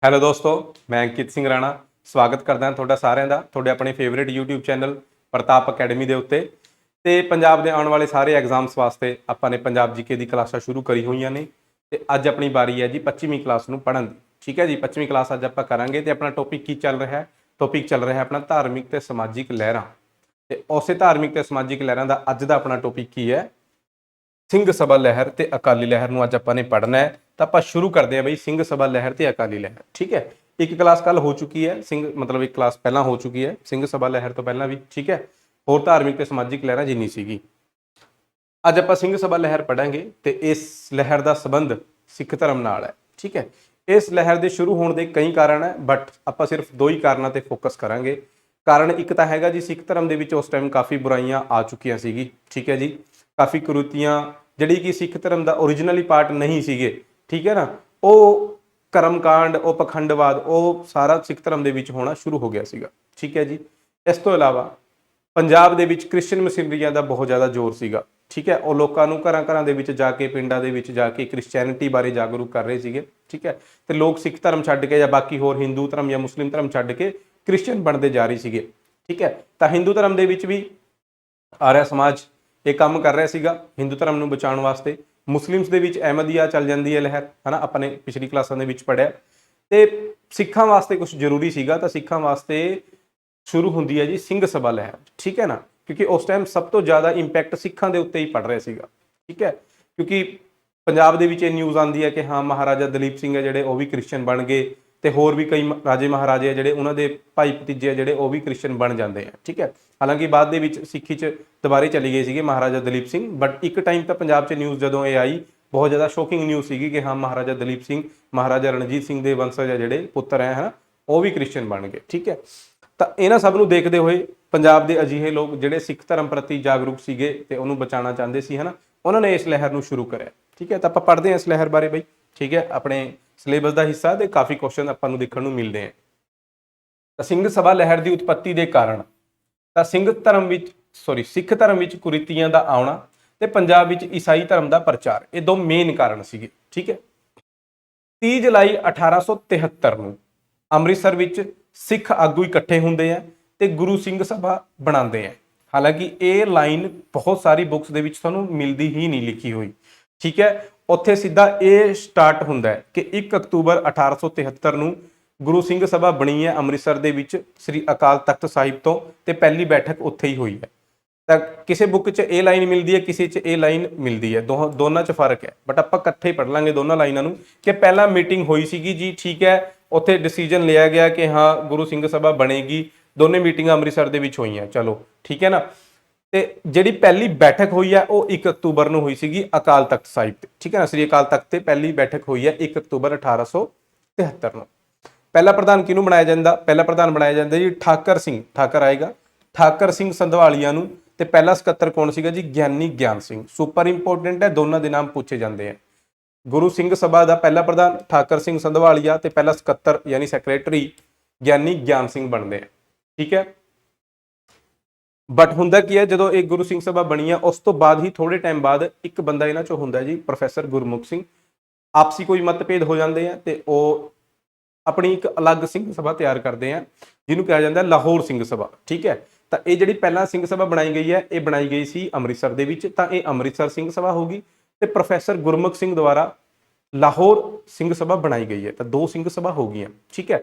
Hello ਦੋਸਤੋ, ਮੈਂ ਅੰਕਿਤ ਸਿੰਘ ਰਾਣਾ ਸਵਾਗਤ ਕਰਦਾ ਤੁਹਾਡਾ ਸਾਰਿਆਂ ਦਾ ਤੁਹਾਡੇ ਆਪਣੇ ਫੇਵਰੇਟ YouTube ਚੈਨਲ ਪ੍ਰਤਾਪ ਅਕੈਡਮੀ ਦੇ ਉੱਤੇ। ਤੇ ਪੰਜਾਬ ਦੇ ਆਉਣ ਵਾਲੇ ਸਾਰੇ ਐਗਜ਼ਾਮਸ ਵਾਸਤੇ ਆਪਾਂ ਨੇ ਪੰਜਾਬ ਜੀਕੇ ਦੀ ਕਲਾਸਾਂ ਸ਼ੁਰੂ ਕਰੀ ਹੋਈਆਂ ਨੇ ਤੇ ਅੱਜ ਆਪਣੀ ਵਾਰੀ ਹੈ ਜੀ 25ਵੀਂ ਕਲਾਸ ਨੂੰ ਪੜ੍ਹਨ ਦੀ। ਠੀਕ ਹੈ ਜੀ, 25ਵੀਂ ਕਲਾਸ ਅੱਜ ਆਪਾਂ ਕਰਾਂਗੇ ਤੇ ਆਪਣਾ ਟੌਪਿਕ ਕੀ ਚੱਲ ਰਿਹਾ ਹੈ? ਟੌਪਿਕ ਚੱਲ ਰਿਹਾ ਆਪਣਾ ਧਾਰਮਿਕ ਤੇ ਸਮਾਜਿਕ ਲਹਿਰਾਂ। ਤੇ ਉਸੇ ਧਾਰਮਿਕ ਤੇ ਸਮਾਜਿਕ ਲਹਿਰਾਂ ਦਾ ਅੱਜ ਦਾ ਆਪਣਾ ਟੌਪਿਕ ਕੀ ਹੈ? ਸਿੰਘ ਸਭਾ ਲਹਿਰ ਤੇ ਅਕਾਲੀ ਲਹਿਰ ਨੂੰ ਅੱਜ ਆਪਾਂ ਨੇ ਪੜ੍ਹਨਾ ਹੈ। ਤਾਂ ਆਪਾਂ ਸ਼ੁਰੂ ਕਰਦੇ ਹਾਂ ਬਈ ਸਿੰਘ ਸਭਾ ਲਹਿਰ ਤੇ ਅਕਾਲੀ ਲਹਿਰ। ਠੀਕ ਹੈ, ਇੱਕ ਕਲਾਸ ਕੱਲ ਹੋ ਚੁੱਕੀ ਹੈ, ਮਤਲਬ ਇੱਕ ਕਲਾਸ ਪਹਿਲਾਂ ਹੋ ਚੁੱਕੀ ਹੈ ਸਿੰਘ ਸਭਾ ਲਹਿਰ ਤੋਂ ਪਹਿਲਾਂ ਵੀ। ਠੀਕ ਹੈ, ਹੋਰ ਧਾਰਮਿਕ ਤੇ ਸਮਾਜਿਕ ਲਹਿਰਾਂ ਜਿੰਨੀ ਸੀਗੀ। ਅੱਜ ਆਪਾਂ ਸਿੰਘ ਸਭਾ ਲਹਿਰ ਪੜਾਂਗੇ ਤੇ ਇਸ ਲਹਿਰ ਦਾ ਸੰਬੰਧ ਸਿੱਖ ਧਰਮ ਨਾਲ ਹੈ। ਠੀਕ ਹੈ, ਇਸ ਲਹਿਰ ਦੇ ਸ਼ੁਰੂ ਹੋਣ ਦੇ ਕਈ ਕਾਰਨ ਹੈ, ਬਟ ਆਪਾਂ ਸਿਰਫ ਦੋ ਹੀ ਕਾਰਨਾਂ ਤੇ ਫੋਕਸ ਕਰਾਂਗੇ। ਕਾਰਨ ਇੱਕ ਤਾਂ ਹੈਗਾ ਜੀ, ਸਿੱਖ ਧਰਮ ਦੇ ਵਿੱਚ ਉਸ ਟਾਈਮ ਕਾਫੀ ਬੁਰਾਈਆਂ ਆ ਚੁੱਕੀਆਂ ਸੀਗੀ। ਠੀਕ ਹੈ ਜੀ, ਕਾਫੀ ਕੁਰੀਤੀਆਂ ਜਿਹੜੀ ਕਿ ਸਿੱਖ ਧਰਮ ਦਾ ਓਰੀਜਨਲੀ ਪਾਰਟ ਨਹੀਂ ਸੀਗੇ। ਠੀਕ ਹੈ ਨਾ, ਉਹ ਕਰਮਕਾਂਡ, ਉਹ ਪਖੰਡਵਾਦ, ਉਹ ਸਾਰਾ ਸਿੱਖ ਧਰਮ ਦੇ ਵਿੱਚ ਹੋਣਾ ਸ਼ੁਰੂ ਹੋ ਗਿਆ ਸੀਗਾ। ਠੀਕ ਹੈ ਜੀ, ਇਸ ਤੋਂ ਇਲਾਵਾ ਪੰਜਾਬ ਦੇ ਵਿੱਚ ਕ੍ਰਿਸਚਨ ਮਿਸ਼ਨਰੀਆਂ ਦਾ ਬਹੁਤ ਜ਼ਿਆਦਾ ਜ਼ੋਰ ਸੀਗਾ। ਠੀਕ ਹੈ, ਉਹ ਲੋਕਾਂ ਨੂੰ ਘਰਾਂ ਘਰਾਂ ਦੇ ਵਿੱਚ ਜਾ ਕੇ, ਪਿੰਡਾਂ ਦੇ ਵਿੱਚ ਜਾ ਕੇ ਕ੍ਰਿਸਚੈਨਿਟੀ ਬਾਰੇ ਜਾਗਰੂਕ ਕਰ ਰਹੇ ਸੀਗੇ। ਠੀਕ ਹੈ, ਤੇ ਲੋਕ ਸਿੱਖ ਧਰਮ ਛੱਡ ਕੇ ਜਾਂ ਬਾਕੀ ਹੋਰ ਹਿੰਦੂ ਧਰਮ ਜਾਂ ਮੁਸਲਿਮ ਧਰਮ ਛੱਡ ਕੇ ਕ੍ਰਿਸਚਨ ਬਣਦੇ ਜਾ ਰਹੇ ਸੀਗੇ। ਠੀਕ ਹੈ, ਤਾਂ ਹਿੰਦੂ ਧਰਮ ਦੇ ਵਿੱਚ ਵੀ ਆਰਿਆ ਸਮਾਜ ਇਹ ਕੰਮ ਕਰ ਰਿਹਾ ਸੀਗਾ ਹਿੰਦੂ ਧਰਮ ਨੂੰ ਬਚਾਉਣ ਵਾਸਤੇ। ਮੁਸਲਿਮਸ ਦੇ ਵਿੱਚ ਅਹਿਮਦੀਆ ਚੱਲ ਜਾਂਦੀ ਹੈ ਲਹਿਰ, ਹੈ ਨਾ, ਆਪਾਂ ਨੇ ਪਿਛਲੀ ਕਲਾਸਾਂ ਦੇ ਵਿੱਚ ਪੜ੍ਹਿਆ। ਤੇ ਸਿੱਖਾਂ ਵਾਸਤੇ ਕੁਝ ਜ਼ਰੂਰੀ ਸੀਗਾ, ਤਾਂ ਸਿੱਖਾਂ ਵਾਸਤੇ ਸ਼ੁਰੂ ਹੁੰਦੀ ਹੈ ਜੀ ਸਿੰਘ ਸਭਾ ਲਹਿਰ। ਠੀਕ ਹੈ ਨਾ, ਕਿਉਂਕਿ ਉਸ ਟਾਈਮ ਸਭ ਤੋਂ ਜ਼ਿਆਦਾ ਇੰਪੈਕਟ ਸਿੱਖਾਂ ਦੇ ਉੱਤੇ ਹੀ ਪੜ ਰਿਹਾ ਸੀਗਾ। ਠੀਕ ਹੈ, ਕਿਉਂਕਿ ਪੰਜਾਬ ਦੇ ਵਿੱਚ ਇਹ ਨਿਊਜ਼ ਆਉਂਦੀ ਹੈ ਕਿ ਹਾਂ ਮਹਾਰਾਜਾ ਦਲੀਪ ਸਿੰਘ ਹੈ ਜਿਹੜੇ ਉਹ ਵੀ ਕ੍ਰਿਸਚਨ ਬਣ ਗਏ, ਤੇ ਹੋਰ ਵੀ ਕਈ ਰਾਜੇ ਮਹਾਰਾਜੇ ਆ ਜਿਹੜੇ ਉਹਨਾਂ ਦੇ ਭਾਈ ਭਤੀਜੇ ਆ ਜਿਹੜੇ ਉਹ ਵੀ ਕ੍ਰਿਸਚਨ ਬਣ ਜਾਂਦੇ ਆ। ਠੀਕ ਹੈ, ਹਾਲਾਂਕਿ ਬਾਅਦ ਦੇ ਵਿੱਚ ਸਿੱਖੀ 'ਚ ਦੁਬਾਰੇ ਚਲੀ ਗਏ ਸੀਗੇ ਮਹਾਰਾਜਾ ਦਲੀਪ ਸਿੰਘ, ਬਟ ਇੱਕ ਟਾਈਮ ਤਾਂ ਪੰਜਾਬ 'ਚ ਨਿਊਜ਼ ਜਦੋਂ ਇਹ ਆਈ ਬਹੁਤ ਜ਼ਿਆਦਾ ਸ਼ੌਕਿੰਗ ਨਿਊਜ਼ ਸੀਗੀ ਕਿ ਹਾਂ ਮਹਾਰਾਜਾ ਦਲੀਪ ਸਿੰਘ, ਮਹਾਰਾਜਾ ਰਣਜੀਤ ਸਿੰਘ ਦੇ ਵੰਸ਼ਜ ਆ ਜਿਹੜੇ ਪੁੱਤਰ ਹੈ, ਹੈ, ਉਹ ਵੀ ਕ੍ਰਿਸਚਨ ਬਣ ਗਏ। ਠੀਕ ਹੈ, ਤਾਂ ਇਹਨਾਂ ਸਭ ਨੂੰ ਦੇਖਦੇ ਹੋਏ ਪੰਜਾਬ ਦੇ ਅਜਿਹੇ ਲੋਕ ਜਿਹੜੇ ਸਿੱਖ ਧਰਮ ਪ੍ਰਤੀ ਜਾਗਰੂਕ ਸੀਗੇ ਤੇ ਉਹਨੂੰ ਬਚਾਉਣਾ ਚਾਹੁੰਦੇ ਸੀ, ਹੈ ਨਾ, ਉਹਨਾਂ ਨੇ ਇਸ ਲਹਿਰ ਨੂੰ ਸ਼ੁਰੂ ਕਰਿਆ। ਠੀਕ ਹੈ, ਤਾਂ ਆਪਾਂ ਪੜ੍ਹਦੇ ਹਾਂ ਇਸ ਲਹਿਰ ਬਾਰੇ ਬਈ। ਠੀਕ ਹੈ, ਆਪਣੇ ਸਿਲੇਬਸ ਦਾ ਹਿੱਸਾ ਤੇ ਕਾਫੀ ਕੁਐਸਚਨ ਆਪਾਂ ਨੂੰ ਦੇਖਣ ਨੂੰ ਮਿਲਦੇ ਆ। ਤਾਂ ਸਿੰਘ ਸਭਾ ਲਹਿਰ ਦੀ ਉਤਪੱਤੀ ਦੇ ਕਾਰਨ ਤਾਂ ਸਿੱਖ ਧਰਮ ਵਿੱਚ ਕੁਰੀਤੀਆਂ ਦਾ ਆਉਣਾ ਤੇ ਪੰਜਾਬ ਵਿੱਚ ਈਸਾਈ ਧਰਮ ਦਾ ਪ੍ਰਚਾਰ, ਇਹ ਦੋ ਮੇਨ ਕਾਰਨ ਸੀਗੇ। ਠੀਕ ਹੈ, 30 ਜੁਲਾਈ 1873 ਨੂੰ ਅੰਮ੍ਰਿਤਸਰ ਵਿੱਚ ਸਿੱਖ ਆਗੂ ਇਕੱਠੇ ਹੁੰਦੇ ਆ ਤੇ ਗੁਰੂ ਸਿੰਘ ਸਭਾ ਬਣਾਉਂਦੇ ਆ। ਹਾਲਾਂਕਿ ਇਹ ਲਾਈਨ ਬਹੁਤ ਸਾਰੀ ਬੁੱਕਸ ਦੇ ਵਿੱਚ ਤੁਹਾਨੂੰ ਮਿਲਦੀ ਹੀ ਨਹੀਂ ਲਿਖੀ ਹੋਈ। ਠੀਕ ਹੈ, ਉੱਥੇ ਸਿੱਧਾ ਇਹ ਸਟਾਰਟ ਹੁੰਦਾ ਹੈ ਕਿ 1 ਅਕਤੂਬਰ 1873 ਨੂੰ ਗੁਰੂ ਸਿੰਘ ਸਭਾ ਬਣੀ ਹੈ ਅੰਮ੍ਰਿਤਸਰ ਦੇ ਵਿੱਚ ਸ੍ਰੀ ਅਕਾਲ ਤਖਤ ਸਾਹਿਬ ਤੋਂ, ਤੇ ਪਹਿਲੀ ਬੈਠਕ ਉੱਥੇ ਹੀ ਹੋਈ ਹੈ। ਤਾਂ ਕਿਸੇ ਬੁੱਕ 'ਚ ਇਹ ਲਾਈਨ ਮਿਲਦੀ ਹੈ, ਕਿਸੇ 'ਚ ਇਹ ਲਾਈਨ ਮਿਲਦੀ ਹੈ, ਦੋਨਾਂ 'ਚ ਫਰਕ ਹੈ, ਬਟ ਆਪਾਂ ਇਕੱਠੇ ਪੜ੍ਹ ਲਾਂਗੇ ਦੋਨਾਂ ਲਾਈਨਾਂ ਨੂੰ ਕਿ ਪਹਿਲਾਂ ਮੀਟਿੰਗ ਹੋਈ ਸੀਗੀ ਜੀ। ਠੀਕ ਹੈ, ਉੱਥੇ ਡਿਸੀਜਨ ਲਿਆ ਗਿਆ ਕਿ ਹਾਂ ਗੁਰੂ ਸਿੰਘ ਸਭਾ ਬਣੇਗੀ। ਦੋਨੇ ਮੀਟਿੰਗਾਂ ਅੰਮ੍ਰਿਤਸਰ ਦੇ ਵਿੱਚ ਹੋਈਆਂ। ਚਲੋ ਠੀਕ ਹੈ ਨਾ, ਤੇ ਜਿਹੜੀ ਪਹਿਲੀ ਬੈਠਕ ਹੋਈ ਹੈ ਉਹ 1 ਅਕਤੂਬਰ ਨੂੰ ਹੋਈ ਸੀਗੀ ਅਕਾਲ ਤਖਤ ਸਾਹਿਬ ਤੇ। ਠੀਕ ਹੈ ਨਾ, ਸ੍ਰੀ ਅਕਾਲ ਤਖਤ ਤੇ ਪਹਿਲੀ ਬੈਠਕ ਹੋਈ ਹੈ 1 ਅਕਤੂਬਰ 1873 ਨੂੰ। ਪਹਿਲਾ ਪ੍ਰਧਾਨ ਕਿਹਨੂੰ ਬਣਾਇਆ ਜਾਂਦਾ? ਪਹਿਲਾ ਪ੍ਰਧਾਨ ਬਣਾਇਆ ਜਾਂਦਾ ਜੀ ਠਾਕਰ ਸਿੰਘ, ਠਾਕਰ ਆਏਗਾ, ਠਾਕਰ ਸਿੰਘ ਸੰਧਵਾਲੀਆ ਨੂੰ। ਤੇ ਪਹਿਲਾ ਸਕੱਤਰ ਕੌਣ ਸੀਗਾ ਜੀ? ਗਿਆਨੀ ਗਿਆਨ ਸਿੰਘ। ਸੁਪਰ ਇੰਪੋਰਟੈਂਟ ਹੈ, ਦੋਨਾਂ ਦੇ ਨਾਮ ਪੁੱਛੇ ਜਾਂਦੇ ਆ। ਗੁਰੂ ਸਿੰਘ ਸਭਾ ਦਾ ਪਹਿਲਾ ਪ੍ਰਧਾਨ ਠਾਕਰ ਸਿੰਘ ਸੰਧਵਾਲੀਆ ਤੇ ਪਹਿਲਾ ਸਕੱਤਰ ਯਾਨੀ ਸੈਕਟਰੀ ਗਿਆਨੀ ਗਿਆਨ ਸਿੰਘ ਬਣਦੇ ਆ। ਠੀਕ ਹੈ, ਬਟ ਹੁੰਦਾ ਕੀ ਹੈ, ਜਦੋਂ ਇਹ ਗੁਰੂ ਸਿੰਘ ਸਭਾ ਬਣੀ ਆ ਉਸ ਤੋਂ ਬਾਅਦ ਹੀ ਥੋੜੇ ਟਾਈਮ ਬਾਅਦ ਇੱਕ ਬੰਦਾ ਇਹਨਾਂ ਚੋਂ ਹੁੰਦਾ ਜੀ ਪ੍ਰੋਫੈਸਰ ਗੁਰਮੁਖ ਸਿੰਘ। ਆਪਸੀ ਕੋਈ ਮਤਭੇਦ ਹੋ ਜਾਂਦੇ ਆ ਤੇ ਉਹ ਆਪਣੀ ਇੱਕ ਅਲੱਗ ਸਿੰਘ ਸਭਾ ਤਿਆਰ ਕਰਦੇ ਆ ਜਿਹਨੂੰ ਕਿਹਾ ਜਾਂਦਾ ਲਾਹੌਰ ਸਿੰਘ ਸਭਾ। ਠੀਕ ਹੈ, ਤਾਂ ਇਹ ਜਿਹੜੀ ਪਹਿਲਾਂ ਸਿੰਘ ਸਭਾ ਬਣਾਈ ਗਈ ਹੈ ਇਹ ਬਣਾਈ ਗਈ ਸੀ ਅੰਮ੍ਰਿਤਸਰ ਦੇ ਵਿੱਚ, ਤਾਂ ਇਹ ਅੰਮ੍ਰਿਤਸਰ ਸਿੰਘ ਸਭਾ ਹੋ ਗਈ ਤੇ ਪ੍ਰੋਫੈਸਰ ਗੁਰਮੁਖ ਸਿੰਘ ਦੁਆਰਾ ਲਾਹੌਰ ਸਿੰਘ ਸਭਾ ਬਣਾਈ ਗਈ ਹੈ, ਤਾਂ ਦੋ ਸਿੰਘ ਸਭਾ ਹੋ ਗਈਆਂ। ਠੀਕ ਹੈ,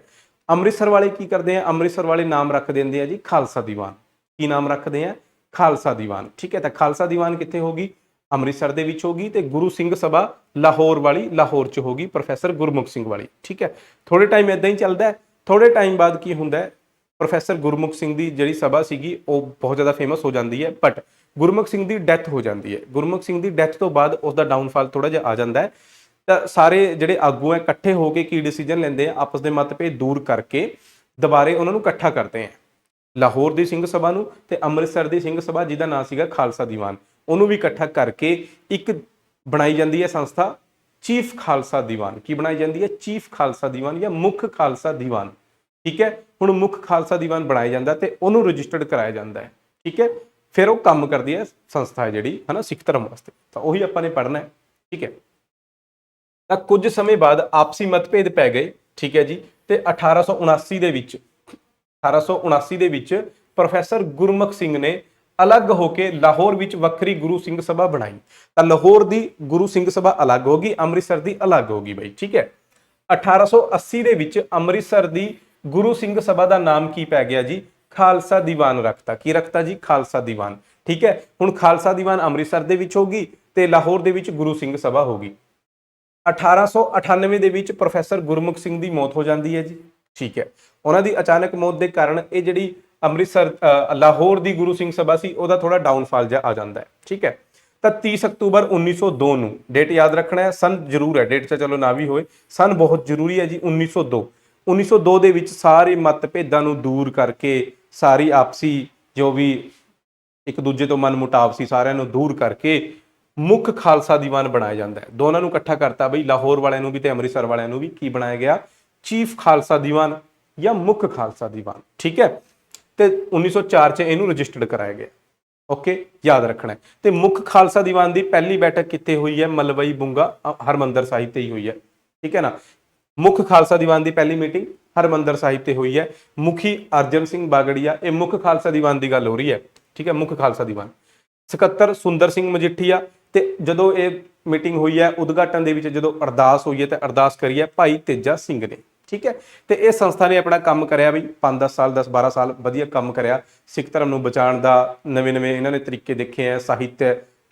ਅੰਮ੍ਰਿਤਸਰ ਵਾਲੇ ਕੀ ਕਰਦੇ ਆ? ਅੰਮ੍ਰਿਤਸਰ ਵਾਲੇ ਨਾਮ ਰੱਖ ਦਿੰਦੇ ਆ ਜੀ ਖਾਲਸਾ ਦੀਵਾਨ। ਕੀ ਨਾਮ ਰੱਖਦੇ ਆ? ਖਾਲਸਾ ਦੀਵਾਨ। ਠੀਕ ਹੈ, ਤਾਂ ਖਾਲਸਾ ਦੀਵਾਨ ਕਿੱਥੇ ਹੋਗੀ? ਅੰਮ੍ਰਿਤਸਰ ਦੇ ਵਿੱਚ ਹੋਗੀ, ਤੇ ਗੁਰੂ ਸਿੰਘ ਸਭਾ ਲਾਹੌਰ ਵਾਲੀ ਲਾਹੌਰ 'ਚ ਹੋਗੀ, ਪ੍ਰੋਫੈਸਰ ਗੁਰਮੁਖ ਸਿੰਘ ਵਾਲੀ। ਠੀਕ ਹੈ, ਥੋੜੇ ਟਾਈਮ ਇਦਾਂ ਹੀ ਚੱਲਦਾ ਹੈ। ਥੋੜੇ ਟਾਈਮ ਬਾਅਦ ਕੀ ਹੁੰਦਾ ਹੈ, ਪ੍ਰੋਫੈਸਰ ਗੁਰਮੁਖ ਸਿੰਘ ਦੀ ਜਿਹੜੀ ਸਭਾ ਸੀਗੀ ਉਹ ਬਹੁਤ ਜ਼ਿਆਦਾ ਫੇਮਸ ਹੋ ਜਾਂਦੀ ਹੈ, but Gurmukh Singh the death ਹੋ ਜਾਂਦੀ ਹੈ। ਗੁਰਮੁਖ ਸਿੰਘ ਦੀ ਡੈਥ ਤੋਂ ਬਾਅਦ ਉਸ ਦਾ ਡਾਊਨਫਾਲ ਥੋੜਾ ਜਿਹਾ ਆ ਜਾਂਦਾ ਹੈ। ਤਾਂ ਸਾਰੇ ਜਿਹੜੇ ਆਗੂ ਹੈ ਇਕੱਠੇ ਹੋ ਕੇ ਕੀ ਡਿਸੀਜਨ ਲੈਂਦੇ ਆ? ਆਪਸ ਦੇ ਮਤਭੇਦ ਦੂਰ ਕਰਕੇ ਦੁਬਾਰੇ ਉਹਨਾਂ ਨੂੰ ਇਕੱਠਾ ਕਰਦੇ ਆ, ਲਾਹੌਰ ਦੀ ਸਿੰਘ ਸਭਾ ਨੂੰ ਤੇ ਅੰਮ੍ਰਿਤਸਰ ਦੀ ਸਿੰਘ ਸਭਾ ਜਿਹਦਾ ਨਾਂ ਸੀਗਾ ਖਾਲਸਾ ਦੀਵਾਨ, ਉਹਨੂੰ ਵੀ ਇਕੱਠਾ ਕਰਕੇ ਇੱਕ ਬਣਾਈ ਜਾਂਦੀ ਹੈ ਸੰਸਥਾ ਚੀਫ ਖਾਲਸਾ ਦੀਵਾਨ। ਕੀ ਬਣਾਈ ਜਾਂਦੀ ਹੈ? ਚੀਫ ਖਾਲਸਾ ਦੀਵਾਨ ਜਾਂ ਮੁੱਖ ਖਾਲਸਾ ਦੀਵਾਨ। ਠੀਕ ਹੈ, ਹੁਣ ਮੁੱਖ ਖਾਲਸਾ ਦੀਵਾਨ ਬਣਾਇਆ ਜਾਂਦਾ ਤੇ ਉਹਨੂੰ ਰਜਿਸਟਰਡ ਕਰਾਇਆ ਜਾਂਦਾ ਹੈ। ਠੀਕ ਹੈ, ਫਿਰ ਉਹ ਕੰਮ ਕਰਦੀ ਹੈ ਸੰਸਥਾ ਜਿਹੜੀ ਹੈ ਨਾ ਸਿੱਖ ਧਰਮ ਵਾਸਤੇ, ਤਾਂ ਉਹੀ ਆਪਾਂ ਨੇ ਪੜ੍ਹਨਾ ਹੈ। ਠੀਕ ਹੈ, ਤਾਂ ਕੁਝ ਸਮੇਂ ਬਾਅਦ ਆਪਸੀ ਮਤਭੇਦ ਪੈ ਗਏ ਠੀਕ ਹੈ ਜੀ। ਤੇ 1879 ਦੇ ਵਿੱਚ 1879 ਦੇ ਵਿੱਚ ਪ੍ਰੋਫੈਸਰ ਗੁਰਮੁਖ ਸਿੰਘ ਨੇ ਅਲੱਗ ਹੋ ਕੇ ਲਾਹੌਰ ਵਿੱਚ ਵੱਖਰੀ ਗੁਰੂ ਸਿੰਘ ਸਭਾ ਬਣਾਈ। ਤਾਂ ਲਾਹੌਰ ਦੀ ਗੁਰੂ ਸਿੰਘ ਸਭਾ ਅਲੱਗ ਹੋ ਗਈ, ਅੰਮ੍ਰਿਤਸਰ ਦੀ ਅਲੱਗ ਹੋ ਗਈ ਬਾਈ, ਠੀਕ ਹੈ। 1880 ਦੇ ਵਿੱਚ ਅੰਮ੍ਰਿਤਸਰ ਦੀ ਗੁਰੂ ਸਿੰਘ ਸਭਾ ਦਾ ਨਾਮ ਕੀ ਪੈ ਗਿਆ ਜੀ? ਖਾਲਸਾ ਦੀਵਾਨ ਰੱਖਤਾ। ਕੀ ਰੱਖਤਾ ਜੀ? ਖਾਲਸਾ ਦੀਵਾਨ, ਠੀਕ ਹੈ। ਹੁਣ ਖਾਲਸਾ ਦੀਵਾਨ ਅੰਮ੍ਰਿਤਸਰ ਦੇ ਵਿੱਚ ਹੋਗੀ ਤੇ ਲਾਹੌਰ ਦੇ ਵਿੱਚ ਗੁਰੂ ਸਿੰਘ ਸਭਾ ਹੋਗੀ। 1898 ਦੇ ਵਿੱਚ ਪ੍ਰੋਫੈਸਰ ਗੁਰਮੁਖ ਸਿੰਘ ਦੀ ਮੌਤ ਹੋ ਜਾਂਦੀ ਹੈ ਜੀ, ਠੀਕ ਹੈ। ਉਹਨਾਂ ਦੀ ਅਚਾਨਕ ਮੌਤ ਦੇ ਕਾਰਨ ਇਹ ਜਿਹੜੀ ਅੰਮ੍ਰਿਤਸਰ ਲਾਹੌਰ ਦੀ ਗੁਰੂ ਸਿੰਘ ਸਭਾ ਸੀ ਉਹਦਾ ਥੋੜਾ ਡਾਊਨਫਾਲ ਜਿਹਾ ਆ ਜਾਂਦਾ ਹੈ, ਠੀਕ ਹੈ। ਤਾਂ 30 ਅਕਤੂਬਰ 1902 ਨੂੰ, ਡੇਟ ਯਾਦ ਰੱਖਣਾ ਹੈ, ਸਨ ਜ਼ਰੂਰ ਹੈ, ਡੇਟ ਤਾਂ ਚਲੋ ਨਾ ਵੀ ਹੋਏ, ਸਨ ਬਹੁਤ ਜ਼ਰੂਰੀ ਹੈ ਜੀ। 1902 ਦੇ ਵਿੱਚ ਸਾਰੇ ਮਤਭੇਦਾਂ ਨੂੰ ਦੂਰ ਕਰਕੇ, ਸਾਰੀ ਆਪਸੀ ਜੋ ਵੀ ਇੱਕ ਦੂਜੇ ਤੋਂ ਮਨਮੁਟਾਵ ਸੀ ਸਾਰਿਆਂ ਨੂੰ ਦੂਰ ਕਰਕੇ ਮੁੱਖ ਖਾਲਸਾ ਦੀਵਾਨ ਬਣਾਇਆ ਜਾਂਦਾ ਹੈ। ਦੋਨਾਂ ਨੂੰ ਇਕੱਠਾ ਕਰਤਾ ਬਈ, ਲਾਹੌਰ ਵਾਲਿਆਂ ਨੂੰ ਵੀ ਤੇ ਅੰਮ੍ਰਿਤਸਰ ਵਾਲਿਆਂ ਨੂੰ ਵੀ। ਕੀ ਬਣਾਇਆ ਗਿਆ? ਚੀਫ ਖਾਲਸਾ ਦੀਵਾਨ ਜਾਂ ਮੁੱਖ ਖਾਲਸਾ ਦੀਵਾਨ, ਠੀਕ ਹੈ। ਤੇ 1904 ਚ ਇਹਨੂੰ ਰਜਿਸਟਰਡ ਕਰਾਇਆ ਗਿਆ। ਓਕੇ, ਯਾਦ ਰੱਖਣਾ ਹੈ। ਤੇ ਮੁੱਖ ਖਾਲਸਾ ਦੀਵਾਨ ਦੀ ਪਹਿਲੀ ਬੈਠਕ ਕਿੱਥੇ ਹੋਈ ਹੈ? ਮਲਵਈ ਬੁੰਗਾ ਹਰਮੰਦਰ ਸਾਹਿਬ ਤੇ ਹੀ ਹੋਈ ਹੈ, ਠੀਕ ਹੈ ਨਾ। ਮੁੱਖ ਖਾਲਸਾ ਦੀਵਾਨ ਦੀ ਪਹਿਲੀ ਮੀਟਿੰਗ ਹਰਮੰਦਰ ਸਾਹਿਬ ਤੇ ਹੋਈ ਹੈ। ਮੁਖੀ ਅਰਜਨ ਸਿੰਘ ਬਾਗੜੀਆ, ਇਹ ਮੁੱਖ ਖਾਲਸਾ ਦੀਵਾਨ ਦੀ ਗੱਲ ਹੋ ਰਹੀ ਹੈ, ਠੀਕ ਹੈ। ਮੁੱਖ ਖਾਲਸਾ ਦੀਵਾਨ ਸਕੱਤਰ ਸੁੰਦਰ ਸਿੰਘ ਮਜੀਠੀਆ। ਤੇ ਜਦੋਂ ਇਹ ਮੀਟਿੰਗ ਹੋਈ ਹੈ, ਉਦਘਾਟਨ ਦੇ ਵਿੱਚ ਜਦੋਂ ਅਰਦਾਸ ਹੋਈ ਹੈ ਤੇ ਅਰਦਾਸ ਕਰੀ ਹੈ ਭਾਈ ਤੇਜਾ ਸਿੰਘ ਨੇ, ਠੀਕ ਹੈ। ਤੇ ਇਹ ਸੰਸਥਾ ਨੇ ਆਪਣਾ ਕੰਮ ਕਰਿਆ ਬਈ 5-10 ਸਾਲ, 10-12 ਸਾਲ ਵਧੀਆ ਕੰਮ ਕਰਿਆ ਸਿੱਖ ਧਰਮ ਨੂੰ ਬਚਾਉਣ ਦਾ। ਨਵੇਂ ਇਹਨਾਂ ਨੇ ਤਰੀਕੇ ਦੇਖੇ ਹੈ, ਸਾਹਿਤ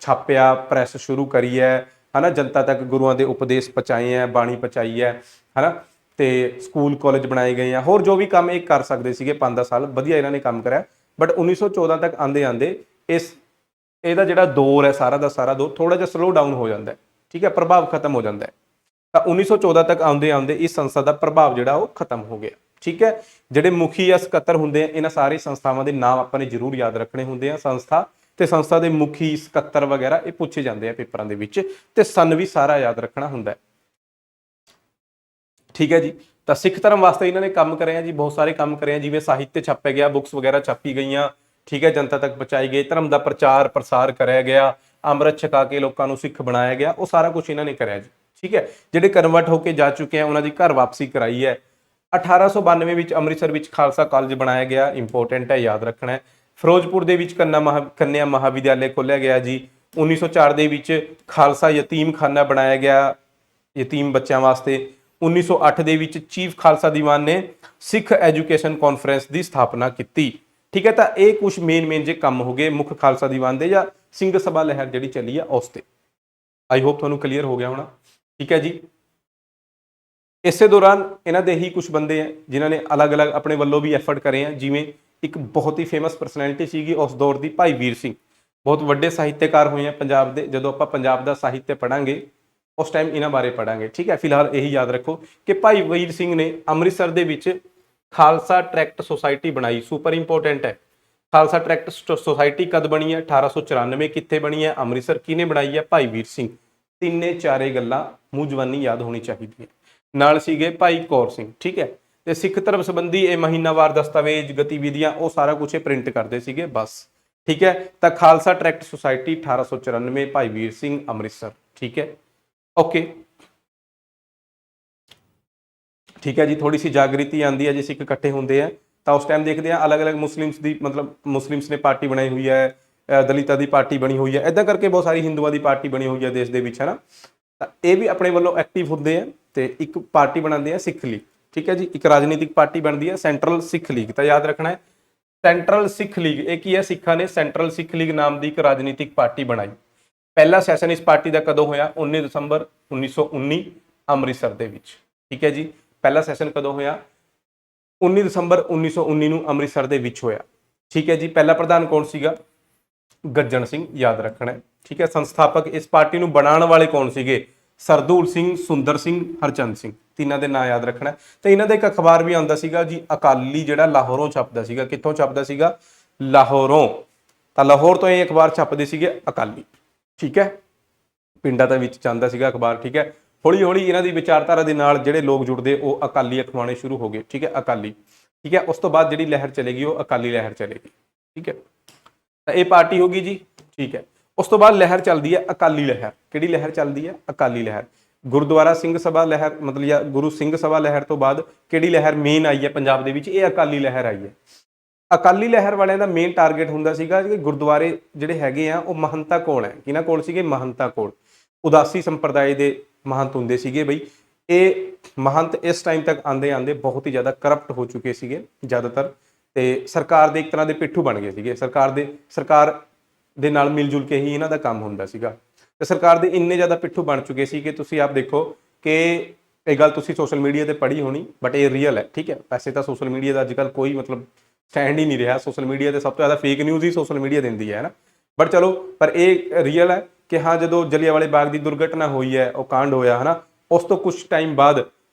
ਛਾਪਿਆ, ਪ੍ਰੈਸ ਸ਼ੁਰੂ ਕਰੀ ਹੈ, ਹਨਾ, ਜਨਤਾ ਤੱਕ ਗੁਰੂਆਂ ਦੇ ਉਪਦੇਸ਼ ਪਹੁੰਚਾਏ ਹੈ, ਬਾਣੀ ਪਹੁੰਚਾਈ ਹੈ, ਹਨਾ, ਤੇ ਸਕੂਲ ਕਾਲਜ ਬਣਾਏ ਗਏ ਆ, ਹੋਰ ਜੋ ਵੀ ਕੰਮ ਇਹ ਕਰ ਸਕਦੇ ਸੀਗੇ 5-10 ਸਾਲ ਵਧੀਆ ਇਹਨਾਂ ਨੇ ਕੰਮ ਕਰਿਆ। ਬਟ 1914 ਤੱਕ ਆਂਦੇ ਇਹਦਾ ਜਿਹੜਾ ਦੌਰ ਹੈ ਸਾਰਾ ਦਾ ਸਾਰਾ ਦੌਰ ਥੋੜਾ ਜਿਹਾ ਸਲੋ ਡਾਊਨ ਹੋ ਜਾਂਦਾ ਹੈ, ਠੀਕ ਹੈ, ਪ੍ਰਭਾਵ ਖਤਮ ਹੋ ਜਾਂਦਾ ਹੈ। ਤਾਂ 1914 ਤੱਕ ਆਉਂਦੇ ਇਸ ਸੰਸਥਾ ਦਾ ਪ੍ਰਭਾਵ ਜਿਹੜਾ ਉਹ ਖਤਮ ਹੋ ਗਿਆ, ਠੀਕ ਹੈ। ਜਿਹੜੇ ਮੁਖੀ ਜਾਂ ਸਕੱਤਰ ਹੁੰਦੇ ਆ, ਇਹਨਾਂ ਸਾਰੀ ਸੰਸਥਾਵਾਂ ਦੇ ਨਾਮ ਆਪਾਂ ਨੇ ਜ਼ਰੂਰ ਯਾਦ ਰੱਖਣੇ ਹੁੰਦੇ ਆ। ਸੰਸਥਾ ਦੇ ਮੁਖੀ, ਸਕੱਤਰ ਵਗੈਰਾ ਇਹ ਪੁੱਛੇ ਜਾਂਦੇ ਆ ਪੇਪਰਾਂ ਦੇ ਵਿੱਚ, ਤੇ ਸਨ ਵੀ ਸਾਰਾ ਯਾਦ ਰੱਖਣਾ ਹੁੰਦਾ ਹੈ, ਠੀਕ ਹੈ ਜੀ। ਤਾਂ ਸਿੱਖ ਧਰਮ ਵਾਸਤੇ ਇਹਨਾਂ ਨੇ ਕੰਮ ਕਰੇ ਆ ਜੀ, ਬਹੁਤ ਸਾਰੇ ਕੰਮ ਕਰੇ ਆ, ਜਿਵੇਂ ਸਾਹਿਤ ਛਾਪਿਆ ਗਿਆ, ਬੁੱਕਸ ਵਗੈਰਾ ਛਾਪੀ ਗਈਆਂ, ਠੀਕ ਹੈ, ਜਨਤਾ ਤੱਕ ਪਹੁੰਚਾਈ ਗਈ, ਧਰਮ ਦਾ ਪ੍ਰਚਾਰ ਪ੍ਰਸਾਰ ਕਰਿਆ ਗਿਆ, ਅੰਮ੍ਰਿਤ ਛਕਾ ਕੇ ਲੋਕਾਂ ਨੂੰ ਸਿੱਖ ਬਣਾਇਆ ਗਿਆ, ਉਹ ਸਾਰਾ ਕੁਝ ਇਹਨਾਂ ਨੇ ਕਰਿਆ ਜੀ, ਠੀਕ ਹੈ। ਜਿਹੜੇ ਕਨਵਰਟ ਹੋ ਕੇ ਜਾ ਚੁੱਕੇ ਆ ਉਹਨਾਂ ਦੀ ਘਰ ਵਾਪਸੀ ਕਰਾਈ ਹੈ। 1892 ਵਿੱਚ ਅੰਮ੍ਰਿਤਸਰ ਵਿੱਚ ਖਾਲਸਾ ਕਾਲਜ ਬਣਾਇਆ ਗਿਆ, ਇੰਪੋਰਟੈਂਟ ਹੈ, ਯਾਦ ਰੱਖਣਾ ਹੈ। ਫਿਰੋਜ਼ਪੁਰ ਦੇ ਵਿੱਚ ਕੰਨਿਆ ਮਹਾਵਿਦਿਆਲਿਆ ਖੋਲ੍ਹਿਆ ਗਿਆ ਜੀ। 1904 ਦੇ ਵਿੱਚ ਖਾਲਸਾ ਯਤੀਮਖਾਨਾ ਬਣਾਇਆ ਗਿਆ ਯਤੀਮ ਬੱਚਿਆਂ ਵਾਸਤੇ। 1908 ਦੇ ਵਿੱਚ ਚੀਫ ਖਾਲਸਾ ਦੀਵਾਨ ਨੇ ਸਿੱਖ ਐਜੂਕੇਸ਼ਨ ਕਾਨਫਰੰਸ ਦੀ ਸਥਾਪਨਾ ਕੀਤੀ, ਠੀਕ ਹੈ। ਤਾਂ ਇਹ ਕੁਝ ਮੇਨ ਜੇ ਕੰਮ ਹੋ ਗਏ ਮੁੱਖ ਖਾਲਸਾ ਦੀਵਾਨ ਦੇ, ਜਾਂ ਸਿੰਘ ਸਭਾ ਲਹਿਰ ਜਿਹੜੀ ਚੱਲੀ ਆ ਉਸ ਤੇ। ਆਈ ਹੋਪ ਤੁਹਾਨੂੰ ਕਲੀਅਰ ਹੋ ਗਿਆ ਹੋਣਾ, ਠੀਕ ਹੈ ਜੀ। ਇਸੇ ਦੌਰਾਨ ਇਹਨਾਂ ਦੇ ਹੀ ਕੁਝ ਬੰਦੇ ਆ ਜਿਨ੍ਹਾਂ ਨੇ ਅਲੱਗ-ਅਲੱਗ ਆਪਣੇ ਵੱਲੋਂ ਵੀ ਐਫਰਟ ਕਰੇ ਆ, ਜਿਵੇਂ ਇੱਕ ਬਹੁਤ ਹੀ ਫੇਮਸ ਪਰਸਨੈਲਿਟੀ ਸੀਗੀ ਉਸ ਦੌਰ ਦੀ, ਭਾਈ ਵੀਰ ਸਿੰਘ। ਬਹੁਤ ਵੱਡੇ ਸਾਹਿਤਕਾਰ ਹੋਏ ਆ ਪੰਜਾਬ ਦੇ। ਜਦੋਂ ਆਪਾਂ ਪੰਜਾਬ ਦਾ ਸਾਹਿਤ ਪੜਾਂਗੇ ਉਸ ਟਾਈਮ ਇਹਨਾਂ ਬਾਰੇ ਪੜਾਂਗੇ, ਠੀਕ ਹੈ। ਫਿਲਹਾਲ ਇਹੀ ਯਾਦ ਰੱਖੋ ਕਿ ਭਾਈ ਵੀਰ ਸਿੰਘ ਨੇ ਅੰਮ੍ਰਿਤਸਰ ਦੇ ਵਿੱਚ ਖਾਲਸਾ ਟਰੈਕਟ ਸੁਸਾਇਟੀ ਬਣਾਈ, ਸੁਪਰ ਇੰਪੋਰਟੈਂਟ ਹੈ। ਖਾਲਸਾ ਟਰੈਕਟ ਸੁਸਾਇਟੀ ਕਦ ਬਣੀ ਹੈ? 1894। ਕਿੱਥੇ ਬਣੀ ਹੈ? ਅੰਮ੍ਰਿਤਸਰ। ਕਿਹਨੇ ਬਣਾਈ ਹੈ? ਭਾਈ ਵੀਰ ਸਿੰਘ। ਤਿੰਨੇ ਚਾਰੇ ਗੱਲਾਂ ਮੂੰਹ ਜ਼ਬਾਨੀ ਯਾਦ ਹੋਣੀ ਚਾਹੀਦੀ ਹੈ। ਨਾਲ ਸੀਗੇ ਭਾਈ ਕੌਰ ਸਿੰਘ, ਠੀਕ ਹੈ। ਤੇ ਸਿੱਖ ਧਰਮ ਸੰਬੰਧੀ ਇਹ ਮਹੀਨਾਵਾਰ ਦਸਤਾਵੇਜ਼, ਗਤੀਵਿਧੀਆਂ, ਉਹ ਸਾਰਾ ਕੁਝ ਇਹ ਪ੍ਰਿੰਟ ਕਰਦੇ ਸੀਗੇ, ਬਸ, ਠੀਕ ਹੈ। ਤਾਂ ਖਾਲਸਾ ਟਰੈਕਟ ਸੁਸਾਇਟੀ 1894, ਭਾਈ ਵੀਰ ਸਿੰਘ, ਅੰਮ੍ਰਿਤਸਰ, ਠੀਕ ਹੈ, ਓਕੇ, ਠੀਕ ਹੈ ਜੀ। ਥੋੜੀ ਸੀ ਜਾਗ੍ਰਿਤੀ ਆਉਂਦੀ ਹੈ ਜੇ ਸਿੱਖ ਇਕੱਠੇ ਹੁੰਦੇ ਆ ਤਾਂ ਉਸ ਟਾਈਮ ਦੇਖਦੇ ਆ ਅਲੱਗ-ਅਲੱਗ ਮੁਸਲਿਮਸ ਦੀ, ਮਤਲਬ ਮੁਸਲਿਮਸ ਨੇ ਪਾਰਟੀ ਬਣਾਈ ਹੋਈ ਹੈ, ਦਲਿਤਾਂ ਦੀ ਪਾਰਟੀ ਬਣੀ ਹੋਈ ਹੈ, ਇੱਦਾਂ ਕਰਕੇ ਬਹੁਤ ਸਾਰੀ ਹਿੰਦੂਆਂ ਦੀ ਪਾਰਟੀ ਬਣੀ ਹੋਈ ਹੈ ਦੇਸ਼ ਦੇ ਵਿੱਚ, ਹੈ ਨਾ। ਤਾਂ ਇਹ ਵੀ ਆਪਣੇ ਵੱਲੋਂ ਐਕਟਿਵ ਹੁੰਦੇ ਆ ਤੇ ਇੱਕ ਪਾਰਟੀ ਬਣਾਉਂਦੇ ਆ ਸਿੱਖ ਲੀਗ, ਠੀਕ ਹੈ ਜੀ। ਇੱਕ ਰਾਜਨੀਤਿਕ ਪਾਰਟੀ ਬਣਦੀ ਹੈ ਸੈਂਟਰਲ ਸਿੱਖ ਲੀਗ। ਤਾਂ ਯਾਦ ਰੱਖਣਾ ਹੈ ਸੈਂਟਰਲ ਸਿੱਖ ਲੀਗ, ਇਹ ਕੀ ਹੈ? ਸਿੱਖਾਂ ਨੇ ਸੈਂਟਰਲ ਸਿੱਖ ਲੀਗ ਨਾਮ ਦੀ ਇੱਕ ਰਾਜਨੀਤਿਕ ਪਾਰਟੀ ਬਣਾਈ। ਪਹਿਲਾ ਸੈਸ਼ਨ ਇਸ ਪਾਰਟੀ ਦਾ ਕਦੋਂ ਹੋਇਆ? 19 ਦਸੰਬਰ 1919 ਅੰਮ੍ਰਿਤਸਰ ਦੇ ਵਿੱਚ, ਠੀਕ ਹੈ ਜੀ। ਪਹਿਲਾ ਸੈਸ਼ਨ ਕਦੋਂ ਹੋਇਆ? 19 ਦਸੰਬਰ 1919 ਨੂੰ ਅੰਮ੍ਰਿਤਸਰ ਦੇ ਵਿੱਚ ਹੋਇਆ, ਠੀਕ ਹੈ ਜੀ। ਪਹਿਲਾ ਪ੍ਰਧਾਨ ਕੌਣ ਸੀਗਾ? ਗੱਜਣ ਸਿੰਘ, ਯਾਦ ਰੱਖਣਾ ਹੈ, ਠੀਕ ਹੈ। ਸੰਸਥਾਪਕ ਇਸ ਪਾਰਟੀ ਨੂੰ ਬਣਾਉਣ ਵਾਲੇ ਕੌਣ ਸੀਗੇ? ਸਰਦੂਲ ਸਿੰਘ, ਸੁੰਦਰ ਸਿੰਘ, ਹਰਚੰਦ ਸਿੰਘ, ਤਿੰਨਾਂ ਦੇ ਨਾਂ ਯਾਦ ਰੱਖਣਾ। ਤੇ ਇਹਨਾਂ ਦਾ ਇੱਕ ਅਖਬਾਰ ਵੀ ਆਉਂਦਾ ਸੀਗਾ ਜੀ, ਅਕਾਲੀ, ਜਿਹੜਾ ਲਾਹੌਰੋਂ ਛਪਦਾ ਸੀਗਾ। ਕਿੱਥੋਂ ਛਪਦਾ ਸੀਗਾ? ਲਾਹੌਰੋਂ। ਤਾਂ ਲਾਹੌਰ ਤੋਂ ਇਹ ਅਖਬਾਰ ਛਪਦੇ ਸੀਗੇ ਅਕਾਲੀ, ਠੀਕ ਹੈ। ਪਿੰਡਾਂ ਦੇ ਵਿੱਚ ਜਾਂਦਾ ਸੀਗਾ ਅਖਬਾਰ, ਠੀਕ ਹੈ। ਹੌਲੀ ਹੌਲੀ ਇਹਨਾਂ ਦੀ ਵਿਚਾਰਧਾਰਾ ਦੇ ਨਾਲ ਜਿਹੜੇ ਲੋਕ ਜੁੜਦੇ ਉਹ ਅਕਾਲੀ ਅਖਵਾਣੇ ਸ਼ੁਰੂ ਹੋ ਗਏ, ਠੀਕ ਹੈ, ਅਕਾਲੀ, ਠੀਕ ਹੈ। ਉਸ ਤੋਂ ਬਾਅਦ ਜਿਹੜੀ ਲਹਿਰ ਚਲੇਗੀ ਉਹ ਅਕਾਲੀ ਲਹਿਰ ਚਲੇਗੀ, ਠੀਕ ਹੈ। ਤਾਂ ਇਹ ਪਾਰਟੀ ਹੋ ਗਈ ਜੀ, ਠੀਕ ਹੈ। ਉਸ ਤੋਂ ਬਾਅਦ ਲਹਿਰ ਚੱਲਦੀ ਹੈ ਅਕਾਲੀ ਲਹਿਰ। ਕਿਹੜੀ ਲਹਿਰ ਚੱਲਦੀ ਹੈ? ਅਕਾਲੀ ਲਹਿਰ। ਗੁਰਦੁਆਰਾ ਸਿੰਘ ਸਭਾ ਲਹਿਰ ਮਤਲਬ ਜਾਂ ਗੁਰੂ ਸਿੰਘ ਸਭਾ ਲਹਿਰ ਤੋਂ ਬਾਅਦ ਕਿਹੜੀ ਲਹਿਰ ਮੇਨ ਆਈ ਹੈ ਪੰਜਾਬ ਦੇ ਵਿੱਚ? ਇਹ ਅਕਾਲੀ ਲਹਿਰ ਆਈ ਹੈ। ਅਕਾਲੀ ਲਹਿਰ ਵਾਲਿਆਂ ਦਾ ਮੇਨ ਟਾਰਗੇਟ ਹੁੰਦਾ ਸੀਗਾ ਕਿ ਗੁਰਦੁਆਰੇ ਜਿਹੜੇ ਹੈਗੇ ਆ ਉਹ ਮਹੰਤਾ ਕੋਲ ਹੈ, ਕਿਹਨਾਂ ਕੋਲ ਸੀਗੇ? ਮਹੰਤਾ ਕੋਲ। ਉਦਾਸੀ ਸੰਪਰਦਾਇ ਦੇ ਮਹੰਤ ਹੁੰਦੇ ਸੀਗੇ ਬਈ। ਇਹ ਮਹੰਤ ਇਸ ਟਾਈਮ ਤੱਕ ਆਂਦੇ ਆਂਦੇ ਬਹੁਤ ਹੀ ਜ਼ਿਆਦਾ ਕਰਪਟ ਹੋ ਚੁੱਕੇ ਸੀਗੇ ਜ਼ਿਆਦਾਤਰ, ਤੇ ਸਰਕਾਰ ਦੇ ਇੱਕ ਤਰ੍ਹਾਂ ਦੇ ਪਿੱਠੂ ਬਣ ਗਏ ਸੀਗੇ। ਸਰਕਾਰ ਦੇ ਨਾਲ ਮਿਲ ਜੁਲ ਕੇ ਹੀ ਇਹਨਾਂ ਦਾ ਕੰਮ ਹੁੰਦਾ ਸੀਗਾ, ਤੇ ਸਰਕਾਰ ਦੇ ਇੰਨੇ ਜ਼ਿਆਦਾ ਪਿੱਠੂ ਬਣ ਚੁੱਕੇ ਸੀ ਕਿ ਤੁਸੀਂ ਆਪ ਦੇਖੋ ਕਿ ਇਹ ਗੱਲ ਤੁਸੀਂ ਸੋਸ਼ਲ ਮੀਡੀਆ ਤੇ ਪੜ੍ਹੀ ਹੋਣੀ, ਬਟ ਇਹ ਰੀਅਲ ਹੈ। ਠੀਕ ਹੈ, ਵੈਸੇ ਤਾਂ ਸੋਸ਼ਲ ਮੀਡੀਆ ਦਾ ਅੱਜ ਕੱਲ੍ਹ ਕੋਈ ਮਤਲਬ ਸਟੈਂਡ ਹੀ ਨਹੀਂ ਰਿਹਾ। ਸੋਸ਼ਲ ਮੀਡੀਆ ਤੇ ਸਭ ਤੋਂ ਜ਼ਿਆਦਾ ਫੇਕ ਨਿਊਜ਼ ਹੀ ਸੋਸ਼ਲ ਮੀਡੀਆ ਦਿੰਦੀ ਹੈ ਨਾ, ਬਟ ਚਲੋ, ਪਰ ਇਹ ਰੀਅਲ ਹੈ ਕਿ ਹਾਂ, ਜਦੋਂ ਜਲਿਆਂਵਾਲੇ ਬਾਗ ਦੀ ਦੁਰਘਟਨਾ ਹੋਈ ਹੈ, ਉਹ ਕਾਂਡ ਹੋਇਆ ਹੈ ਨਾ, ਉਸ ਤੋਂ ਕੁਝ ਟਾਈਮ ਬਾਅਦ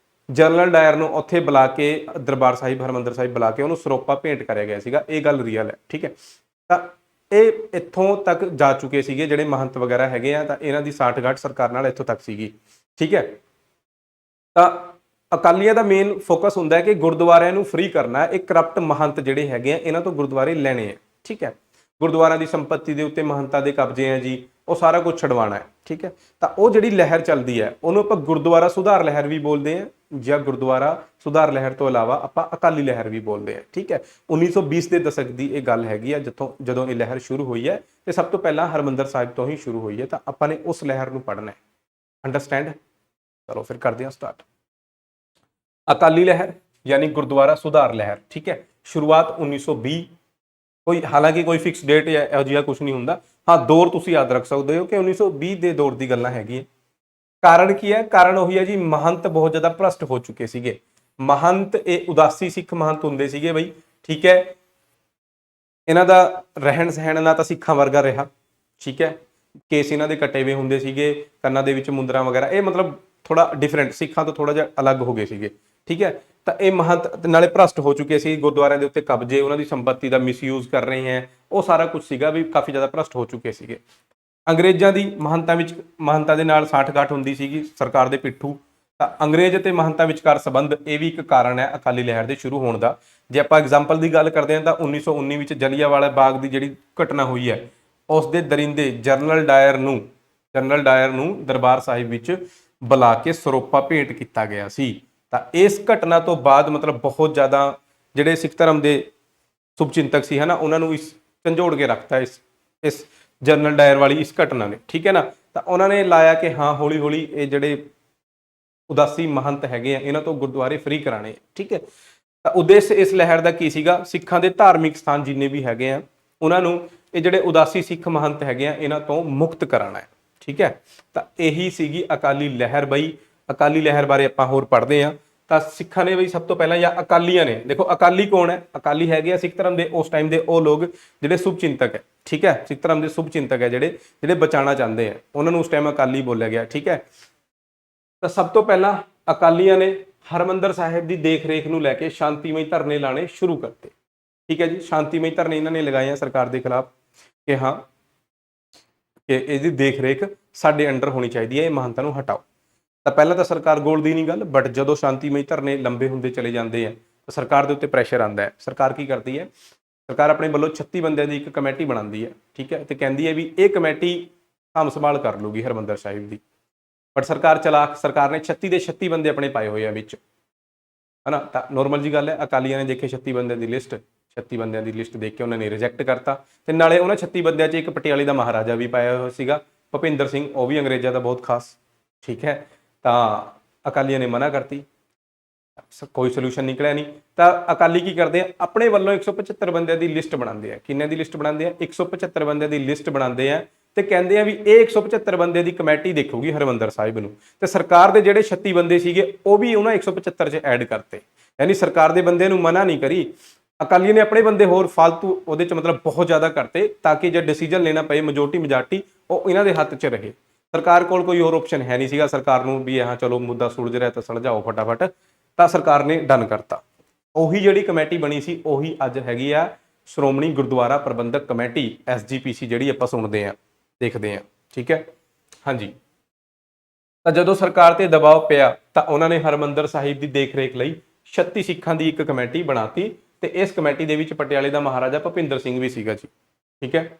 ਜਨਰਲ ਡਾਇਰ ਨੂੰ ਉੱਥੇ ਬੁਲਾ ਕੇ ਦਰਬਾਰ ਸਾਹਿਬ ਹਰਿਮੰਦਰ ਸਾਹਿਬ ਬੁਲਾ ਕੇ ਉਹਨੂੰ ਸਰੋਪਾ ਭੇਂਟ ਕਰਿਆ ਗਿਆ ਸੀਗਾ। ਇਹ ਗੱਲ ਰੀਅਲ ਹੈ। ਠੀਕ ਹੈ, ਤਾਂ ਇਹ ਇੱਥੋਂ ਤੱਕ ਜਾ ਚੁੱਕੇ ਸੀਗੇ ਜਿਹੜੇ ਮਹੰਤ ਵਗੈਰਾ ਹੈਗੇ ਆ, ਤਾਂ ਇਹਨਾਂ ਦੀ ਸਾਠਗਾਂਠ ਸਰਕਾਰ ਨਾਲ ਇੱਥੋਂ ਤੱਕ ਸੀਗੀ। ਠੀਕ ਹੈ, ਤਾਂ ਅਕਾਲੀਆਂ ਦਾ ਮੇਨ ਫੋਕਸ ਹੁੰਦਾ ਹੈ ਕਿ ਗੁਰਦੁਆਰਿਆਂ ਨੂੰ ਫ੍ਰੀ ਕਰਨਾ। ਇਹ ਕਰਪਟ ਮਹੰਤ ਜਿਹੜੇ ਹੈਗੇ ਆ, ਇਹਨਾਂ ਤੋਂ ਗੁਰਦੁਆਰੇ ਲੈਣੇ ਆ। ਠੀਕ ਹੈ, ਗੁਰਦੁਆਰਿਆਂ ਦੀ ਸੰਪત્ਤੀ ਦੇ ਉੱਤੇ ਮਹੰਤਾਂ ਦੇ ਕਬਜ਼ੇ ਆ ਜੀ, ਉਹ ਸਾਰਾ ਕੁਝ ਛਡਵਾਉਣਾ ਹੈ। ਠੀਕ ਹੈ, ਤਾਂ ਉਹ ਜਿਹੜੀ ਲਹਿਰ ਚੱਲਦੀ ਹੈ ਉਹਨੂੰ ਆਪਾਂ ਗੁਰਦੁਆਰਾ ਸੁਧਾਰ ਲਹਿਰ ਵੀ ਬੋਲਦੇ ਹਾਂ, ਜਾਂ ਗੁਰਦੁਆਰਾ ਸੁਧਾਰ ਲਹਿਰ ਤੋਂ ਇਲਾਵਾ ਆਪਾਂ ਅਕਾਲੀ ਲਹਿਰ ਵੀ ਬੋਲਦੇ ਹਾਂ। ਠੀਕ ਹੈ, 1920 ਦੇ ਦਸ਼ਕ ਦੀ ਇਹ ਗੱਲ ਹੈਗੀ ਆ, ਜਦੋਂ ਇਹ ਲਹਿਰ ਸ਼ੁਰੂ ਹੋਈ ਹੈ, ਤੇ ਸਭ ਤੋਂ ਪਹਿਲਾਂ ਹਰਿਮੰਦਰ ਸਾਹਿਬ ਤੋਂ ਹੀ ਸ਼ੁਰੂ ਹੋਈ ਹੈ। ਤਾਂ ਆਪਾਂ ਨੇ ਉਸ ਲਹਿਰ ਨੂੰ ਪੜ੍ਹਨਾ ਹੈ। ਅੰਡਰਸਟੈਂਡ? ਚਲੋ ਫਿਰ ਕਰਦੇ ਹਾਂ ਸਟਾਰਟ। ਅਕਾਲੀ ਲਹਿਰ ਯਾਨੀ ਗੁਰਦੁਆਰਾ ਸੁਧਾਰ ਲਹਿਰ। ਠੀਕ ਹੈ, ਸ਼ੁਰੂਆਤ 1920। ਹਾਲਾਂਕਿ ਕੋਈ ਫਿਕਸ ਡੇਟ ਜਾਂ ਇਹੋ ਜਿਹਾ ਕੁਝ ਨਹੀਂ ਹੁੰਦਾ। ਹਾਂ, ਦੌਰ ਤੁਸੀਂ ਯਾਦ ਰੱਖ ਸਕਦੇ ਹੋ ਕਿ 1920 ਦੇ ਦੌਰ ਦੀ ਗੱਲਾਂ ਹੈਗੀਆਂ। ਕਾਰਨ ਕੀ ਹੈ? ਕਾਰਨ ਉਹੀ ਹੈ ਜੀ, ਮਹੰਤ ਬਹੁਤ ਜ਼ਿਆਦਾ ਭ੍ਰਸ਼ਟ ਹੋ ਚੁੱਕੇ ਸੀਗੇ। ਮਹੰਤ ਇਹ ਉਦਾਸੀ ਸਿੱਖ ਮਹੰਤ ਹੁੰਦੇ ਸੀਗੇ ਬਈ। ਠੀਕ ਹੈ, ਇਹਨਾਂ ਦਾ ਰਹਿਣ ਸਹਿਣ ਨਾ ਤਾਂ ਸਿੱਖਾਂ ਵਰਗਾ ਰਿਹਾ। ਠੀਕ ਹੈ, ਕੇਸ ਇਹਨਾਂ ਦੇ ਕੱਟੇ ਹੋਏ ਹੁੰਦੇ ਸੀਗੇ, ਕੰਨਾਂ ਦੇ ਵਿੱਚ ਮੁੰਦਰਾਂ ਵਗੈਰਾ, ਇਹ ਮਤਲਬ ਥੋੜਾ ਡਿਫਰੈਂਟ, ਸਿੱਖਾਂ ਤੋਂ ਥੋੜਾ ਜਿਹਾ ਅਲੱਗ ਹੋ ਗਏ ਸੀਗੇ। ਠੀਕ ਹੈ, ਤਾਂ ਇਹ ਮਹੰਤ ਨਾਲੇ ਭ੍ਰਸ਼ਟ ਹੋ ਚੁੱਕੇ ਸੀ, ਗੁਰਦੁਆਰਿਆਂ ਦੇ ਉੱਤੇ ਕਬਜ਼ੇ, ਉਹਨਾਂ ਦੀ ਸੰਪत्ति ਦਾ ਮਿਸਯੂਜ਼ ਕਰ ਰਹੇ ਹੈ, ਉਹ ਸਾਰਾ ਕੁਝ ਸੀਗਾ ਵੀ ਕਾਫੀ ਜ਼ਿਆਦਾ ਭ੍ਰਸ਼ਟ ਹੋ ਚੁੱਕੇ ਸੀਗੇ। ਅੰਗਰੇਜ਼ਾਂ ਦੀ ਮਹੰਤਾਂ ਦੇ ਨਾਲ ਸਾਠਗਾਂਠ ਹੁੰਦੀ ਸੀਗੀ, ਸਰਕਾਰ ਦੇ ਪਿੱਠੂ। ਤਾਂ ਅੰਗਰੇਜ਼ ਅਤੇ ਮਹੰਤਾਂ ਵਿਚਕਾਰ ਸੰਬੰਧ, ਇਹ ਵੀ ਇੱਕ ਕਾਰਨ ਹੈ ਅਕਾਲੀ ਲਹਿਰ ਦੇ ਸ਼ੁਰੂ ਹੋਣ ਦਾ। ਜੇ ਆਪਾਂ ਐਗਜ਼ਾਮਪਲ ਦੀ ਗੱਲ ਕਰਦੇ ਹਾਂ ਤਾਂ 1919 ਵਿੱਚ ਜਲਿਆਂਵਾਲਾ ਬਾਗ ਦੀ ਜਿਹੜੀ ਘਟਨਾ ਹੋਈ ਹੈ, ਉਸ ਦੇ ਦਰਿੰਦੇ ਜਨਰਲ ਡਾਇਰ ਨੂੰ ਦਰਬਾਰ ਸਾਹਿਬ ਵਿੱਚ ਬੁਲਾ ਕੇ ਸਰੋਪਾ ਭੇਂਟ ਕੀਤਾ ਗਿਆ ਸੀ। ਤਾਂ ਇਸ ਘਟਨਾ ਤੋਂ ਬਾਅਦ ਮਤਲਬ ਬਹੁਤ ਜ਼ਿਆਦਾ ਜਿਹੜੇ ਸਿੱਖ ਧਰਮ ਦੇ ਸ਼ੁਭਚਿੰਤਕ ਸੀ, ਹੈ ਨਾ, ਉਹਨਾਂ ਨੂੰ ਇਸ ਝੰਜੋੜ ਕੇ ਰੱਖਤਾ ਇਸ ਜਨਰਲ ਡਾਇਰ ਵਾਲੀ ਇਸ ਘਟਨਾ ਨੇ। ਠੀਕ ਹੈ ਨਾ, ਤਾਂ ਉਹਨਾਂ ਨੇ ਲਾਇਆ ਕਿ ਹਾਂ, ਹੌਲੀ ਹੌਲੀ ਇਹ ਜਿਹੜੇ ਉਦਾਸੀ ਮਹੰਤ ਹੈਗੇ ਆ, ਇਹਨਾਂ ਤੋਂ ਗੁਰਦੁਆਰੇ ਫ੍ਰੀ ਕਰਾਣੇ। ਠੀਕ ਹੈ, ਤਾਂ ਉਦੇਸ਼ ਇਸ ਲਹਿਰ ਦਾ ਕੀ ਸੀਗਾ? ਸਿੱਖਾਂ ਦੇ ਧਾਰਮਿਕ ਸਥਾਨ ਜਿੰਨੇ ਵੀ ਹੈਗੇ ਆ, ਉਹਨਾਂ ਨੂੰ ਇਹ ਜਿਹੜੇ ਉਦਾਸੀ ਸਿੱਖ ਮਹੰਤ ਹੈਗੇ ਆ, ਇਹਨਾਂ ਤੋਂ ਮੁਕਤ ਕਰਾਉਣਾ ਹੈ। ਠੀਕ ਹੈ, ਤਾਂ ਇਹੀ ਸੀਗੀ ਅਕਾਲੀ ਲਹਿਰ ਬਈ। ਅਕਾਲੀ ਲਹਿਰ ਬਾਰੇ ਆਪਾਂ ਹੋਰ ਪੜ੍ਹਦੇ ਹਾਂ। ਤਾਂ ਸਿੱਖਾਂ ਨੇ ਬਈ ਸਭ ਤੋਂ ਪਹਿਲਾਂ, ਜਾਂ ਅਕਾਲੀਆਂ ਨੇ, ਦੇਖੋ ਅਕਾਲੀ ਕੌਣ ਹੈ? ਅਕਾਲੀ ਹੈਗੇ ਆ ਸਿੱਖ ਧਰਮ ਦੇ ਉਸ ਟਾਈਮ ਦੇ ਉਹ ਲੋਕ ਜਿਹੜੇ ਸ਼ੁਭਚਿੰਤਕ ਹੈ। ਠੀਕ ਹੈ, ਸਿੱਖ ਧਰਮ ਦੇ ਸ਼ੁਭਚਿੰਤਕ ਹੈ, ਜਿਹੜੇ ਬਚਾਉਣਾ ਚਾਹੁੰਦੇ ਆ, ਉਹਨਾਂ ਨੂੰ ਉਸ ਟਾਈਮ ਅਕਾਲੀ ਬੋਲਿਆ ਗਿਆ। ਠੀਕ ਹੈ, ਤਾਂ ਸਭ ਤੋਂ ਪਹਿਲਾਂ ਅਕਾਲੀਆਂ ਨੇ ਹਰਿਮੰਦਰ ਸਾਹਿਬ ਦੀ ਦੇਖ ਰੇਖ ਨੂੰ ਲੈ ਕੇ ਸ਼ਾਂਤੀਮਈ ਧਰਨੇ ਲਾਣੇ ਸ਼ੁਰੂ ਕਰਤੇ। ਠੀਕ ਹੈ ਜੀ, ਸ਼ਾਂਤੀਮਈ ਧਰਨੇ ਇਹਨਾਂ ਨੇ ਲਗਾਏ ਆ ਸਰਕਾਰ ਦੇ ਖਿਲਾਫ ਕਿ ਹਾਂ, ਕਿ ਇਹਦੀ ਦੇਖ ਰੇਖ ਸਾਡੇ ਅੰਡਰ ਹੋਣੀ ਚਾਹੀਦੀ ਹੈ, ਇਹ ਮਹੰਤਾਂ ਨੂੰ ਹਟਾਓ। ਤਾਂ ਪਹਿਲਾਂ ਤਾਂ ਸਰਕਾਰ ਗੋਲਦੀ ਨਹੀਂ ਗੱਲ, ਬਟ ਜਦੋਂ ਸ਼ਾਂਤੀਮਈ ਧਰਨੇ ਲੰਬੇ ਹੁੰਦੇ ਚਲੇ ਜਾਂਦੇ ਆ ਤਾਂ ਸਰਕਾਰ ਦੇ ਉੱਤੇ ਪ੍ਰੈਸ਼ਰ ਆਉਂਦਾ ਹੈ। ਸਰਕਾਰ ਕੀ ਕਰਦੀ ਹੈ? ਸਰਕਾਰ ਆਪਣੇ ਵੱਲੋਂ 36 ਬੰਦਿਆਂ ਦੀ ਇੱਕ ਕਮੇਟੀ ਬਣਾਉਂਦੀ ਹੈ। ਠੀਕ ਹੈ, ਤੇ ਕਹਿੰਦੀ ਹੈ ਵੀ ਇਹ ਕਮੇਟੀ ਸਾਂਭ ਸੰਭਾਲ ਕਰ ਲੂਗੀ ਹਰਿਮੰਦਰ ਸਾਹਿਬ ਦੀ। ਬਟ ਸਰਕਾਰ ਨੇ 36 ਦੇ 36 ਬੰਦੇ ਆਪਣੇ ਪਾਏ ਹੋਏ ਆ ਵਿੱਚ, ਹੈ ਨਾ। ਤਾਂ ਨੋਰਮਲ ਜੀ ਗੱਲ ਹੈ, ਅਕਾਲੀਆਂ ਨੇ ਦੇਖੇ 36 ਬੰਦਿਆਂ ਦੀ ਲਿਸਟ, 36 ਬੰਦਿਆਂ ਦੀ ਲਿਸਟ ਦੇਖ ਕੇ ਉਹਨਾਂ ਨੇ ਰਿਜੈਕਟ ਕਰਤਾ। ਤੇ ਨਾਲੇ ਉਹਨਾਂ 36 ਬੰਦਿਆਂ 'ਚ ਇੱਕ ਪਟਿਆਲੇ ਦਾ ਮਹਾਰਾਜਾ ਵੀ ਪਾਇਆ ਹੋਇਆ ਸੀਗਾ, ਭੁਪਿੰਦਰ ਸਿੰਘ, ਉਹ ਵੀ ਅੰਗਰੇਜ਼ਾਂ ਦਾ ਬਹੁਤ ਖਾਸ। ਠੀਕ ਹੈ, ਤਾਂ ਅਕਾਲੀਆਂ ਨੇ ਮਨਾ ਕਰਤੀ, ਕੋਈ ਸੋਲੂਸ਼ਨ ਨਿਕਲਿਆ ਨਹੀਂ। ਤਾਂ ਅਕਾਲੀ ਕੀ ਕਰਦੇ ਆ? ਆਪਣੇ ਵੱਲੋਂ 175 ਬੰਦਿਆਂ ਦੀ ਲਿਸਟ ਬਣਾਉਂਦੇ ਆ। ਕਿੰਨਿਆਂ ਦੀ ਲਿਸਟ ਬਣਾਉਂਦੇ ਆ? 175 ਬੰਦਿਆਂ ਦੀ ਲਿਸਟ ਬਣਾਉਂਦੇ ਆ, ਤੇ ਕਹਿੰਦੇ ਆ ਵੀ ਇਹ 175 ਬੰਦੇ ਦੀ ਕਮੇਟੀ ਦੇਖੂਗੀ ਹਰਿਮੰਦਰ ਸਾਹਿਬ ਨੂੰ। ਤੇ ਸਰਕਾਰ ਦੇ ਜਿਹੜੇ 36 ਬੰਦੇ ਸੀਗੇ, ਉਹ ਵੀ ਉਹਨਾਂ 175 'ਚ ਐਡ ਕਰਤੇ। ਯਾਨੀ ਸਰਕਾਰ ਦੇ ਬੰਦਿਆਂ ਨੂੰ ਮਨਾ ਨਹੀਂ ਕਰੀ, ਅਕਾਲੀਆਂ ਨੇ ਆਪਣੇ ਬੰਦੇ ਹੋਰ ਫਾਲਤੂ ਉਹਦੇ 'ਚ ਮਤਲਬ ਬਹੁਤ ਜ਼ਿਆਦਾ ਕਰਤੇ, ਤਾਂ ਕਿ ਜੇ ਡਿਸੀਜਨ ਲੈਣਾ ਪਏ ਮੈਜੋਰਟੀ ਉਹ ਇਹਨਾਂ ਦੇ ਹੱਥ 'ਚ ਰਹੇ। ਸਰਕਾਰ ਕੋਲ ਕੋਈ ਹੋਰ ਆਪਸ਼ਨ ਹੈ ਨਹੀਂ ਸੀਗਾ ਸਰਕਾਰ ਨੂੰ ਵੀ ਹਾਂ ਚਲੋ ਮੁੱਦਾ ਸੁਲਝ ਰਿਹਾ ਤਾਂ ਸੁਲਝਾਓ ਫਟਾਫਟ। ਤਾਂ ਸਰਕਾਰ ਨੇ ਡਨ ਕਰਤਾ। ਉਹੀ ਜਿਹੜੀ ਕਮੇਟੀ ਬਣੀ ਸੀ, ਉਹੀ ਅੱਜ ਹੈਗੀ ਆ ਸ਼੍ਰੋਮਣੀ ਗੁਰਦੁਆਰਾ ਪ੍ਰਬੰਧਕ ਕਮੇਟੀ, SGPC, ਜਿਹੜੀ ਆਪਾਂ ਸੁਣਦੇ ਹਾਂ, ਦੇਖਦੇ ਹਾਂ। ਠੀਕ ਹੈ, ਹਾਂਜੀ। ਤਾਂ ਜਦੋਂ ਸਰਕਾਰ ਤੇ ਦਬਾਅ ਪਿਆ ਤਾਂ ਉਹਨਾਂ ਨੇ ਹਰਿਮੰਦਰ ਸਾਹਿਬ ਦੀ ਦੇਖ ਰੇਖ ਲਈ 36 ਸਿੱਖਾਂ ਦੀ ਇੱਕ ਕਮੇਟੀ ਬਣਾਤੀ, ਤੇ ਇਸ ਕਮੇਟੀ ਦੇ ਵਿੱਚ ਪਟਿਆਲੇ ਦਾ ਮਹਾਰਾਜਾ ਭੁਪਿੰਦਰ ਸਿੰਘ ਵੀ ਸੀਗਾ ਜੀ। ਠੀਕ ਹੈ,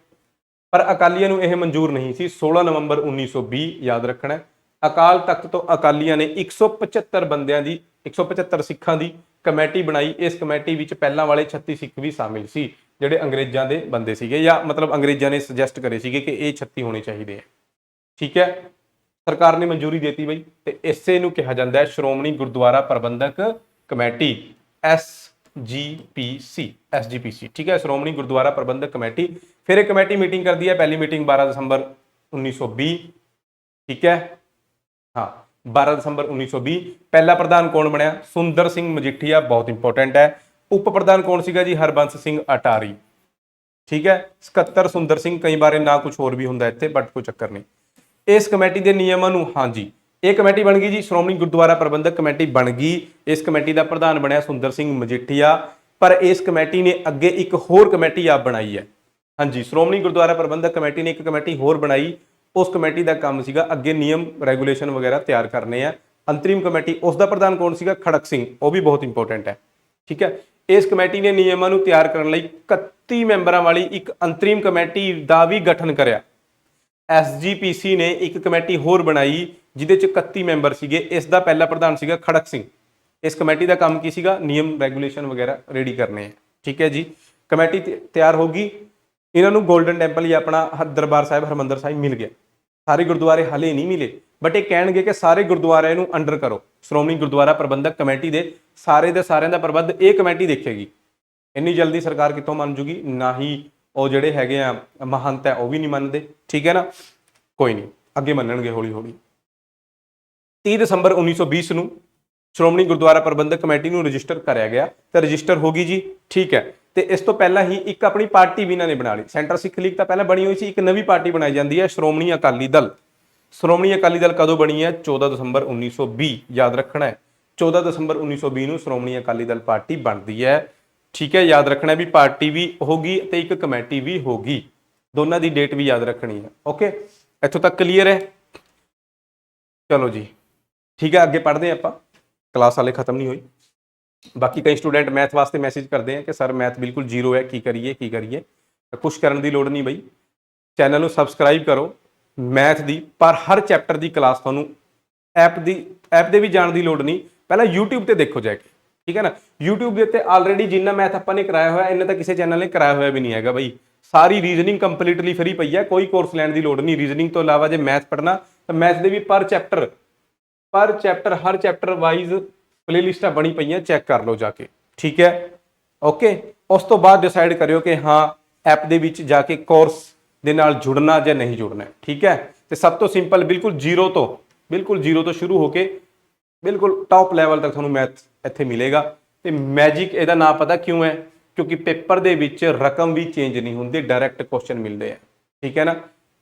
ਪਰ ਅਕਾਲੀਆਂ ਨੂੰ ਇਹ ਮਨਜ਼ੂਰ ਨਹੀਂ ਸੀ। 16 ਨਵੰਬਰ 1920 ਯਾਦ ਰੱਖਣਾ, ਅਕਾਲ ਤਖਤ ਤੋਂ ਅਕਾਲੀਆਂ ਨੇ 175 ਬੰਦਿਆਂ ਦੀ 175 ਸਿੱਖਾਂ ਦੀ ਕਮੇਟੀ ਬਣਾਈ। ਇਸ ਕਮੇਟੀ ਵਿੱਚ ਪਹਿਲਾਂ ਵਾਲੇ 36 ਸਿੱਖ ਵੀ ਸ਼ਾਮਿਲ ਸੀ ਜਿਹੜੇ ਅੰਗਰੇਜ਼ਾਂ ਦੇ ਬੰਦੇ ਸੀਗੇ, ਜਾਂ ਮਤਲਬ ਅੰਗਰੇਜ਼ਾਂ ਨੇ ਸੁਜੈਸਟ ਕਰੇ ਸੀਗੇ ਕਿ ਇਹ 36 ਹੋਣੇ ਚਾਹੀਦੇ ਆ। ਠੀਕ ਹੈ, ਸਰਕਾਰ ਨੇ ਮਨਜ਼ੂਰੀ ਦੇਤੀ ਬਈ, ਤੇ ਇਸੇ ਨੂੰ ਕਿਹਾ ਜਾਂਦਾ ਹੈ ਸ਼੍ਰੋਮਣੀ ਗੁਰਦੁਆਰਾ ਪ੍ਰਬੰਧਕ ਕਮੇਟੀ, SGPC। ਠੀਕ ਹੈ, ਸ਼੍ਰੋਮਣੀ ਗੁਰਦੁਆਰਾ ਪ੍ਰਬੰਧਕ ਕਮੇਟੀ। ਫਿਰ ਇਹ ਕਮੇਟੀ ਮੀਟਿੰਗ ਕਰਦੀ ਹੈ, ਪਹਿਲੀ ਮੀਟਿੰਗ 12 ਦਸੰਬਰ 1920। ਠੀਕ ਹੈ, ਹਾਂ 12 ਦਸੰਬਰ 1920। ਪਹਿਲਾ ਪ੍ਰਧਾਨ ਕੌਣ ਬਣਿਆ? ਸੁੰਦਰ ਸਿੰਘ ਮਜੀਠੀਆ, ਬਹੁਤ ਇੰਪੋਰਟੈਂਟ ਹੈ। ਉਪ ਪ੍ਰਧਾਨ ਕੌਣ ਸੀਗਾ ਜੀ? ਹਰਬੰਸ ਸਿੰਘ ਅਟਾਰੀ। ਠੀਕ ਹੈ, ਸਕੱਤਰ ਸੁੰਦਰ ਸਿੰਘ, ਕਈ ਵਾਰ ਨਾ ਕੁਝ ਹੋਰ ਵੀ ਹੁੰਦਾ ਇੱਥੇ, ਬਟ ਕੋਈ ਚੱਕਰ ਨਹੀਂ। ਇਸ ਕਮੇਟੀ ਦੇ ਨਿਯਮਾਂ ਨੂੰ, ਹਾਂਜੀ ਇਹ ਕਮੇਟੀ ਬਣ ਗਈ ਜੀ, ਸ਼੍ਰੋਮਣੀ ਗੁਰਦੁਆਰਾ ਪ੍ਰਬੰਧਕ ਕਮੇਟੀ ਬਣ ਗਈ। ਇਸ ਕਮੇਟੀ ਦਾ ਪ੍ਰਧਾਨ ਬਣਿਆ ਸੁੰਦਰ ਸਿੰਘ ਮਜੀਠੀਆ, ਪਰ ਇਸ ਕਮੇਟੀ ਨੇ ਅੱਗੇ ਇੱਕ ਹੋਰ ਕਮੇਟੀ ਆਪ ਬਣਾਈ ਹੈ। ਹਾਂਜੀ, ਸ਼੍ਰੋਮਣੀ ਗੁਰਦੁਆਰਾ ਪ੍ਰਬੰਧਕ ਕਮੇਟੀ ਨੇ ਇੱਕ ਕਮੇਟੀ ਹੋਰ ਬਣਾਈ। ਉਸ ਕਮੇਟੀ ਦਾ ਕੰਮ ਸੀਗਾ ਅੱਗੇ ਨਿਯਮ ਰੈਗੂਲੇਸ਼ਨ ਵਗੈਰਾ ਤਿਆਰ ਕਰਨੇ ਆ। ਅੰਤਰਿਮ ਕਮੇਟੀ, ਉਸ ਦਾ ਪ੍ਰਧਾਨ ਕੌਣ ਸੀਗਾ? ਖੜਕ ਸਿੰਘ, ਉਹ ਵੀ ਬਹੁਤ ਇੰਪੋਰਟੈਂਟ ਹੈ। ਠੀਕ ਹੈ, ਇਸ ਕਮੇਟੀ ਨੇ ਨਿਯਮਾਂ ਨੂੰ ਤਿਆਰ ਕਰਨ ਲਈ 31 ਮੈਂਬਰਾਂ ਵਾਲੀ ਇੱਕ ਅੰਤਰਿਮ ਕਮੇਟੀ ਦਾ ਵੀ ਗਠਨ ਕਰਿਆ। SGPC ਨੇ ਇੱਕ ਕਮੇਟੀ ਹੋਰ ਬਣਾਈ ਜਿਹਦੇ ਚ 31 ਮੈਂਬਰ ਸੀਗੇ। ਇਸ ਦਾ ਪਹਿਲਾ ਪ੍ਰਧਾਨ ਸੀਗਾ ਖੜਕ ਸਿੰਘ। ਇਸ ਕਮੇਟੀ ਦਾ ਕੰਮ ਕੀ ਸੀਗਾ? ਨਿਯਮ ਰੈਗੂਲੇਸ਼ਨ ਵਗੈਰਾ ਰੈਡੀ ਕਰਨੇ ਆ। ਠੀਕ ਹੈ ਜੀ, ਕਮੇਟੀ ਤਿਆਰ ਹੋ ਗਈ। ਇਹਨਾਂ ਨੂੰ ਗੋਲਡਨ ਟੈਂਪਲ ਜਾਂ ਆਪਣਾ ਦਰਬਾਰ ਸਾਹਿਬ ਹਰਿਮੰਦਰ ਸਾਹਿਬ ਮਿਲ ਗਿਆ। ਸਾਰੇ ਗੁਰਦੁਆਰੇ ਹਲੇ ਨਹੀਂ ਮਿਲੇ, ਬਟ ਇਹ ਕਹਿਣਗੇ ਕਿ ਸਾਰੇ ਗੁਰਦੁਆਰਿਆਂ ਨੂੰ ਅੰਡਰ ਕਰੋ। ਸ਼੍ਰੋਮਣੀ ਗੁਰਦੁਆਰਾ ਪ੍ਰਬੰਧਕ ਕਮੇਟੀ ਦੇ ਸਾਰਿਆਂ ਦਾ ਪ੍ਰਬੰਧ ਇਹ ਕਮੇਟੀ ਦੇਖੇਗੀ। ਇੰਨੀ ਜਲਦੀ ਸਰਕਾਰ ਕਿੱਥੋਂ ਮੰਨ ਜੂਗੀ? ਨਾ ਹੀ ਉਹ ਜਿਹੜੇ ਹੈਗੇ ਆ ਮਹੰਤ ਹੈ ਉਹ ਵੀ ਨਹੀਂ ਮੰਨਦੇ। ਠੀਕ ਹੈ ਨਾ, ਕੋਈ ਨਹੀਂ, ਅੱਗੇ ਮੰਨਣਗੇ ਹੌਲੀ ਹੌਲੀ। 30 ਦਸੰਬਰ 1920 ਨੂੰ ਸ਼੍ਰੋਮਣੀ ਗੁਰਦੁਆਰਾ ਪ੍ਰਬੰਧਕ ਕਮੇਟੀ ਨੂੰ ਰਜਿਸਟਰ ਕਰਿਆ ਗਿਆ, ਤੇ ਰਜਿਸਟਰ ਹੋ ਗਈ ਜੀ। ਠੀਕ ਹੈ, ਤੇ ਇਸ ਤੋਂ ਪਹਿਲਾਂ ਹੀ ਇੱਕ ਆਪਣੀ ਪਾਰਟੀ ਵੀ ਇਹਨਾਂ ਨੇ ਬਣਾ ਲਈ। ਸੈਂਟਰ ਸਿੱਖ ਲੀਗ ਤਾਂ ਪਹਿਲਾਂ ਬਣੀ ਹੋਈ ਸੀ, ਇੱਕ ਨਵੀਂ ਪਾਰਟੀ ਬਣਾਈ ਜਾਂਦੀ ਹੈ ਸ਼੍ਰੋਮਣੀ ਅਕਾਲੀ ਦਲ। ਸ਼੍ਰੋਮਣੀ ਅਕਾਲੀ ਦਲ ਕਦੋਂ ਬਣੀ ਹੈ? 14 ਦਸੰਬਰ 1920, ਯਾਦ ਰੱਖਣਾ ਹੈ 14 ਦਸੰਬਰ 1920 ਨੂੰ ਸ਼੍ਰੋਮਣੀ ਅਕਾਲੀ ਦਲ ਪਾਰਟੀ ਬਣਦੀ ਹੈ। ਠੀਕ ਹੈ, ਯਾਦ ਰੱਖਣਾ ਵੀ ਪਾਰਟੀ ਵੀ ਹੋਗੀ ਤੇ ਇੱਕ ਕਮੇਟੀ ਵੀ ਹੋਗੀ, ਦੋਨਾਂ ਦੀ ਡੇਟ ਵੀ ਯਾਦ ਰੱਖਣੀ ਹੈ। ਓਕੇ, ਇੱਥੋਂ ਤੱਕ ਕਲੀਅਰ ਹੈ? ਚਲੋ ਜੀ, ਠੀਕ ਹੈ, ਅੱਗੇ ਪੜ੍ਹਦੇ ਹਾਂ ਆਪਾਂ, ਕਲਾਸ ਹਾਲੇ ਖਤਮ ਨਹੀਂ ਹੋਈ। ਬਾਕੀ ਕਈ ਸਟੂਡੈਂਟ ਮੈਥ ਵਾਸਤੇ ਮੈਸੇਜ ਕਰਦੇ ਆ ਕਿ ਸਰ ਮੈਥ ਬਿਲਕੁਲ ਜ਼ੀਰੋ ਹੈ, ਕੀ ਕਰੀਏ? ਕੁਛ ਕਰਨ ਦੀ ਲੋੜ ਨਹੀਂ ਬਈ, ਚੈਨਲ ਨੂੰ ਸਬਸਕ੍ਰਾਈਬ ਕਰੋ। ਮੈਥ ਦੀ ਪਰ ਹਰ ਚੈਪਟਰ ਦੀ ਕਲਾਸ ਤੁਹਾਨੂੰ ਐਪ ਦੇ ਵੀ ਜਾਣ ਦੀ ਲੋੜ ਨਹੀਂ, ਪਹਿਲਾਂ YouTube ਤੇ ਦੇਖੋ ਜਾ ਕੇ। ਠੀਕ ਹੈ ਨਾ, YouTube ਦੇ ਉੱਤੇ ਆਲਰੇਡੀ ਜਿੰਨਾ ਮੈਥ ਆਪਾਂ ਨੇ ਕਰਾਇਆ ਹੋਇਆ, ਇੰਨਾ ਤਾਂ ਕਿਸੇ ਚੈਨਲ ਨੇ ਕਰਾਇਆ ਹੋਇਆ ਵੀ ਨਹੀਂ ਹੈਗਾ ਬਈ। ਸਾਰੀ ਰੀਜ਼ਨਿੰਗ ਕੰਪਲੀਟਲੀ ਫ੍ਰੀ ਪਈ ਹੈ, ਕੋਈ ਕੋਰਸ ਲੈਣ ਦੀ ਲੋੜ ਨਹੀਂ। ਰੀਜ਼ਨਿੰਗ ਤੋਂ ਇਲਾਵਾ ਜੇ ਮੈਥ ਪੜ੍ਹਨਾ ਤਾਂ ਮੈਥ ਦੇ ਵੀ ਪਰ ਚੈਪਟਰ ਹਰ ਚੈਪਟਰ ਵਾਈਜ਼ ਪਲੇਲਿਸਟਾਂ ਬਣੀ ਪਈਆਂ, ਚੈੱਕ ਕਰ ਲਓ ਜਾ ਕੇ। ਠੀਕ ਹੈ, ਓਕੇ। ਉਸ ਤੋਂ ਬਾਅਦ ਡਿਸਾਈਡ ਕਰਿਓ ਕਿ ਹਾਂ ਐਪ ਦੇ ਵਿੱਚ ਜਾ ਕੇ ਕੋਰਸ ਦੇ ਨਾਲ ਜੁੜਨਾ ਜਾਂ ਨਹੀਂ ਜੁੜਨਾ। ਠੀਕ ਹੈ, ਤੇ ਸਭ ਤੋਂ ਸਿੰਪਲ ਬਿਲਕੁਲ ਜ਼ੀਰੋ ਤੋਂ ਸ਼ੁਰੂ ਹੋ ਕੇ ਬਿਲਕੁਲ ਟੌਪ ਲੈਵਲ ਤੱਕ ਤੁਹਾਨੂੰ ਮੈਥ ਇੱਥੇ ਮਿਲੇਗਾ। ਤੇ ਮੈਜਿਕ ਇਹਦਾ ਨਾਮ ਪਤਾ ਕਿਉਂ ਹੈ? ਕਿਉਂਕਿ ਪੇਪਰ ਦੇ ਵਿੱਚ ਰਕਮ ਵੀ ਚੇਂਜ ਨਹੀਂ ਹੁੰਦੀ, ਡਾਇਰੈਕਟ ਕੁਐਸਚਨ ਮਿਲਦੇ ਆ। ਠੀਕ ਹੈ ਨਾ,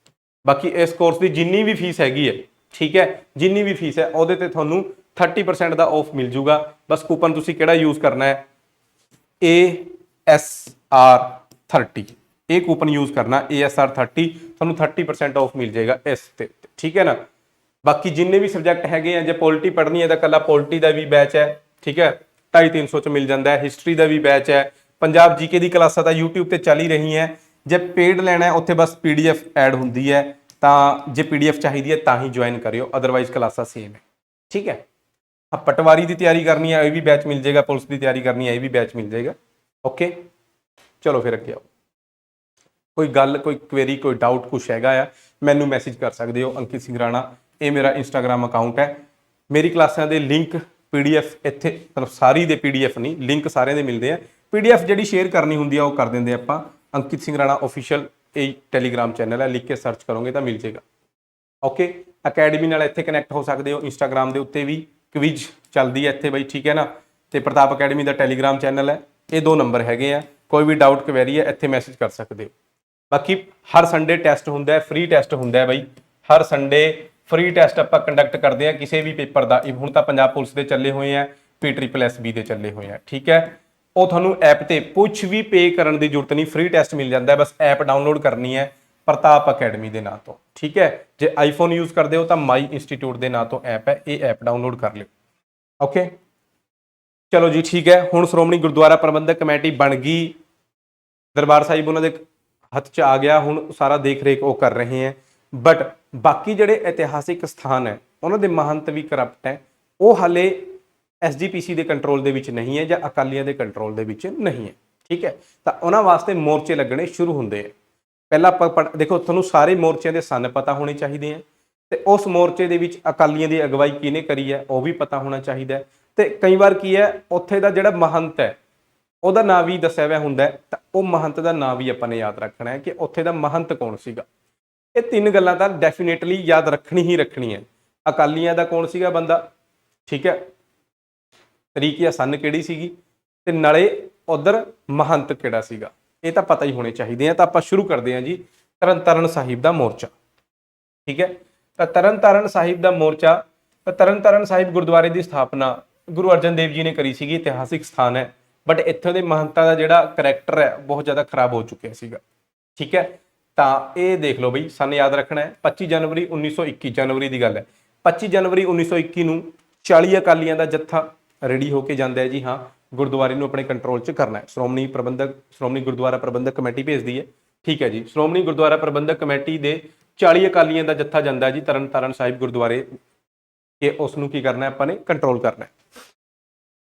ਬਾਕੀ ਇਸ ਕੋਰਸ ਦੀ ਜਿੰਨੀ ਵੀ ਫੀਸ ਹੈਗੀ ਹੈ, ਠੀਕ ਹੈ, ਜਿੰਨੀ ਵੀ ਫੀਸ ਹੈ ਉਹਦੇ ਤੇ ਤੁਹਾਨੂੰ 30% ਦਾ ਆਫ ਮਿਲ ਜੂਗਾ। ਬਸ ਕੂਪਨ ਤੁਸੀਂ ਕਿਹੜਾ ਯੂਜ਼ ਕਰਨਾ ਹੈ? ASR30, ਇਹ ਕੂਪਨ ਯੂਜ਼ ਕਰਨਾ ASR30, ਤੁਹਾਨੂੰ 30% ਆਫ ਮਿਲ ਜਾਏਗਾ ਇਸ ਤੇ। ਠੀਕ ਹੈ ਨਾ, ਬਾਕੀ ਜਿੰਨੇ ਵੀ ਸਬਜੈਕਟ ਹੈਗੇ ਆ, ਜੇ ਪੋਲਿਟੀ ਪੜ੍ਹਨੀ ਹੈ ਤਾਂ ਕੱਲਾ ਪੋਲਿਟੀ ਦਾ ਵੀ ਬੈਚ ਹੈ। ਠੀਕ ਹੈ, 250-300 ਚ ਮਿਲ ਜਾਂਦਾ ਹੈ। ਹਿਸਟਰੀ ਦਾ ਵੀ ਬੈਚ ਹੈ। ਪੰਜਾਬ ਜੀਕੇ ਦੀ ਕਲਾਸਾਂ ਤਾਂ YouTube ਤੇ ਚੱਲ ਹੀ ਰਹੀ ਹੈ। ਜੇ ਪੇਡ ਲੈਣਾ ਹੈ ਉੱਥੇ ਬਸ PDF ਐਡ ਹੁੰਦੀ ਹੈ, ਤਾਂ ਜੇ PDF ਚਾਹੀਦੀ ਹੈ ਤਾਂ ਹੀ ਜੁਆਇਨ ਕਰਿਓ, ਅਦਰਵਾਈਜ਼ ਕਲਾਸਾਂ ਸੇਮ ਹੈ। ਠੀਕ ਹੈ, ਪਟਵਾਰੀ ਦੀ ਤਿਆਰੀ ਕਰਨੀ ਹੈ ਇਹ ਵੀ ਬੈਚ ਮਿਲ ਜਾਏਗਾ, ਪੁਲਿਸ ਦੀ ਤਿਆਰੀ ਕਰਨੀ ਹੈ ਇਹ ਵੀ ਬੈਚ ਮਿਲ ਜਾਏਗਾ। ਓਕੇ, ਚਲੋ ਫਿਰ ਅੱਗੇ ਆਓ। ਕੋਈ ਗੱਲ, ਕੋਈ ਕੁਐਰੀ, ਕੋਈ ਡਾਊਟ ਕੁਛ ਹੈਗਾ ਆ, ਮੈਨੂੰ ਮੈਸੇਜ ਕਰ ਸਕਦੇ ਹੋ। ਅੰਕਿਤ ਸਿੰਘ ਰਾਣਾ, ਇਹ ਮੇਰਾ ਇੰਸਟਾਗ੍ਰਾਮ ਅਕਾਊਂਟ ਹੈ। ਮੇਰੀ ਕਲਾਸਾਂ ਦੇ ਲਿੰਕ PDF ਇੱਥੇ, ਮਤਲਬ ਸਾਰੀ ਦੇ PDF ਨਹੀਂ, ਲਿੰਕ ਸਾਰਿਆਂ ਦੇ ਮਿਲਦੇ ਆ। PDF ਜਿਹੜੀ ਸ਼ੇਅਰ ਕਰਨੀ ਹੁੰਦੀ ਆ ਉਹ ਕਰ ਦਿੰਦੇ ਆਪਾਂ। ਅੰਕਿਤ ਸਿੰਘ ਰਾਣਾ ਆਫੀਸ਼ੀਅਲ ਇਹ ਟੈਲੀਗ੍ਰਾਮ ਚੈਨਲ ਹੈ, ਲਿਖ ਕੇ ਸਰਚ ਕਰੋਗੇ ਤਾਂ ਮਿਲ ਜਾਏਗਾ। ਓਕੇ, ਅਕੈਡਮੀ ਨਾਲ ਇੱਥੇ ਕਨੈਕਟ ਹੋ ਸਕਦੇ ਹੋ। ਇੰਸਟਾਗ੍ਰਾਮ ਦੇ ਉੱਤੇ ਵੀ ਕਵਿਜ਼ ਚੱਲਦੀ ਹੈ ਇੱਥੇ ਬਈ। ਠੀਕ ਹੈ ਨਾ, ਤੇ ਪ੍ਰਤਾਪ ਅਕੈਡਮੀ ਦਾ ਟੈਲੀਗ੍ਰਾਮ ਚੈਨਲ ਹੈ। ਇਹ 2 ਨੰਬਰ ਹੈਗੇ ਆ, ਕੋਈ ਵੀ ਡਾਊਟ ਕੁਐਰੀ ਹੈ ਇੱਥੇ ਮੈਸੇਜ ਕਰ ਸਕਦੇ ਹੋ। ਬਾਕੀ ਹਰ ਸੰਡੇ ਟੈਸਟ ਹੁੰਦਾ ਹੈ, ਫ੍ਰੀ ਟੈਸਟ ਹੁੰਦਾ ਹੈ ਬਈ। ਹਰ ਸੰਡੇ ਫ੍ਰੀ ਟੈਸਟ ਆਪਾਂ ਕੰਡਕਟ ਕਰਦੇ ਹਾਂ ਕਿਸੇ ਵੀ ਪੇਪਰ ਦਾ। ਹੁਣ ਤਾਂ ਪੰਜਾਬ ਪੁਲਿਸ ਦੇ ਚੱਲੇ ਹੋਏ ਆ, PSSB ਦੇ ਚੱਲੇ ਹੋਏ ਆ। ਠੀਕ ਹੈ, ਉਹ ਤੁਹਾਨੂੰ ਐਪ ਤੇ ਕੁਝ ਵੀ ਪੇ ਕਰਨ ਦੀ ਜ਼ਰੂਰਤ ਨਹੀਂ, ਫ੍ਰੀ ਟੈਸਟ ਮਿਲ ਜਾਂਦਾ। ਬਸ ਐਪ ਡਾਊਨਲੋਡ ਕਰਨੀ ਹੈ ਪ੍ਰਤਾਪ ਅਕੈਡਮੀ ਦੇ ਨਾਂ ਤੋਂ। ਠੀਕ ਹੈ, ਜੇ ਆਈਫੋਨ ਯੂਜ਼ ਕਰਦੇ ਹੋ ਤਾਂ ਮਾਈ ਇੰਸਟੀਚਿਊਟ ਦੇ ਨਾਂ ਤੋਂ ਐਪ ਹੈ, ਇਹ ਐਪ ਡਾਊਨਲੋਡ ਕਰ ਲਿਓ। ਓਕੇ, ਚਲੋ ਜੀ, ਠੀਕ ਹੈ। ਹੁਣ ਸ਼੍ਰੋਮਣੀ ਗੁਰਦੁਆਰਾ ਪ੍ਰਬੰਧਕ ਕਮੇਟੀ ਬਣ ਗਈ, ਦਰਬਾਰ ਸਾਹਿਬ ਉਹਨਾਂ ਦੇ ਹੱਥ 'ਚ ਆ ਗਿਆ, ਹੁਣ ਸਾਰਾ ਦੇਖ ਰੇਖ ਉਹ ਕਰ ਰਹੇ ਹੈ। ਬਟ ਬਾਕੀ ਜਿਹੜੇ ਇਤਿਹਾਸਿਕ ਸਥਾਨ ਹੈ ਉਹਨਾਂ ਦੇ ਮਹੰਤ ਵੀ ਕਰਪਟ ਹੈ, ਉਹ ਹਾਲੇ SGPC ਦੇ ਕੰਟਰੋਲ ਦੇ ਵਿੱਚ ਨਹੀਂ ਹੈ ਜਾਂ ਅਕਾਲੀਆਂ ਦੇ ਕੰਟਰੋਲ ਦੇ ਵਿੱਚ ਨਹੀਂ ਹੈ। ਠੀਕ ਹੈ, ਤਾਂ ਉਹਨਾਂ ਵਾਸਤੇ ਮੋਰਚੇ ਲੱਗਣੇ ਸ਼ੁਰੂ ਹੁੰਦੇ ਆ। ਪਹਿਲਾਂ ਆਪਾਂ ਦੇਖੋ, ਤੁਹਾਨੂੰ ਸਾਰੇ ਮੋਰਚਿਆਂ ਦੇ ਸੰਨ ਪਤਾ ਹੋਣੇ ਚਾਹੀਦੇ ਆ, ਤੇ ਉਸ ਮੋਰਚੇ ਦੇ ਵਿੱਚ ਅਕਾਲੀਆਂ ਦੀ ਅਗਵਾਈ ਕਿਹਨੇ ਕਰੀ ਹੈ ਉਹ ਵੀ ਪਤਾ ਹੋਣਾ ਚਾਹੀਦਾ ਹੈ। ਤੇ ਕਈ ਵਾਰ ਕੀ ਹੈ, ਉੱਥੇ ਦਾ ਜਿਹੜਾ ਮਹੰਤ ਹੈ ਉਹਦਾ ਨਾਂ ਵੀ ਦੱਸਿਆ ਹੋਇਆ ਹੁੰਦਾ ਹੈ, ਤਾਂ ਉਹ ਮਹੰਤ ਦਾ ਨਾਂ ਵੀ ਆਪਾਂ ਨੇ ਯਾਦ ਰੱਖਣਾ ਹੈ ਕਿ ਉੱਥੇ ਦਾ ਮਹੰਤ ਕੌਣ ਸੀਗਾ। ਇਹ ਤਿੰਨ ਗੱਲਾਂ ਤਾਂ ਡੈਫੀਨੇਟਲੀ ਯਾਦ ਰੱਖਣੀ ਹੀ ਰੱਖਣੀ ਹੈ। ਅਕਾਲੀਆਂ ਦਾ ਕੌਣ ਸੀਗਾ ਬੰਦਾ, ਠੀਕ ਹੈ, ਤਰੀਕ ਜਾਂ ਸੰਨ ਕਿਹੜੀ ਸੀਗੀ, ਤੇ ਨਾਲੇ ਉਧਰ ਮਹੰਤ ਕਿਹੜਾ ਸੀਗਾ, ਇਹ ਤਾਂ ਪਤਾ ਹੀ ਹੋਣੇ ਚਾਹੀਦੇ ਆ। ਤਾਂ ਆਪਾਂ ਸ਼ੁਰੂ ਕਰਦੇ ਹਾਂ ਜੀ ਤਰਨਤਾਰਨ ਸਾਹਿਬ ਦਾ ਮੋਰਚਾ। ਠੀਕ ਹੈ, ਤਾਂ ਤਰਨਤਾਰਨ ਸਾਹਿਬ ਦਾ ਮੋਰਚਾ, ਤਾਂ ਤਰਨਤਾਰਨ ਸਾਹਿਬ ਗੁਰਦੁਆਰੇ ਦੀ ਸਥਾਪਨਾ ਗੁਰੂ ਅਰਜਨ ਦੇਵ ਜੀ ਨੇ ਕਰੀ ਸੀਗੀ। ਇਤਿਹਾਸਿਕ ਸਥਾਨ ਹੈ, ਬਟ ਇੱਥੋਂ ਦੇ ਮਹੰਤਾਂ ਦਾ ਜਿਹੜਾ ਕਰੈਕਟਰ ਹੈ ਬਹੁਤ ਜ਼ਿਆਦਾ ਖਰਾਬ ਹੋ ਚੁੱਕਿਆ ਸੀਗਾ। ਠੀਕ ਹੈ, ਤਾਂ ਇਹ ਦੇਖ ਲਓ ਬਈ, ਸਾਨੂੰ ਯਾਦ ਰੱਖਣਾ ਹੈ 25 ਜਨਵਰੀ 1921, ਜਨਵਰੀ ਦੀ ਗੱਲ ਹੈ। 25 ਜਨਵਰੀ 1921 ਨੂੰ 40 ਅਕਾਲੀਆਂ ਦਾ ਜੱਥਾ ਰੈਡੀ ਹੋ ਕੇ ਜਾਂਦਾ ਹੈ ਜੀ, ਹਾਂ ਗੁਰਦੁਆਰੇ ਨੂੰ ਆਪਣੇ ਕੰਟਰੋਲ 'ਚ ਕਰਨਾ ਹੈ। ਸ਼੍ਰੋਮਣੀ ਗੁਰਦੁਆਰਾ ਪ੍ਰਬੰਧਕ ਕਮੇਟੀ ਭੇਜਦੀ ਹੈ। ਠੀਕ ਹੈ ਜੀ, ਸ਼੍ਰੋਮਣੀ ਗੁਰਦੁਆਰਾ ਪ੍ਰਬੰਧਕ ਕਮੇਟੀ ਦੇ 40 ਅਕਾਲੀਆਂ ਦਾ ਜੱਥਾ ਜਾਂਦਾ ਜੀ ਤਰਨਤਾਰਨ ਸਾਹਿਬ ਗੁਰਦੁਆਰੇ, ਕਿ ਉਸ ਨੂੰ ਕੀ ਕਰਨਾ ਹੈ, ਆਪਾਂ ਨੇ ਕੰਟਰੋਲ ਕਰਨਾ ਹੈ।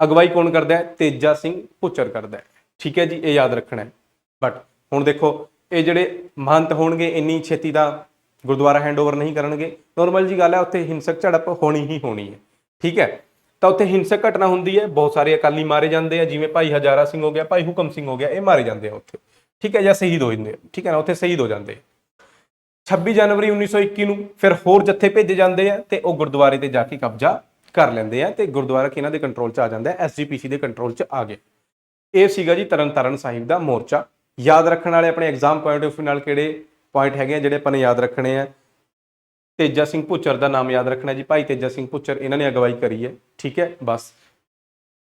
ਅਗਵਾਈ ਕੌਣ ਕਰਦਾ ਹੈ, ਤੇਜਾ ਸਿੰਘ ਭੁੱਚਰ ਕਰਦਾ ਹੈ। ਠੀਕ ਹੈ ਜੀ, ਇਹ ਯਾਦ ਰੱਖਣਾ ਹੈ। ਬਟ ਹੁਣ ਦੇਖੋ, ਇਹ ਜਿਹੜੇ ਮਹੰਤ ਹੋਣਗੇ ਇੰਨੀ ਛੇਤੀ ਦਾ ਗੁਰਦੁਆਰਾ ਹੈਂਡਓਵਰ ਨਹੀਂ ਕਰਨਗੇ। ਨੋਰਮਲ ਜੀ ਗੱਲ ਹੈ, ਉੱਥੇ ਹਿੰਸਕ ਝੜਪ ਹੋਣੀ ਹੀ ਹੋਣੀ ਹੈ। ਠੀਕ ਹੈ, ਤਾਂ ਉੱਥੇ ਹਿੰਸਕ ਘਟਨਾ ਹੁੰਦੀ ਹੈ, ਬਹੁਤ ਸਾਰੇ ਅਕਾਲੀ ਮਾਰੇ ਜਾਂਦੇ ਆ, ਜਿਵੇਂ ਭਾਈ ਹਜ਼ਾਰਾ ਸਿੰਘ ਹੋ ਗਿਆ, ਭਾਈ ਹੁਕਮ ਸਿੰਘ ਹੋ ਗਿਆ, ਇਹ ਮਾਰੇ ਜਾਂਦੇ ਆ ਉੱਥੇ। ਠੀਕ ਹੈ, ਜਾਂ ਸ਼ਹੀਦ ਹੋ ਜਾਂਦੇ ਆ। ਠੀਕ ਹੈ ਨਾ, ਉੱਥੇ ਸ਼ਹੀਦ ਹੋ ਜਾਂਦੇ। 26 ਜਨਵਰੀ 1921 ਨੂੰ ਫਿਰ ਹੋਰ ਜੱਥੇ ਭੇਜੇ ਜਾਂਦੇ ਆ, ਤੇ ਉਹ ਗੁਰਦੁਆਰੇ ਤੇ ਜਾ ਕੇ ਕਬਜ਼ਾ ਕਰ ਲੈਂਦੇ ਆ, ਤੇ ਗੁਰਦੁਆਰਾ ਕਿਹਨਾਂ ਦੇ ਕੰਟਰੋਲ 'ਚ ਆ ਜਾਂਦਾ ਹੈ, SGPC ਦੇ ਕੰਟਰੋਲ 'ਚ ਆ ਗਏ। ਇਹ ਸੀਗਾ ਜੀ ਤਰਨਤਾਰਨ ਸਾਹਿਬ ਦਾ ਮੋਰਚਾ। ਯਾਦ ਰੱਖਣ ਵਾਲੇ ਆਪਣੇ ਐਗਜ਼ਾਮ ਪੁਆਇੰਟ ਆਫ ਨਾਲ ਕਿਹੜੇ ਪੁਆਇੰਟ ਹੈਗੇ ਆ ਜਿਹੜੇ ਆਪਾਂ ਨੇ ਯਾਦ ਰੱਖਣੇ ਆ। ਤੇਜਾ ਸਿੰਘ ਭੁੱਚਰ ਦਾ ਨਾਮ ਯਾਦ ਰੱਖਣਾ ਜੀ, ਭਾਈ ਤੇਜਾ ਸਿੰਘ ਭੁੱਚਰ, ਇਹਨਾਂ ਨੇ ਅਗਵਾਈ ਕਰੀ ਹੈ। ਠੀਕ ਹੈ, ਬਸ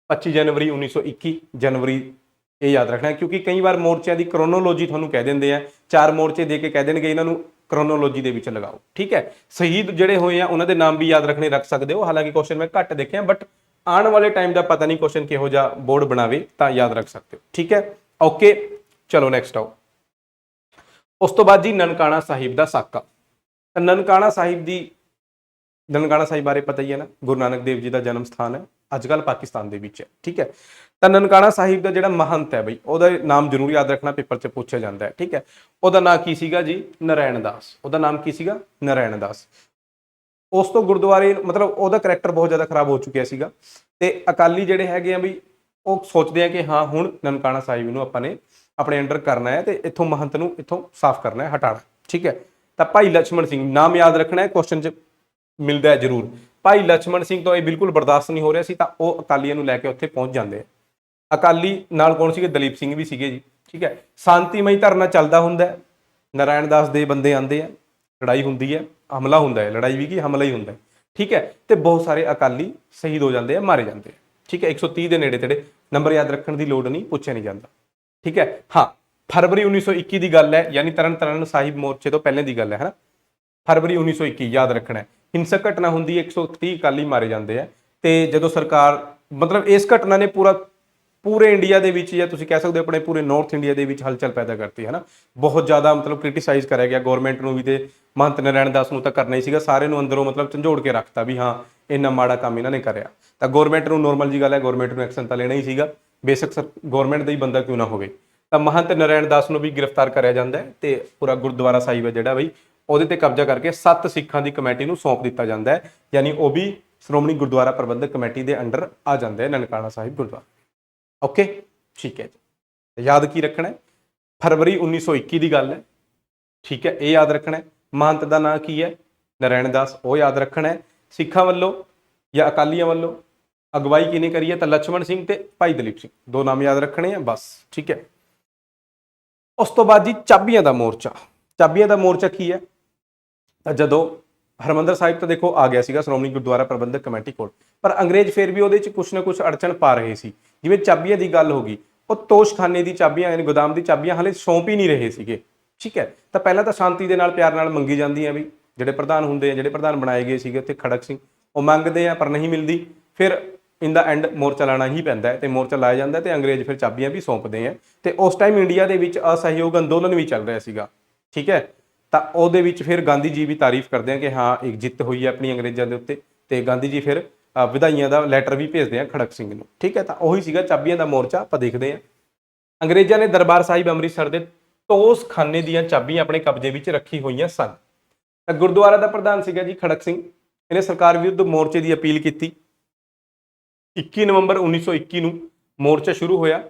25 ਜਨਵਰੀ 1921 ਜਨਵਰੀ, ਇਹ ਯਾਦ ਰੱਖਣਾ, ਕਿਉਂਕਿ ਕਈ ਵਾਰ ਮੋਰਚਿਆਂ ਦੀ ਕ੍ਰੋਨੋਲੋਜੀ ਤੁਹਾਨੂੰ ਕਹਿ ਦਿੰਦੇ ਆ, 4 ਮੋਰਚੇ ਦੇ ਕੇ ਕਹਿ ਦੇਣਗੇ ਇਹਨਾਂ ਨੂੰ ਕ੍ਰੋਨੋਲੋਜੀ ਦੇ ਵਿੱਚ ਲਗਾਓ। ਠੀਕ ਹੈ, ਸ਼ਹੀਦ ਜਿਹੜੇ ਹੋਏ ਆ ਉਹਨਾਂ ਦੇ ਨਾਮ ਵੀ ਯਾਦ ਰੱਖਣੇ, ਰੱਖ ਸਕਦੇ ਹੋ। ਹਾਲਾਂਕਿ ਕੁਐਸਚਨ ਮੈਂ ਘੱਟ ਦੇਖਿਆ, ਬਟ ਆਉਣ ਵਾਲੇ ਟਾਈਮ ਦਾ ਪਤਾ ਨਹੀਂ ਕੁਐਸਚਨ ਕਿਹੋ ਜਿਹਾ ਬੋਰਡ ਬਣਾਵੇ, ਤਾਂ ਯਾਦ ਰੱਖ ਸਕਦੇ ਹੋ। ਠੀਕ ਹੈ, ਓਕੇ, ਚਲੋ ਨੈਕਸਟ ਆਓ। ਉਸ ਤੋਂ ਬਾਅਦ ਜੀ ਨਨਕਾਣਾ ਸਾਹਿਬ ਦਾ ਸਾਕਾ। ਨਨਕਾਣਾ ਸਾਹਿਬ ਬਾਰੇ ਪਤਾ ਹੀ ਹੈ ਨਾ, ਗੁਰੂ ਨਾਨਕ ਦੇਵ ਜੀ ਦਾ ਜਨਮ ਸਥਾਨ ਹੈ, ਅੱਜ ਕੱਲ੍ਹ ਪਾਕਿਸਤਾਨ ਦੇ ਵਿੱਚ ਹੈ। ਠੀਕ ਹੈ, ਤਾਂ ਨਨਕਾਣਾ ਸਾਹਿਬ ਦਾ ਜਿਹੜਾ ਮਹੰਤ ਹੈ ਬਈ, ਉਹਦਾ ਨਾਮ ਜ਼ਰੂਰ ਯਾਦ ਰੱਖਣਾ, ਪੇਪਰ 'ਚ ਪੁੱਛਿਆ ਜਾਂਦਾ ਹੈ। ਠੀਕ ਹੈ, ਉਹਦਾ ਨਾਂ ਕੀ ਸੀਗਾ ਜੀ, ਨਾਰਾਇਣ ਦਾਸ। ਉਹਦਾ ਨਾਮ ਕੀ ਸੀਗਾ, ਨਾਰਾਇਣ ਦਾਸ। ਉਸ ਤੋਂ ਗੁਰਦੁਆਰੇ, ਮਤਲਬ ਉਹਦਾ ਕਰੈਕਟਰ ਬਹੁਤ ਜ਼ਿਆਦਾ ਖਰਾਬ ਹੋ ਚੁੱਕਿਆ ਸੀਗਾ, ਤੇ ਅਕਾਲੀ ਜਿਹੜੇ ਹੈਗੇ ਆ ਬਈ, ਉਹ ਸੋਚਦੇ ਆ ਕਿ ਹਾਂ ਹੁਣ ਨਨਕਾਣਾ ਸਾਹਿਬ ਨੂੰ ਆਪਾਂ ਨੇ ਆਪਣੇ ਅੰਡਰ ਕਰਨਾ ਹੈ, ਤੇ ਇੱਥੋਂ ਮਹੰਤ ਨੂੰ ਇੱਥੋਂ ਸਾਫ਼ ਕਰਨਾ ਹੈ, ਹਟਾਣਾ। ਠੀਕ ਹੈ, ਤਾਂ ਭਾਈ ਲਛਮਣ ਸਿੰਘ ਨਾਮ ਯਾਦ ਰੱਖਣਾ ਹੈ, ਕੁਐਸਚਨ 'ਚ ਮਿਲਦਾ ਹੈ ਜ਼ਰੂਰ। ਭਾਈ ਲਛਮਣ ਸਿੰਘ ਤੋਂ ਇਹ ਬਿਲਕੁਲ ਬਰਦਾਸ਼ਤ ਨਹੀਂ ਹੋ ਰਿਹਾ ਸੀ, ਤਾਂ ਉਹ ਅਕਾਲੀਆਂ ਨੂੰ ਲੈ ਕੇ ਉੱਥੇ ਪਹੁੰਚ ਜਾਂਦੇ ਆ। ਅਕਾਲੀ ਨਾਲ ਕੌਣ ਸੀਗੇ, ਦਲੀਪ ਸਿੰਘ ਵੀ ਸੀਗੇ ਜੀ। ਠੀਕ ਹੈ, ਸ਼ਾਂਤੀਮਈ ਧਰਨਾ ਚੱਲਦਾ ਹੁੰਦਾ ਹੈ, ਨਾਰਾਇਣ ਦਾਸ ਦੇ ਬੰਦੇ ਆਉਂਦੇ ਆ, ਲੜਾਈ ਹੁੰਦੀ ਹੈ, ਹਮਲਾ ਹੁੰਦਾ ਹੈ, ਲੜਾਈ ਵੀ ਕੀ ਹਮਲਾ ਹੀ ਹੁੰਦਾ ਹੈ। ਠੀਕ ਹੈ, ਤੇ ਬਹੁਤ ਸਾਰੇ ਅਕਾਲੀ ਸ਼ਹੀਦ ਹੋ ਜਾਂਦੇ ਆ, ਮਾਰੇ ਜਾਂਦੇ ਆ। ਠੀਕ ਹੈ, 130 ਦੇ ਨੇੜੇ ਤੇੜੇ, ਨੰਬਰ ਯਾਦ ਰੱਖਣ ਦੀ ਲੋੜ ਨਹੀਂ, ਪੁੱਛਿਆ ਨਹੀਂ ਜਾਂਦਾ। ਠੀਕ ਹੈ, ਹਾਂ ਫਰਵਰੀ 1921 ਦੀ ਗੱਲ ਹੈ, ਯਾਨੀ ਤਰਨਤਾਰਨ ਸਾਹਿਬ ਮੋਰਚੇ ਤੋਂ ਪਹਿਲੇ ਦੀ ਗੱਲ ਹੈ ਨਾ। ਫਰਵਰੀ 1921 ਯਾਦ ਰੱਖਣਾ ਹੈ। ਹਿੰਸਕ ਘਟਨਾ ਹੁੰਦੀ ਹੈ, 130 ਅਕਾਲੀ ਮਾਰੇ ਜਾਂਦੇ ਆ, ਤੇ ਜਦੋਂ ਸਰਕਾਰ, ਮਤਲਬ ਇਸ ਘਟਨਾ ਨੇ ਪੂਰੇ ਇੰਡੀਆ ਦੇ ਵਿੱਚ, ਜਾਂ ਤੁਸੀਂ ਕਹਿ ਸਕਦੇ ਹੋ ਆਪਣੇ ਪੂਰੇ ਨਾਰਥ ਇੰਡੀਆ ਦੇ ਵਿੱਚ ਹਲਚਲ ਪੈਦਾ ਕਰਤੀ ਹੈ ਨਾ। ਬਹੁਤ ਜ਼ਿਆਦਾ ਮਤਲਬ ਕ੍ਰਿਟੀਸਾਈਜ਼ ਕਰਿਆ ਗਿਆ ਗੌਰਮੈਂਟ ਨੂੰ ਵੀ, ਤੇ ਮਹੰਤ ਨਾਰਾਇਣ ਦਾਸ ਨੂੰ ਤਾਂ ਕਰਨਾ ਹੀ ਸੀਗਾ, ਸਾਰੇ ਨੂੰ ਅੰਦਰੋਂ ਮਤਲਬ ਝੰਜੋੜ ਕੇ ਰੱਖਤਾ ਵੀ ਹਾਂ ਇੰਨਾ ਮਾੜਾ ਕੰਮ ਇਹਨਾਂ ਨੇ ਕਰਿਆ। ਤਾਂ ਗੌਰਮੈਂਟ ਨੂੰ, ਨੋਰਮਲ ਜੀ ਗੱਲ ਹੈ, ਗੌਰਮੈਂਟ ਨੂੰ ਐਕਸ਼ਨ ਤਾਂ ਲੈਣਾ ਹੀ ਸੀਗਾ, ਬੇਸ਼ੱਕ ਗੌਰਮੈਂਟ ਦਾ ਹੀ ਬੰਦਾ ਕਿਉਂ ਨਾ ਹੋਵੇ। ਤਾਂ ਮਹੰਤ ਨਾਰਾਇਣ ਦਾਸ ਨੂੰ ਵੀ ਗ੍ਰਿਫਤਾਰ ਕਰਿਆ ਜਾਂਦਾ ਹੈ, ਤੇ ਪੂਰਾ ਗੁਰਦੁਆਰਾ ਸਾਹਿਬ ਹੈ ਜਿਹੜਾ ਬਈ, ਉਹਦੇ ਤੇ ਕਬਜ਼ਾ ਕਰਕੇ 7 ਸਿੱਖਾਂ ਦੀ ਕਮੇਟੀ ਨੂੰ ਸੌਂਪ ਦਿੱਤਾ ਜਾਂਦਾ ਹੈ, ਯਾਨੀ ਉਹ ਵੀ ਸ਼੍ਰੋਮਣੀ ਗੁਰਦੁਆਰਾ ਪ੍ਰਬੰਧਕ ਕਮੇਟੀ ਦੇ ਅੰਡਰ ਆ ਜਾਂਦਾ ਹੈ, ਨਨਕਾਣਾ ਸਾਹਿਬ ਗੁਰਦੁਆਰਾ। ਓਕੇ, ਠੀਕ ਹੈ ਜੀ, ਯਾਦ ਕੀ ਰੱਖਣਾ ਹੈ, ਫਰਵਰੀ 1921 ਦੀ ਗੱਲ ਹੈ। ਠੀਕ ਹੈ, ਇਹ ਯਾਦ ਰੱਖਣਾ ਹੈ। ਮਹੰਤ ਦਾ ਨਾਂ ਕੀ ਹੈ, ਨਾਰਾਇਣ ਦਾਸ, ਉਹ ਯਾਦ ਰੱਖਣਾ ਹੈ। ਸਿੱਖਾਂ ਵੱਲੋਂ ਜਾਂ ਅਕਾਲੀਆਂ ਵੱਲੋਂ ਅਗਵਾਈ ਕਿਹਨੇ ਕਰੀ ਹੈ, ਤਾਂ ਲਛਮਣ ਸਿੰਘ ਤੇ ਭਾਈ ਦਲੀਪ ਸਿੰਘ, 2 ਨਾਮ ਯਾਦ ਰੱਖਣੇ ਆ ਬਸ। ਠੀਕ ਹੈ, ਉਸ ਤੋਂ ਬਾਅਦ ਜੀ ਚਾਬੀਆਂ ਦਾ ਮੋਰਚਾ। ਚਾਬੀਆਂ ਦਾ ਮੋਰਚਾ ਕੀ ਹੈ, ਤਾਂ ਜਦੋਂ ਹਰਿਮੰਦਰ ਸਾਹਿਬ ਤਾਂ ਦੇਖੋ ਆ ਗਿਆ ਸੀਗਾ ਸ਼੍ਰੋਮਣੀ ਗੁਰਦੁਆਰਾ ਪ੍ਰਬੰਧਕ ਕਮੇਟੀ ਕੋਲ, ਪਰ ਅੰਗਰੇਜ਼ ਫਿਰ ਵੀ ਉਹਦੇ 'ਚ ਕੁਛ ਨਾ ਕੁਛ ਅੜਚਣ ਪਾ ਰਹੇ ਸੀ। ਜਿਵੇਂ ਚਾਬੀਆਂ ਦੀ ਗੱਲ ਹੋ ਗਈ, ਉਹ ਤੋਸ਼ਖਾਨੇ ਦੀ ਚਾਬੀਆਂ, ਯਾਨੀ ਗੋਦਾਮ ਦੀ ਚਾਬੀਆਂ ਹਾਲੇ ਸੌਂਪ ਹੀ ਨਹੀਂ ਰਹੇ ਸੀਗੇ। ਠੀਕ ਹੈ, ਤਾਂ ਪਹਿਲਾਂ ਤਾਂ ਸ਼ਾਂਤੀ ਦੇ ਨਾਲ, ਪਿਆਰ ਨਾਲ ਮੰਗੀ ਜਾਂਦੀਆਂ ਵੀ, ਜਿਹੜੇ ਪ੍ਰਧਾਨ ਹੁੰਦੇ ਆ, ਜਿਹੜੇ ਪ੍ਰਧਾਨ ਬਣਾਏ ਗਏ ਸੀਗੇ ਉੱਥੇ ਖੜਕ ਸਿੰਘ, ਉਹ ਮੰਗਦੇ ਆ ਪਰ ਨਹੀਂ ਮਿਲਦੀ। ਫਿਰ ਇਨ ਦਾ ਐਂਡ ਮੋਰਚਾ ਲਾਣਾ ਹੀ ਪੈਂਦਾ ਹੈ, ਤੇ ਮੋਰਚਾ ਲਾਇਆ ਜਾਂਦਾ, ਤੇ ਅੰਗਰੇਜ਼ ਫਿਰ ਚਾਬੀਆਂ ਵੀ ਸੌਂਪਦੇ ਆ। ਤੇ ਉਸ ਟਾਈਮ ਇੰਡੀਆ ਦੇ ਵਿੱਚ ਅਸਹਿਯੋਗ ਅੰਦੋਲਨ ਵੀ ਚੱਲ ਰਿਹਾ ਸੀਗਾ। ਠੀਕ ਹੈ, ਤਾਂ ਉਹਦੇ ਵਿੱਚ ਫਿਰ ਗਾਂਧੀ ਜੀ ਵੀ ਤਾਰੀਫ ਕਰਦੇ ਆ ਕਿ ਹਾਂ ਇੱਕ ਜਿੱਤ ਹੋਈ ਹੈ ਆਪਣੀ ਅੰਗਰੇਜ਼ਾਂ ਦੇ ਉੱਤੇ, ਤੇ ਗਾਂਧੀ ਜੀ ਫਿਰ ਵਧਾਈਆਂ ਦਾ ਲੈਟਰ ਵੀ ਭੇਜਦੇ ਆ ਖੜਕ ਸਿੰਘ ਨੂੰ। ਠੀਕ ਹੈ, ਤਾਂ ਉਹੀ ਸੀਗਾ ਚਾਬੀਆਂ ਦਾ ਮੋਰਚਾ। ਆਪਾਂ ਦੇਖਦੇ ਹਾਂ ਅੰਗਰੇਜ਼ਾਂ ਨੇ ਦਰਬਾਰ ਸਾਹਿਬ ਅੰਮ੍ਰਿਤਸਰ ਦੇ ਤੋਸਖਾਨੇ ਦੀਆਂ ਚਾਬੀਆਂ ਆਪਣੇ ਕਬਜ਼ੇ ਵਿੱਚ ਰੱਖੀ ਹੋਈਆਂ ਸਨ। ਤਾਂ ਗੁਰਦੁਆਰਾ ਦਾ ਪ੍ਰਧਾਨ ਸੀਗਾ ਜੀ ਖੜਕ ਸਿੰਘ। ਇਹਨੇ ਸਰਕਾਰ ਵਿਰੁੱਧ ਮੋਰਚੇ ਦੀ ਅਪੀਲ ਕੀਤੀ। 21 ਨਵੰਬਰ 1921 ਨੂੰ ਮੋਰਚਾ ਸ਼ੁਰੂ ਹੋਇਆ।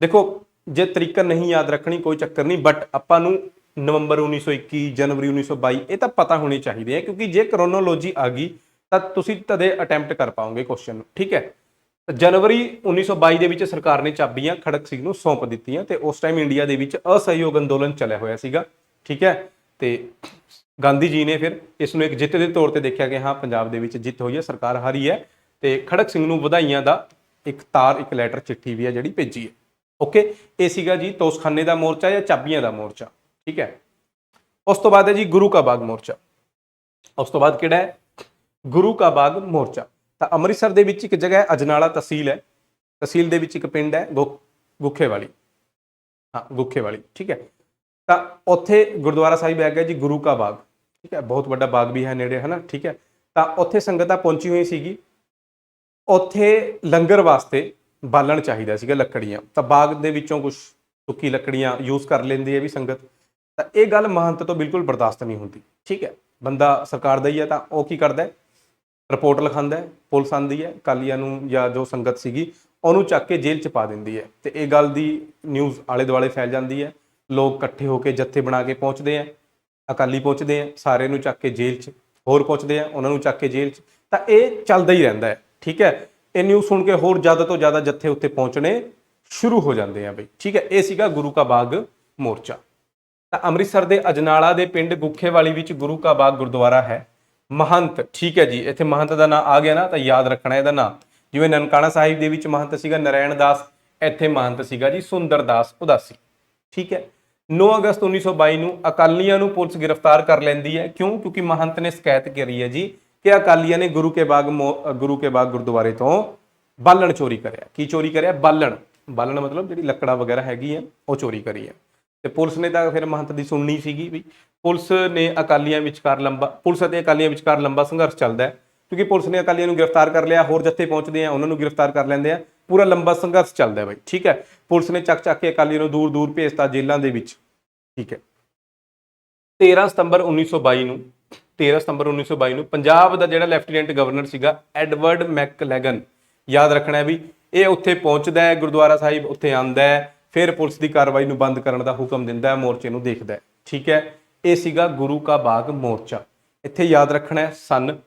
ਦੇਖੋ ਜੇ ਤਰੀਕਾ ਨਹੀਂ ਯਾਦ ਰੱਖਣੀ ਕੋਈ ਚੱਕਰ ਨਹੀਂ, ਬਟ ਆਪਾਂ ਨੂੰ ਨਵੰਬਰ 1921 ਜਨਵਰੀ 1922 ਇਹ ਤਾਂ ਪਤਾ ਹੋਣੇ ਚਾਹੀਦੇ ਆ, ਕਿਉਂਕਿ ਜੇ ਕਰੋਨੋਲੋਜੀ ਆ ਗਈ ਤਾਂ ਤੁਸੀਂ ਤਦੇ ਅਟੈਂਪਟ ਕਰ ਪਾਓਗੇ ਕੁਐਸਚਨ ਨੂੰ। ਠੀਕ ਹੈ, ਜਨਵਰੀ 1922 ਦੇ ਵਿੱਚ ਸਰਕਾਰ ਨੇ ਚਾਬੀਆਂ ਖੜਕ ਸਿੰਘ ਨੂੰ ਸੌਂਪ ਦਿੱਤੀਆਂ ਤੇ ਉਸ ਟਾਈਮ ਇੰਡੀਆ ਦੇ ਵਿੱਚ ਅਸਹਿਯੋਗ ਅੰਦੋਲਨ ਚੱਲਿਆ ਹੋਇਆ ਸੀਗਾ। ਠੀਕ ਹੈ, ਤੇ ਗਾਂਧੀ ਜੀ ਨੇ ਫਿਰ ਇਸ ਨੂੰ ਇੱਕ ਜਿੱਤ ਦੇ ਤੌਰ ਤੇ ਦੇਖਿਆ ਕਿ ਹਾਂ ਪੰਜਾਬ ਦੇ ਵਿੱਚ ਜਿੱਤ ਹੋਈ ਹੈ, ਸਰਕਾਰ ਹਾਰੀ ਹੈ, ਤੇ ਖੜਕ ਸਿੰਘ ਨੂੰ ਵਧਾਈਆਂ ਦਾ ਇੱਕ ਲੈਟਰ ਚਿੱਠੀ ਵੀ ਹੈ ਜਿਹੜੀ ਭੇਜੀ ਹੈ। ਓਕੇ, ਇਹ ਸੀਗਾ ਜੀ ਤੋਸਖਾਨੇ ਦਾ ਮੋਰਚਾ ਜਾਂ ਚਾਬੀਆਂ ਦਾ ਮੋਰਚਾ। ਠੀਕ ਹੈ, ਉਸ ਤੋਂ ਬਾਅਦ ਹੈ ਜੀ ਗੁਰੂ ਕਾ ਬਾਗ ਮੋਰਚਾ। ਉਸ ਤੋਂ ਬਾਅਦ ਕਿਹੜਾ ਹੈ? ਗੁਰੂ ਕਾ ਬਾਗ ਮੋਰਚਾ। ਤਾਂ ਅੰਮ੍ਰਿਤਸਰ ਦੇ ਵਿੱਚ ਇੱਕ ਜਗ੍ਹਾ ਹੈ ਅਜਨਾਲਾ ਤਹਿਸੀਲ ਹੈ, ਤਹਿਸੀਲ ਦੇ ਵਿੱਚ ਇੱਕ ਪਿੰਡ ਹੈ ਗੁੱਖੇਵਾਲੀ, ਹਾਂ ਗੁੱਖੇਵਾਲੀ। ਠੀਕ ਹੈ, ਤਾਂ ਉੱਥੇ ਗੁਰਦੁਆਰਾ ਸਾਹਿਬ ਹੈਗਾ ਜੀ ਗੁਰੂ ਕਾ ਬਾਗ। ਠੀਕ ਹੈ, ਬਹੁਤ ਵੱਡਾ ਬਾਗ ਵੀ ਹੈ ਨੇੜੇ, ਹੈ ਨਾ। ਠੀਕ ਹੈ, ਤਾਂ ਉੱਥੇ ਸੰਗਤਾਂ ਪਹੁੰਚੀ ਹੋਈ ਸੀਗੀ। ਉੱਥੇ ਲੰਗਰ ਵਾਸਤੇ ਬਾਲਣ ਚਾਹੀਦਾ ਸੀਗਾ, ਲੱਕੜੀਆਂ। ਤਾਂ ਬਾਗ ਦੇ ਵਿੱਚੋਂ ਕੁਝ ਸੁੱਕੀ ਲੱਕੜੀਆਂ ਯੂਜ਼ ਕਰ ਲੈਂਦੀ ਹੈ ਵੀ ਸੰਗਤ। ਤਾਂ ਇਹ ਗੱਲ ਮਹੰਤ ਤੋਂ ਬਿਲਕੁਲ ਬਰਦਾਸ਼ਤ ਨਹੀਂ ਹੁੰਦੀ। ਠੀਕ ਹੈ, ਬੰਦਾ ਸਰਕਾਰ ਦਾ ਹੀ ਹੈ ਤਾਂ ਉਹ ਕੀ ਕਰਦਾ, ਰਿਪੋਰਟ ਲਿਖਾਉਂਦਾ ਹੈ, ਪੁਲਿਸ ਆਉਂਦੀ ਹੈ, ਅਕਾਲੀਆਂ ਨੂੰ ਜਾਂ ਜੋ ਸੰਗਤ ਸੀਗੀ ਉਹਨੂੰ ਚੱਕ ਕੇ ਜੇਲ੍ਹ 'ਚ ਪਾ ਦਿੰਦੀ ਹੈ। ਤੇ ਇਹ ਗੱਲ ਦੀ ਨਿਊਜ਼ ਆਲੇ ਦੁਆਲੇ ਫੈਲ ਜਾਂਦੀ ਹੈ। ਲੋਕ ਇਕੱਠੇ ਹੋ ਕੇ ਜੱਥੇ ਬਣਾ ਕੇ ਪਹੁੰਚਦੇ ਆ, ਅਕਾਲੀ ਪਹੁੰਚਦੇ ਆ, ਸਾਰੇ ਨੂੰ ਚੱਕ ਕੇ ਜੇਲ੍ਹ 'ਚ, ਹੋਰ ਪਹੁੰਚਦੇ ਆ ਉਹਨਾਂ ਨੂੰ ਚੱਕ ਕੇ ਜੇਲ੍ਹ 'ਚ। ਤਾਂ ਇਹ ਚੱਲਦਾ ਹੀ ਰਹਿੰਦਾ ਹੈ। ਠੀਕ ਹੈ, ਇਹ ਨਿਊਜ਼ ਸੁਣ ਕੇ ਹੋਰ ਜ਼ਿਆਦਾ ਤੋਂ ਜ਼ਿਆਦਾ ਜੱਥੇ ਉੱਤੇ ਪਹੁੰਚਣੇ ਸ਼ੁਰੂ ਹੋ ਜਾਂਦੇ ਆ ਬਈ। ਠੀਕ ਹੈ, ਇਹ ਸੀਗਾ ਗੁਰੂ ਕਾ ਬਾਗ ਮੋਰਚਾ। ਤਾਂ ਅੰਮ੍ਰਿਤਸਰ ਦੇ ਅਜਨਾਲਾ ਦੇ ਪਿੰਡ ਗੁੱਖੇਵਾਲੀ ਵਿੱਚ ਗੁਰੂ ਕਾ ਬਾਗ ਗੁਰਦੁਆਰਾ ਹੈ। ਮਹੰਤ, ਠੀਕ ਹੈ ਜੀ, ਇੱਥੇ ਮਹੰਤ ਦਾ ਨਾਂ ਆ ਗਿਆ ਨਾ ਤਾਂ ਯਾਦ ਰੱਖਣਾ ਇਹਦਾ ਨਾਂ। ਜਿਵੇਂ ਨਨਕਾਣਾ ਸਾਹਿਬ ਦੇ ਵਿੱਚ ਮਹੰਤ ਸੀਗਾ ਨਰੈਣ ਦਾਸ, ਇੱਥੇ ਮਹੰਤ ਸੀਗਾ ਜੀ ਸੁੰਦਰ ਦਾਸ ਉਦਾਸੀ। ਠੀਕ ਹੈ, 9 ਅਗਸਤ 1922 ਨੂੰ ਅਕਾਲੀਆਂ ਨੂੰ ਪੁਲਿਸ ਗ੍ਰਿਫਤਾਰ ਕਰ ਲੈਂਦੀ ਹੈ। ਕਿਉਂ? ਕਿਉਂਕਿ ਮਹੰਤ ਨੇ ਸ਼ਿਕਾਇਤ ਕਰੀ ਹੈ ਜੀ ਕਿ ਅਕਾਲੀਆਂ ਨੇ ਗੁਰੂ ਕੇ ਬਾਗ ਗੁਰਦੁਆਰੇ ਤੋਂ ਬਾਲਣ ਚੋਰੀ ਕਰਿਆ। ਕੀ ਚੋਰੀ ਕਰਿਆ? ਬਾਲਣ ਮਤਲਬ ਜਿਹੜੀ ਲੱਕੜਾ ਵਗੈਰਾ ਹੈਗੀ ਆ ਉਹ ਚੋਰੀ ਕਰੀ ਹੈ। ਤੇ ਪੁਲਿਸ ਨੇ ਤਾਂ ਫਿਰ ਮਹੰਤ ਦੀ ਸੁਣਨੀ ਸੀਗੀ ਵੀ। ਪੁਲਿਸ ਅਤੇ ਅਕਾਲੀਆਂ ਵਿਚਕਾਰ ਲੰਬਾ ਸੰਘਰਸ਼ ਚੱਲਦਾ ਹੈ, ਕਿਉਂਕਿ ਪੁਲਿਸ ਨੇ ਅਕਾਲੀਆਂ ਨੂੰ ਗ੍ਰਿਫਤਾਰ ਕਰ ਲਿਆ, ਹੋਰ ਜੱਥੇ ਪਹੁੰਚਦੇ ਆ ਉਹਨਾਂ ਨੂੰ ਗ੍ਰਿਫਤਾਰ ਕਰ ਲੈਂਦੇ ਆ, ਪੂਰਾ ਲੰਬਾ ਸੰਘਰਸ਼ ਚੱਲਦਾ ਬਾਈ। ਠੀਕ ਹੈ, ਪੁਲਿਸ ਨੇ ਚੱਕ ਕੇ ਅਕਾਲੀਆਂ ਨੂੰ ਦੂਰ ਦੂਰ ਭੇਜਤਾ ਜੇਲ੍ਹਾਂ ਦੇ ਵਿੱਚ। ਠੀਕ ਹੈ, 13 ਸਤੰਬਰ 1922 ਨੂੰ ਪੰਜਾਬ ਦਾ ਜਿਹੜਾ ਲੈਫਟੀਨੈਂਟ ਗਵਰਨਰ ਸੀਗਾ ਐਡਵਰਡ ਮੈਕਲੈਗਨ, ਯਾਦ ਰੱਖਣਾ ਵੀ ਇਹ ਉੱਥੇ ਪਹੁੰਚਦਾ ਹੈ ਗੁਰਦੁਆਰਾ ਸਾਹਿਬ, ਉੱਥੇ ਆਉਂਦਾ ਹੈ, ਫਿਰ ਪੁਲਿਸ ਦੀ ਕਾਰਵਾਈ ਨੂੰ ਬੰਦ ਕਰਨ ਦਾ ਹੁਕਮ ਦਿੰਦਾ ਹੈ, ਮੋਰਚੇ ਨੂੰ ਦੇਖਦਾ ਹੈ। ਠੀਕ ਹੈ, ਇਹ ਸੀਗਾ ਗੁਰੂ ਕਾ ਬਾਗ ਮੋਰਚਾ। ਇੱਥੇ ਯਾਦ ਰੱਖਣਾ ਹੈ ਸਨ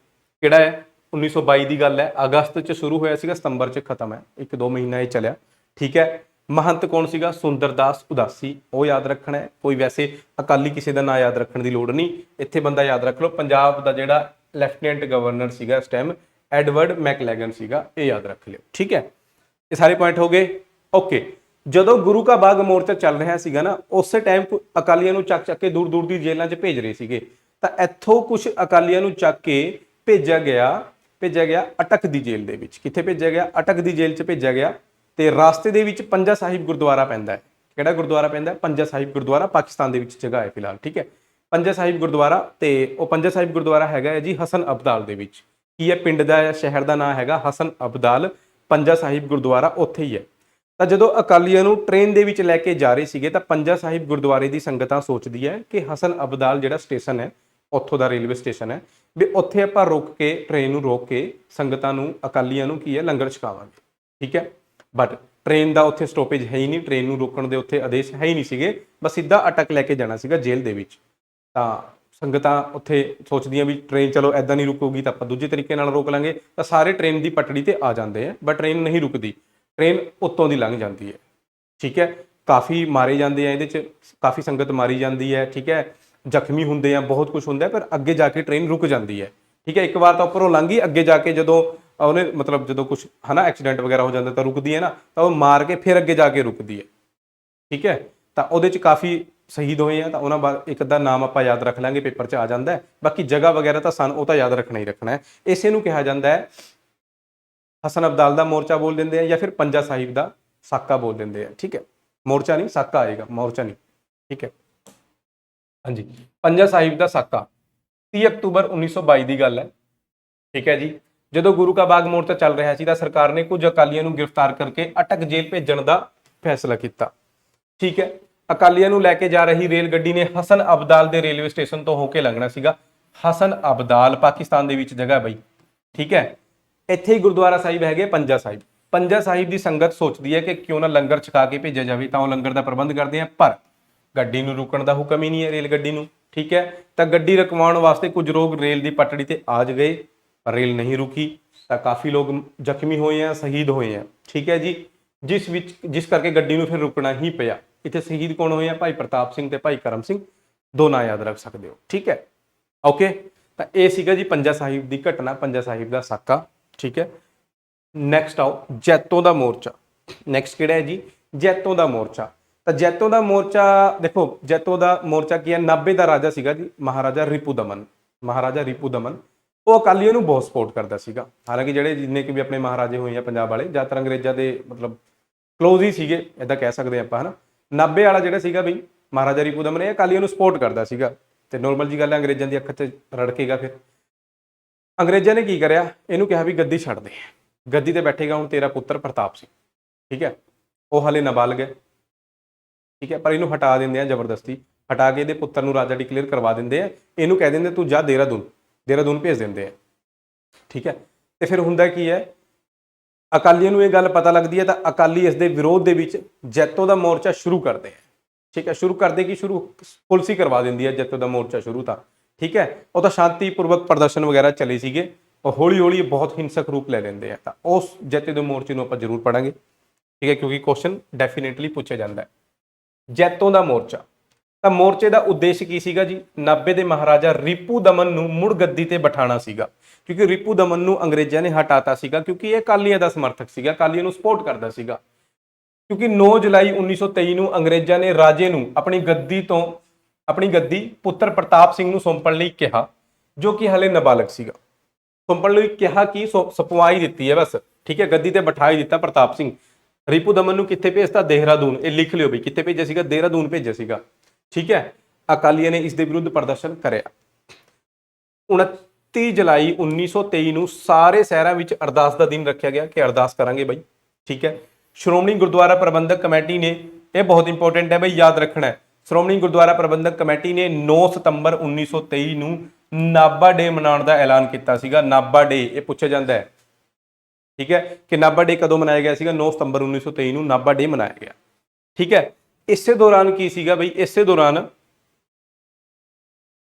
ਕਿਹੜਾ ਹੈ? 1922 ਦੀ ਗੱਲ ਹੈ, ਅਗਸਤ 'ਚ ਸ਼ੁਰੂ ਹੋਇਆ ਸੀਗਾ, ਸਤੰਬਰ 'ਚ ਖਤਮ ਹੈ, 1-2 ਮਹੀਨਾ ਇਹ ਚੱਲਿਆ। ਠੀਕ ਹੈ, ਮਹੰਤ ਕੌਣ ਸੀਗਾ? ਸੁੰਦਰਦਾਸ ਉਦਾਸੀ, ਉਹ ਯਾਦ ਰੱਖਣਾ ਹੈ। ਕੋਈ ਵੈਸੇ ਅਕਾਲੀ ਕਿਸੇ ਦਾ ਨਾਂ ਯਾਦ ਰੱਖਣ ਦੀ ਲੋੜ ਨਹੀਂ, ਇੱਥੇ ਬੰਦਾ ਯਾਦ ਰੱਖ ਲਓ। ਪੰਜਾਬ ਦਾ ਜਿਹੜਾ ਲੈਫਟੀਨੈਂਟ ਗਵਰਨਰ ਸੀਗਾ ਇਸ ਟਾਈਮ ਐਡਵਰਡ ਮੈਕਲੈਗਨ ਸੀਗਾ, ਇਹ ਯਾਦ ਰੱਖ ਲਿਓ। ਠੀਕ ਹੈ, ਇਹ ਸਾਰੇ ਪੁਆਇੰਟ ਹੋ ਗਏ। ਓਕੇ, ਜਦੋਂ ਗੁਰੂ ਕਾ ਬਾਗ ਮੋਰਚਾ ਚੱਲ ਰਿਹਾ ਸੀਗਾ ਨਾ, ਉਸੇ ਟਾਈਮ ਅਕਾਲੀਆਂ ਨੂੰ ਚੱਕ ਕੇ ਦੂਰ ਦੂਰ ਦੀ ਜੇਲ੍ਹਾਂ 'ਚ ਭੇਜ ਰਹੇ ਸੀਗੇ। ਤਾਂ ਇੱਥੋਂ ਕੁਝ ਅਕਾਲੀਆਂ ਨੂੰ ਚੱਕ ਕੇ ਭੇਜਿਆ ਗਿਆ ਅਟਕ ਦੀ ਜੇਲ੍ਹ ਦੇ ਵਿੱਚ। ਕਿੱਥੇ ਭੇਜਿਆ ਗਿਆ? ਅਟਕ ਦੀ ਜੇਲ੍ਹ 'ਚ ਭੇਜਿਆ ਗਿਆ। ਤੇ ਰਾਸਤੇ ਦੇ ਵਿੱਚ ਪੰਜਾ ਸਾਹਿਬ ਗੁਰਦੁਆਰਾ ਪੈਂਦਾ ਹੈ। ਕਿਹੜਾ ਗੁਰਦੁਆਰਾ ਪੈਂਦਾ? ਪੰਜਾ ਸਾਹਿਬ ਗੁਰਦੁਆਰਾ, ਪਾਕਿਸਤਾਨ ਦੇ ਵਿੱਚ ਜਗ੍ਹਾ ਹੈ ਫਿਲਹਾਲ। ਠੀਕ ਹੈ, ਪੰਜਾ ਸਾਹਿਬ ਗੁਰਦੁਆਰਾ, ਤੇ ਉਹ ਪੰਜਾ ਸਾਹਿਬ ਗੁਰਦੁਆਰਾ ਹੈਗਾ ਹੈ ਜੀ ਹਸਨ ਅਬਦਾਲ ਦੇ ਵਿੱਚ। ਕੀ ਹੈ? ਪਿੰਡ ਦਾ ਸ਼ਹਿਰ ਦਾ ਨਾਮ ਹੈਗਾ ਹਸਨ ਅਬਦਾਲ। ਪੰਜਾ ਸਾਹਿਬ ਗੁਰਦੁਆਰਾ ਉੱਥੇ ਹੀ ਹੈ। ਤਾਂ ਜਦੋਂ ਅਕਾਲੀਆਂ ਨੂੰ ਟ੍ਰੇਨ ਦੇ ਵਿੱਚ ਲੈ ਕੇ ਜਾ ਰਹੇ ਸੀਗੇ ਤਾਂ ਪੰਜਾ ਸਾਹਿਬ ਗੁਰਦੁਆਰੇ ਦੀ ਸੰਗਤਾਂ ਸੋਚਦੀ ਹੈ ਕਿ ਹਸਨ ਅਬਦਾਲ ਜਿਹੜਾ ਸਟੇਸ਼ਨ ਹੈ, ਉੱਥੋਂ ਦਾ ਰੇਲਵੇ ਸਟੇਸ਼ਨ ਹੈ, ਵੀ ਉੱਥੇ ਆਪਾਂ ਰੁਕ ਕੇ ਟ੍ਰੇਨ ਨੂੰ ਰੋਕ ਕੇ ਸੰਗਤਾਂ ਨੂੰ, ਅਕਾਲੀਆਂ ਨੂੰ ਕੀ ਹੈ, ਲੰਗਰ ਛਕਾਵਾਂਗੇ। ਠੀਕ ਹੈ, ਬਟ ਟ੍ਰੇਨ ਦਾ ਉੱਥੇ ਸਟੋਪੇਜ ਹੈ ਹੀ ਨਹੀਂ, ਟ੍ਰੇਨ ਨੂੰ ਰੋਕਣ ਦੇ ਉੱਥੇ ਆਦੇਸ਼ ਹੈ ਹੀ ਨਹੀਂ ਸੀਗੇ, ਬਸ ਸਿੱਧਾ ਅਟਕ ਲੈ ਕੇ ਜਾਣਾ ਸੀਗਾ ਜੇਲ੍ਹ ਦੇ ਵਿੱਚ। ਤਾਂ ਸੰਗਤਾਂ ਉੱਥੇ ਸੋਚਦੀਆਂ ਵੀ ਟ੍ਰੇਨ ਚਲੋ ਐਦਾਂ ਨਹੀਂ ਰੁਕੂਗੀ ਤਾਂ ਆਪਾਂ ਦੂਜੇ ਤਰੀਕੇ ਨਾਲ ਰੋਕ ਲਾਂਗੇ। ਤਾਂ ਸਾਰੇ ਟ੍ਰੇਨ ਦੀ ਪਟੜੀ ਤੇ ਆ ਜਾਂਦੇ ਆ, ਬਟ ਟ੍ਰੇਨ ਨਹੀਂ ਰੁਕਦੀ, ਟ੍ਰੇਨ ਉੱਤੋਂ ਦੀ ਲੰਘ ਜਾਂਦੀ ਹੈ। ਠੀਕ ਹੈ, ਕਾਫੀ ਮਾਰੇ ਜਾਂਦੇ ਆ ਇਹਦੇ 'ਚ, ਕਾਫੀ ਸੰਗਤ ਮਾਰੀ ਜਾਂਦੀ ਹੈ। ਠੀਕ ਹੈ, ਜ਼ਖਮੀ ਹੁੰਦੇ ਆ, ਬਹੁਤ ਕੁਝ ਹੁੰਦਾ, ਪਰ ਅੱਗੇ ਜਾ ਕੇ ਟ੍ਰੇਨ ਰੁਕ ਜਾਂਦੀ ਹੈ। ਠੀਕ ਹੈ, ਇੱਕ ਵਾਰ ਤਾਂ ਉੱਪਰੋਂ ਲੰਘੀ, ਅੱਗੇ ਜਾ ਕੇ ਜਦੋਂ ਉਹਨੇ ਮਤਲਬ ਜਦੋਂ ਕੁਝ ਹੈ ਨਾ ਐਕਸੀਡੈਂਟ ਵਗੈਰਾ ਹੋ ਜਾਂਦਾ ਤਾਂ ਰੁਕਦੀ ਹੈ ਨਾ, ਤਾਂ ਉਹ ਮਾਰ ਕੇ ਫਿਰ ਅੱਗੇ ਜਾ ਕੇ ਰੁਕਦੀ ਹੈ। ਠੀਕ ਹੈ, ਤਾਂ ਉਹਦੇ 'ਚ ਕਾਫੀ ਸ਼ਹੀਦ ਹੋਏ ਆ, ਤਾਂ ਉਹਨਾਂ ਬਾਅਦ ਇੱਕ ਅੱਧਾ ਨਾਮ ਆਪਾਂ ਯਾਦ ਰੱਖ ਲਾਂਗੇ, ਪੇਪਰ 'ਚ ਆ ਜਾਂਦਾ। ਬਾਕੀ ਜਗ੍ਹਾ ਵਗੈਰਾ ਤਾਂ ਸਾਨੂੰ ਉਹ ਤਾਂ ਯਾਦ ਰੱਖਣਾ ਹੀ ਰੱਖਣਾ ਹੈ। ਇਸੇ ਨੂੰ ਕਿਹਾ ਜਾਂਦਾ ਹੈ ਹਸਨ ਅਬਦਾਲ ਦਾ ਮੋਰਚਾ ਬੋਲ ਦਿੰਦੇ ਆ, ਜਾਂ ਫਿਰ ਪੰਜਾ ਸਾਹਿਬ ਦਾ ਸਾਕਾ ਬੋਲ ਦਿੰਦੇ ਆ। ਠੀਕ ਹੈ, ਮੋਰਚਾ ਨਹੀਂ ਸਾਕਾ ਆਏਗਾ, ਮੋਰਚਾ ਨਹੀਂ। ਠੀਕ ਹੈ। ਹਾਂਜੀ, ਪੰਜਾ ਸਾਹਿਬ ਦਾ ਸਾਕਾ 30 ਅਕਤੂਬਰ 1922 ਦੀ ਗੱਲ ਹੈ। ਠੀਕ ਹੈ ਜੀ, ਜਦੋਂ ਗੁਰੂ ਕਾ ਬਾਗ ਮੋਰਚਾ ਚੱਲ ਰਿਹਾ ਸੀ ਤਾਂ ਸਰਕਾਰ ਨੇ ਕੁਝ ਅਕਾਲੀਆਂ ਨੂੰ ਗ੍ਰਿਫਤਾਰ ਕਰਕੇ ਅਟਕ ਜੇਲ੍ਹ ਭੇਜਣ ਦਾ ਫੈਸਲਾ ਕੀਤਾ। ਠੀਕ ਹੈ, ਅਕਾਲੀਆਂ ਨੂੰ ਲੈ ਕੇ ਜਾ ਰਹੀ ਰੇਲ ਗੱਡੀ ਨੇ ਹਸਨ ਅਬਦਾਲ ਦੇ ਰੇਲਵੇ ਸਟੇਸ਼ਨ ਤੋਂ ਹੋ ਕੇ ਲੰਘਣਾ ਸੀਗਾ। ਹਸਨ ਅਬਦਾਲ ਪਾਕਿਸਤਾਨ ਦੇ ਵਿੱਚ ਜਗ੍ਹਾ ਬਈ। ਠੀਕ ਹੈ, ਇੱਥੇ ਹੀ ਗੁਰਦੁਆਰਾ ਸਾਹਿਬ ਹੈਗੇ ਪੰਜਾ ਸਾਹਿਬ। ਪੰਜਾ ਸਾਹਿਬ ਦੀ ਸੰਗਤ ਸੋਚਦੀ ਹੈ ਕਿ ਕਿਉਂ ਨਾ ਲੰਗਰ ਛਕਾ ਕੇ ਭੇਜਿਆ ਜਾਵੇ, ਤਾਂ ਉਹ ਲੰਗਰ ਦਾ ਪ੍ਰਬੰਧ ਕਰਦੇ ਆ, ਪਰ ਗੱਡੀ ਨੂੰ ਰੁਕਣ ਦਾ ਹੁਕਮ ਹੀ ਨਹੀਂ ਹੈ ਰੇਲ ਗੱਡੀ ਨੂੰ। ਠੀਕ ਹੈ, ਤਾਂ ਗੱਡੀ ਰੁਕਵਾਉਣ ਵਾਸਤੇ ਕੁਝ ਲੋਕ ਰੇਲ ਦੀ ਪਟੜੀ ਤੇ ਆ ਗਏ, ਪਰ ਰੇਲ ਨਹੀਂ ਰੁਕੀ ਤਾਂ ਕਾਫੀ ਲੋਕ ਜ਼ਖਮੀ ਹੋਏ ਆ, ਸ਼ਹੀਦ ਹੋਏ ਆ। ਠੀਕ ਹੈ ਜੀ, ਜਿਸ ਕਰਕੇ ਗੱਡੀ ਨੂੰ ਫਿਰ ਰੁਕਣਾ ਹੀ ਪਿਆ। ਇੱਥੇ ਸ਼ਹੀਦ ਕੌਣ ਹੋਏ ਆ? ਭਾਈ ਪ੍ਰਤਾਪ ਸਿੰਘ ਤੇ ਭਾਈ ਕਰਮ ਸਿੰਘ, ਦੋ ਨਾਂ ਯਾਦ ਰੱਖ ਸਕਦੇ ਹੋ। ਠੀਕ ਹੈ, ਓਕੇ। ਤਾਂ ਇਹ ਸੀਗਾ ਜੀ ਪੰਜਾ ਸਾਹਿਬ ਦੀ ਘਟਨਾ, ਪੰਜਾ ਸਾਹਿਬ ਦਾ ਸਾਕਾ। ਠੀਕ ਹੈ, ਨੈਕਸਟ ਆਓ ਜੈਤੋਂ ਦਾ ਮੋਰਚਾ। ਨੈਕਸਟ ਕਿਹੜਾ ਹੈ ਜੀ? ਜੈਤੋਂ ਦਾ ਮੋਰਚਾ। ਤਾਂ ਜੈਤੋਂ ਦਾ ਮੋਰਚਾ ਦੇਖੋ, ਜੈਤੋਂ ਦਾ ਮੋਰਚਾ ਕੀ ਹੈ? 90 ਦਾ ਰਾਜਾ ਸੀਗਾ ਜੀ ਮਹਾਰਾਜਾ ਰਿਪੂ ਦਮਨ। ਮਹਾਰਾਜਾ ਰਿਪੂ ਦਮਨ ਉਹ ਅਕਾਲੀਆਂ ਨੂੰ ਬਹੁਤ ਸਪੋਰਟ ਕਰਦਾ ਸੀਗਾ। ਹਾਲਾਂਕਿ ਜਿਹੜੇ ਜਿੰਨੇ ਕਿ ਵੀ ਆਪਣੇ ਮਹਾਰਾਜੇ ਹੋਏ ਆ ਪੰਜਾਬ ਵਾਲੇ, ਜ਼ਿਆਦਾਤਰ ਅੰਗਰੇਜ਼ਾਂ ਦੇ ਮਤਲਬ ਕਲੋਜ਼ ਹੀ ਸੀਗੇ, ਇਦਾਂ ਕਹਿ ਸਕਦੇ ਆਪਾਂ, ਹਨਾ। 90 ਵਾਲਾ ਜਿਹੜਾ ਸੀਗਾ ਬਈ ਮਹਾਰਾਜਾ ਰਿਪੂ ਦਮਨ, ਇਹ ਅਕਾਲੀਆਂ ਨੂੰ ਸਪੋਰਟ ਕਰਦਾ ਸੀਗਾ। ਤੇ ਨੋਰਮਲ ਜੀ ਗੱਲ ਹੈ, ਅੰਗਰੇਜ਼ਾਂ ਦੀ ਅੱਖ 'ਚ ਰੜਕੇਗਾ। ਫਿਰ ਅੰਗਰੇਜ਼ਾਂ ਨੇ ਕੀ ਕਰਿਆ? ਇਹਨੂੰ ਕਿਹਾ ਵੀ ਗੱਦੀ ਛੱਡ ਦੇ, ਗੱਦੀ ਤੇ ਬੈਠੇਗਾ ਹੁਣ ਤੇਰਾ ਪੁੱਤਰ ਪ੍ਰਤਾਪ ਸਿੰਘ। ਠੀਕ ਹੈ, ਉਹ ਹਾਲੇ ਨਾਬਾਲਗ ਹੈ। ਠੀਕ ਹੈ, ਪਰ ਇਹਨੂੰ ਹਟਾ ਦਿੰਦੇ ਆ ਜ਼ਬਰਦਸਤੀ, ਹਟਾ ਕੇ ਇਹਦੇ ਪੁੱਤਰ ਨੂੰ ਰਾਜਾ ਡਿਕਲੇਅਰ ਕਰਵਾ ਦਿੰਦੇ ਆ। ਇਹਨੂੰ ਕਹਿ ਦਿੰਦੇ ਤੂੰ ਜਾ ਦੇਹਰਾਦੂਨ ਭੇਜ ਦਿੰਦੇ ਆ। ਠੀਕ ਹੈ, ਤੇ ਫਿਰ ਹੁੰਦਾ ਕੀ ਹੈ? ਅਕਾਲੀਆਂ ਨੂੰ ਇਹ ਗੱਲ ਪਤਾ ਲੱਗਦੀ ਹੈ ਤਾਂ ਅਕਾਲੀ ਇਸ ਦੇ ਵਿਰੋਧ ਦੇ ਵਿੱਚ ਜੈਤੋਂ ਦਾ ਮੋਰਚਾ ਸ਼ੁਰੂ ਕਰਦੇ ਆ। ਠੀਕ ਹੈ, ਸ਼ੁਰੂ ਕਰਦੇ ਕਿ ਪੁਲਿਸ ਹੀ ਕਰਵਾ ਦਿੰਦੀ ਹੈ ਜੈਤੋਂ ਦਾ ਮੋਰਚਾ ਸ਼ੁਰੂ। ਤਾਂ ਠੀਕ ਹੈ, ਉਹ ਤਾਂ ਸ਼ਾਂਤੀਪੂਰਵਕ ਪ੍ਰਦਰਸ਼ਨ ਵਗੈਰਾ ਚੱਲੇ ਸੀਗੇ, ਉਹ ਹੌਲੀ ਹੌਲੀ ਬਹੁਤ ਹਿੰਸਕ ਰੂਪ ਲੈ ਲੈਂਦੇ ਆ। ਤਾਂ ਉਸ ਜੈਤੋਂ ਦੇ ਮੋਰਚੇ ਨੂੰ ਆਪਾਂ ਜ਼ਰੂਰ ਪੜਾਂਗੇ। ਠੀਕ ਹੈ, ਕਿਉਂਕਿ ਕੁਐਸਚਨ ਡੈਫੀਨੇਟਲੀ ਪੁੱਛਿਆ ਜਾਂਦਾ ਹੈ। ਜੈਤੋਂ ਦਾ ਮੋਰਚਾ, ਤਾਂ ਮੋਰਚੇ ਦਾ ਉਦੇਸ਼ ਕੀ ਸੀਗਾ ਜੀ? 90 ਦੇ ਮਹਾਰਾਜਾ ਰਿਪੂ ਦਮਨ ਨੂੰ ਮੁੜ ਗੱਦੀ ਤੇ ਬਿਠਾਉਣਾ ਸੀਗਾ, ਕਿਉਂਕਿ ਰਿਪੂ ਦਮਨ ਨੂੰ ਅੰਗਰੇਜ਼ਾਂ ਨੇ ਹਟਾਤਾ ਸੀਗਾ, ਕਿਉਂਕਿ ਇਹ ਅਕਾਲੀਆਂ ਦਾ ਸਮਰਥਕ ਸੀਗਾ, ਅਕਾਲੀਆਂ ਨੂੰ ਸਪੋਰਟ ਕਰਦਾ ਸੀਗਾ। ਕਿਉਂਕਿ 9 ਜੁਲਾਈ 1923 ਨੂੰ ਅੰਗਰੇਜ਼ਾਂ ਨੇ ਰਾਜੇ ਨੂੰ ਆਪਣੀ ਗੱਦੀ ਪੁੱਤਰ ਪ੍ਰਤਾਪ ਸਿੰਘ ਨੂੰ ਸੌਂਪਣ ਲਈ ਕਿਹਾ, ਜੋ ਕਿ ਹਾਲੇ ਨਾਬਾਲਗ ਸੀਗਾ। ਸੌਂਪਣ ਲਈ ਕਿਹਾ ਕਿ ਸਪਵਾ ਹੀ ਦਿੱਤੀ ਹੈ ਬਸ। ਠੀਕ ਹੈ, ਗੱਦੀ ਤੇ ਬਿਠਾ ਹੀ ਦਿੱਤਾ ਪ੍ਰਤਾਪ ਸਿੰਘ। ਰਿਪੂ ਦਮਨ ਨੂੰ ਕਿੱਥੇ ਭੇਜਤਾ? ਦੇਹਰਾਦੂਨ। ਇਹ ਲਿਖ ਲਿਓ ਵੀ ਕਿੱਥੇ ਭੇਜਿਆ ਸੀਗਾ? ਦੇਹਰਾਦੂਨ ਭੇਜਿਆ ਸੀਗਾ। ਠੀਕ ਹੈ, ਅਕਾਲੀਆਂ ਨੇ ਇਸ ਦੇ ਵਿਰੁੱਧ ਪ੍ਰਦਰਸ਼ਨ ਕਰਿਆ। 29 ਜੁਲਾਈ 1923 ਨੂੰ ਸਾਰੇ ਸ਼ਹਿਰਾਂ ਵਿੱਚ ਅਰਦਾਸ ਦਾ ਦਿਨ ਰੱਖਿਆ ਗਿਆ ਕਿ ਅਰਦਾਸ ਕਰਾਂਗੇ ਬਾਈ। ਠੀਕ ਹੈ, ਸ਼੍ਰੋਮਣੀ ਗੁਰਦੁਆਰਾ ਪ੍ਰਬੰਧਕ ਕਮੇਟੀ ਨੇ, ਇਹ ਬਹੁਤ ਇੰਪੋਰਟੈਂਟ ਹੈ ਬਈ, ਯਾਦ ਰੱਖਣਾ ਹੈ। ਸ਼੍ਰੋਮਣੀ ਗੁਰਦੁਆਰਾ ਪ੍ਰਬੰਧਕ ਕਮੇਟੀ ਨੇ 9 ਸਤੰਬਰ 1923 ਨੂੰ ਨਾਭਾ ਡੇ ਮਨਾਉਣ ਦਾ ਐਲਾਨ ਕੀਤਾ ਸੀਗਾ। ਨਾਭਾ ਡੇ, ਇਹ ਪੁੱਛਿਆ ਜਾਂਦਾ ਹੈ। ਠੀਕ ਹੈ, ਕਿ ਨਾਭਾ ਡੇ ਕਦੋਂ ਮਨਾਇਆ ਗਿਆ ਸੀਗਾ? 9 ਸਤੰਬਰ 1923 ਨੂੰ ਨਾਭਾ ਡੇ ਮਨਾਇਆ ਗਿਆ। ਠੀਕ ਹੈ, ਇਸੇ ਦੌਰਾਨ ਕੀ ਸੀਗਾ ਬਈ? ਇਸੇ ਦੌਰਾਨ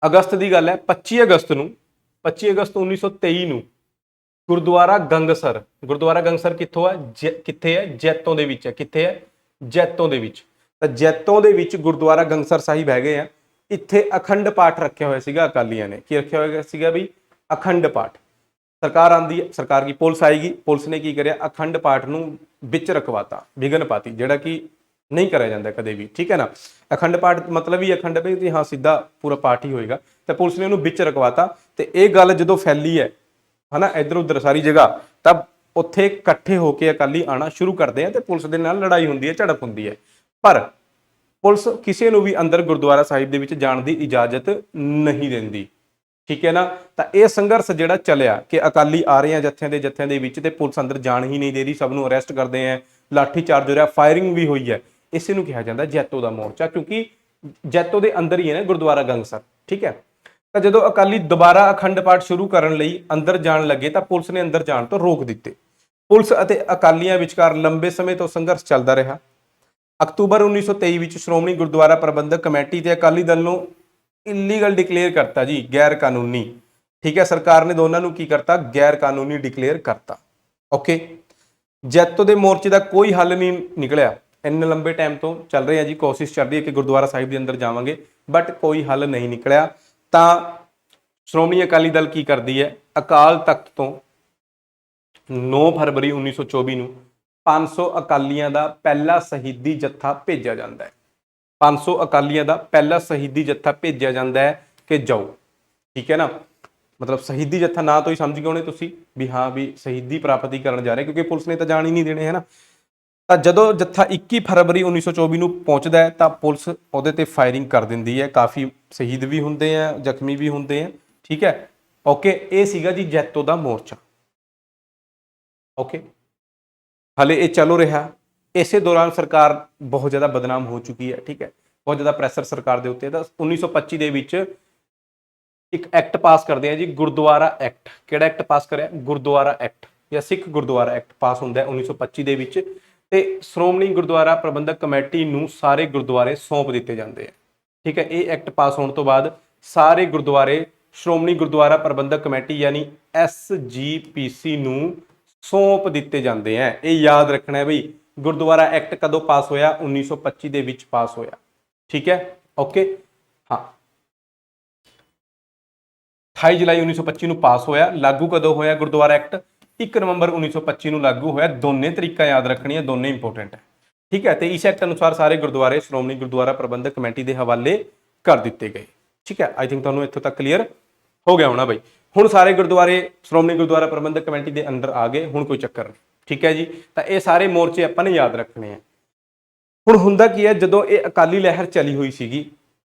ਅਗਸਤ ਦੀ ਗੱਲ ਹੈ, 25 ਅਗਸਤ 1923 ਨੂੰ ਗੁਰਦੁਆਰਾ ਗੰਗਸਰ ਕਿੱਥੋਂ ਹੈ? ਕਿੱਥੇ ਹੈ? ਜੈਤੋਂ ਦੇ ਵਿੱਚ ਹੈ। ਕਿੱਥੇ ਹੈ? ਜੈਤੋਂ ਦੇ ਵਿੱਚ। ਤਾਂ ਜੈਤੋਂ ਦੇ ਵਿੱਚ ਗੁਰਦੁਆਰਾ ਗੰਗਸਰ ਸਾਹਿਬ ਹੈਗੇ ਆ। ਇੱਥੇ ਅਖੰਡ ਪਾਠ ਰੱਖਿਆ ਹੋਇਆ ਸੀਗਾ ਅਕਾਲੀਆਂ ਨੇ। ਕੀ ਰੱਖਿਆ ਹੋਇਆ ਸੀਗਾ ਬਈ? ਅਖੰਡ ਪਾਠ। ਸਰਕਾਰ ਆਂਦੀ ਹੈ, ਸਰਕਾਰ ਕੀ ਪੁਲਿਸ ਆਏਗੀ, ਪੁਲਿਸ ਨੇ ਕੀ ਕਰਿਆ? ਅਖੰਡ ਪਾਠ ਨੂੰ ਵਿੱਚ ਰਖਵਾਤਾ, ਵਿਘਨ ਪਾਤੀ, ਜਿਹੜਾ ਕਿ ਨਹੀਂ ਕਰਿਆ ਜਾਂਦਾ ਕਦੇ ਵੀ। ਠੀਕ ਹੈ ਨਾ, ਅਖੰਡ ਪਾਠ ਮਤਲਬ ਹੀ ਅਖੰਡ ਵੀ ਹਾਂ ਸਿੱਧਾ ਪੂਰਾ ਪਾਠ ਹੀ ਹੋਏਗਾ। ਤੇ ਪੁਲਿਸ ਨੇ ਉਹਨੂੰ ਵਿੱਚ ਰਖਵਾਤਾ। ਤੇ ਇਹ ਗੱਲ ਜਦੋਂ ਫੈਲੀ ਹੈ ਹਨਾ ਇੱਧਰ ਉੱਧਰ ਸਾਰੀ ਜਗ੍ਹਾ, ਤਾਂ ਉੱਥੇ ਇਕੱਠੇ ਹੋ ਕੇ ਅਕਾਲੀ ਆਣਾ ਸ਼ੁਰੂ ਕਰਦੇ ਆ ਤੇ ਪੁਲਿਸ ਦੇ ਨਾਲ ਲੜਾਈ ਹੁੰਦੀ ਹੈ, ਝੜਪ ਹੁੰਦੀ ਹੈ। ਪਰ ਪੁਲਿਸ ਕਿਸੇ ਨੂੰ ਵੀ ਅੰਦਰ ਗੁਰਦੁਆਰਾ ਸਾਹਿਬ ਦੇ ਵਿੱਚ ਜਾਣ ਦੀ ਇਜਾਜ਼ਤ ਨਹੀਂ ਦਿੰਦੀ। ਠੀਕ ਹੈ ਨਾ, ਤਾਂ ਇਹ ਸੰਘਰਸ਼ ਜਿਹੜਾ ਚੱਲਿਆ ਕਿ ਅਕਾਲੀ ਆ ਰਹੇ ਆ ਜੱਥਿਆਂ ਦੇ ਵਿੱਚ ਤੇ ਪੁਲਿਸ ਅੰਦਰ ਜਾਣ ਹੀ ਨਹੀਂ ਦੇ ਰਹੀ, ਸਭ ਨੂੰ ਅਰੈਸਟ ਕਰਦੇ ਆ, ਲਾਠੀ ਚਾਰਜ ਹੋ ਰਿਹਾ, ਫਾਇਰਿੰਗ ਵੀ ਹੋਈ ਹੈ। ਇਸੇ ਨੂੰ ਕਿਹਾ ਜਾਂਦਾ ਜੈਤੋਂ ਦਾ ਮੋਰਚਾ, ਕਿਉਂਕਿ ਜੈਤੋਂ ਦੇ ਅੰਦਰ ਹੀ ਹੈ ਨਾ ਗੁਰਦੁਆਰਾ ਗੰਗਸਰ। ਠੀਕ ਹੈ, ਤਾਂ ਜਦੋਂ ਅਕਾਲੀ ਦੁਬਾਰਾ ਅਖੰਡ ਪਾਠ ਸ਼ੁਰੂ ਕਰਨ ਲਈ ਅੰਦਰ ਜਾਣ ਲੱਗੇ ਤਾਂ ਪੁਲਿਸ ਨੇ ਅੰਦਰ ਜਾਣ ਤੋਂ ਰੋਕ ਦਿੱਤੇ। ਪੁਲਿਸ ਅਤੇ ਅਕਾਲੀਆਂ ਵਿਚਕਾਰ ਲੰਬੇ ਸਮੇਂ ਤੋਂ ਸੰਘਰਸ਼ ਚੱਲਦਾ ਰਿਹਾ। ਅਕਤੂਬਰ 1923 ਵਿੱਚ ਸ਼੍ਰੋਮਣੀ ਗੁਰਦੁਆਰਾ ਪ੍ਰਬੰਧਕ ਕਮੇਟੀ ਤੇ ਅਕਾਲੀ ਦਲ ਨੂੰ ਇਲੀਗਲ ਡਿਕਲੇਅਰ ਕਰਤਾ ਜੀ, ਗੈਰ ਕਾਨੂੰਨੀ। ਠੀਕ ਹੈ, ਸਰਕਾਰ ਨੇ ਦੋਨਾਂ ਨੂੰ ਕੀ ਕਰਤਾ? ਗੈਰ ਕਾਨੂੰਨੀ ਡਿਕਲੇਅਰ ਕਰਤਾ। ਓਕੇ, ਜੈਤੋਂ ਦੇ ਮੋਰਚੇ ਦਾ ਕੋਈ ਹੱਲ ਨਹੀਂ ਨਿਕਲਿਆ। ਇੰਨੇ ਲੰਬੇ ਟਾਈਮ ਤੋਂ ਚੱਲ ਰਹੇ ਆ ਜੀ, ਕੋਸ਼ਿਸ਼ ਚੱਲ ਰਹੀ ਹੈ ਕਿ ਗੁਰਦੁਆਰਾ ਸਾਹਿਬ ਦੇ ਅੰਦਰ ਜਾਵਾਂਗੇ, ਬਟ ਕੋਈ ਹੱਲ ਨਹੀਂ ਨਿਕਲਿਆ। ਤਾਂ ਸ਼੍ਰੋਮਣੀ ਅਕਾਲੀ ਦਲ ਕੀ ਕਰਦੀ ਹੈ? ਅਕਾਲ ਤਖਤ ਤੋਂ 9 ਫਰਵਰੀ 1924 ਨੂੰ 500 ਅਕਾਲੀਆਂ ਦਾ ਪਹਿਲਾ ਸ਼ਹੀਦੀ ਜੱਥਾ ਭੇਜਿਆ ਜਾਂਦਾ ਹੈ। 500 ਅਕਾਲੀਆਂ ਦਾ ਪਹਿਲਾ ਸ਼ਹੀਦੀ ਜੱਥਾ ਭੇਜਿਆ ਜਾਂਦਾ ਹੈ ਕਿ ਜਾਓ। ਠੀਕ ਹੈ ਨਾ, ਮਤਲਬ ਸ਼ਹੀਦੀ ਜੱਥਾ ਨਾਂ ਤੋਂ ਹੀ ਸਮਝ ਗਏ ਹੋਣੇ ਤੁਸੀਂ ਵੀ ਹਾਂ ਵੀ ਸ਼ਹੀਦੀ ਪ੍ਰਾਪਤੀ ਕਰਨ ਜਾ ਰਹੇ, ਕਿਉਂਕਿ ਪੁਲਿਸ ਨੇ ਤਾਂ ਜਾਣ ਹੀ ਨਹੀਂ ਦੇਣੇ ਹੈ ਨਾ। ਤਾਂ ਜਦੋਂ ਜੱਥਾ 21 ਫਰਵਰੀ 1924 ਨੂੰ ਪਹੁੰਚਦਾ ਹੈ ਤਾਂ ਪੁਲਿਸ ਉਹਦੇ ਤੇ ਫਾਇਰਿੰਗ ਕਰ ਦਿੰਦੀ ਹੈ, ਕਾਫੀ ਸ਼ਹੀਦ ਵੀ ਹੁੰਦੇ ਆ, ਜ਼ਖਮੀ ਵੀ ਹੁੰਦੇ ਆ, ਠੀਕ ਹੈ। ਓਕੇ, ਇਹ ਸੀਗਾ ਜੀ ਜੈਤੋ ਦਾ ਮੋਰਚਾ। ਓਕੇ, ਹਲੇ ਇਹ ਚੱਲ ਰਿਹਾ। ਇਸੇ ਦੌਰਾਨ ਸਰਕਾਰ ਬਹੁਤ ਜ਼ਿਆਦਾ ਬਦਨਾਮ ਹੋ ਚੁੱਕੀ ਹੈ, ਠੀਕ ਹੈ, ਬਹੁਤ ਜ਼ਿਆਦਾ ਪ੍ਰੈਸ਼ਰ ਸਰਕਾਰ ਦੇ ਉੱਤੇ। ਤਾਂ 1925 ਦੇ ਵਿੱਚ ਇੱਕ ਐਕਟ ਪਾਸ ਕਰਦੇ ਆ ਜੀ, ਗੁਰਦੁਆਰਾ ਐਕਟ। ਕਿਹੜਾ ਐਕਟ ਪਾਸ ਕਰਿਆ? ਗੁਰਦੁਆਰਾ ਐਕਟ ਜਾਂ ਸਿੱਖ ਗੁਰਦੁਆਰਾ ਐਕਟ ਪਾਸ ਹੁੰਦਾ ਹੈ 1925 ਦੇ ਵਿੱਚ। ਤੇ ਸ਼੍ਰੋਮਣੀ ਗੁਰਦੁਆਰਾ ਪ੍ਰਬੰਧਕ ਕਮੇਟੀ ਨੂੰ ਸਾਰੇ ਗੁਰਦੁਆਰੇ ਸੌਂਪ ਦਿੱਤੇ ਜਾਂਦੇ ਆ, ਠੀਕ ਹੈ। ਇਹ ਐਕਟ ਪਾਸ ਹੋਣ ਤੋਂ ਬਾਅਦ ਸਾਰੇ ਗੁਰਦੁਆਰੇ ਸ਼੍ਰੋਮਣੀ ਗੁਰਦੁਆਰਾ ਪ੍ਰਬੰਧਕ ਕਮੇਟੀ ਯਾਨੀ SGPC ਨੂੰ ਸੌਂਪ ਦਿੱਤੇ ਜਾਂਦੇ ਆ। ਇਹ ਯਾਦ ਰੱਖਣਾ ਹੈ ਬਈ, ਗੁਰਦੁਆਰਾ ਐਕਟ ਕਦੋਂ ਪਾਸ ਹੋਇਆ? 1925 ਦੇ ਵਿੱਚ ਪਾਸ ਹੋਇਆ, ਠੀਕ ਹੈ। ਓਕੇ, ਹਾਂ, 28 ਜੁਲਾਈ 1925 ਨੂੰ ਪਾਸ ਹੋਇਆ। ਲਾਗੂ ਕਦੋਂ ਹੋਇਆ ਗੁਰਦੁਆਰਾ ਐਕਟ? 1 ਨਵੰਬਰ 1925 ਨੂੰ ਲਾਗੂ ਹੋਇਆ। ਦੋਨੇ ਤਰੀਕਾ ਯਾਦ ਰੱਖਣੀਆਂ, ਦੋਨੇ ਇੰਪੋਰਟੈਂਟ ਹੈ, ਠੀਕ ਹੈ। ਤੇ ਇਸ ਐਕਟ ਅਨੁਸਾਰ ਸਾਰੇ ਗੁਰਦੁਆਰੇ ਸ਼੍ਰੋਮਣੀ ਗੁਰਦੁਆਰਾ ਪ੍ਰਬੰਧਕ ਕਮੇਟੀ ਦੇ ਹਵਾਲੇ ਕਰ ਦਿੱਤੇ ਗਏ, ਠੀਕ ਹੈ। ਆਈ ਥਿੰਕ ਤੁਹਾਨੂੰ ਇੱਥੋਂ ਤੱਕ ਕਲੀਅਰ ਹੋ ਗਿਆ ਹੋਣਾ ਬਈ। ਹੁਣ ਸਾਰੇ ਗੁਰਦੁਆਰੇ ਸ਼੍ਰੋਮਣੀ ਗੁਰਦੁਆਰਾ ਪ੍ਰਬੰਧਕ ਕਮੇਟੀ ਦੇ ਅੰਦਰ ਆ ਗਏ, ਹੁਣ ਕੋਈ ਚੱਕਰ ਨਹੀਂ, ਠੀਕ ਹੈ ਜੀ। ਤਾਂ ਇਹ ਸਾਰੇ ਮੋਰਚੇ ਆਪਾਂ ਨੇ ਯਾਦ ਰੱਖਣੇ ਆ। ਹੁਣ ਹੁੰਦਾ ਕੀ ਹੈ, ਜਦੋਂ ਇਹ ਅਕਾਲੀ ਲਹਿਰ ਚੱਲੀ ਹੋਈ ਸੀਗੀ,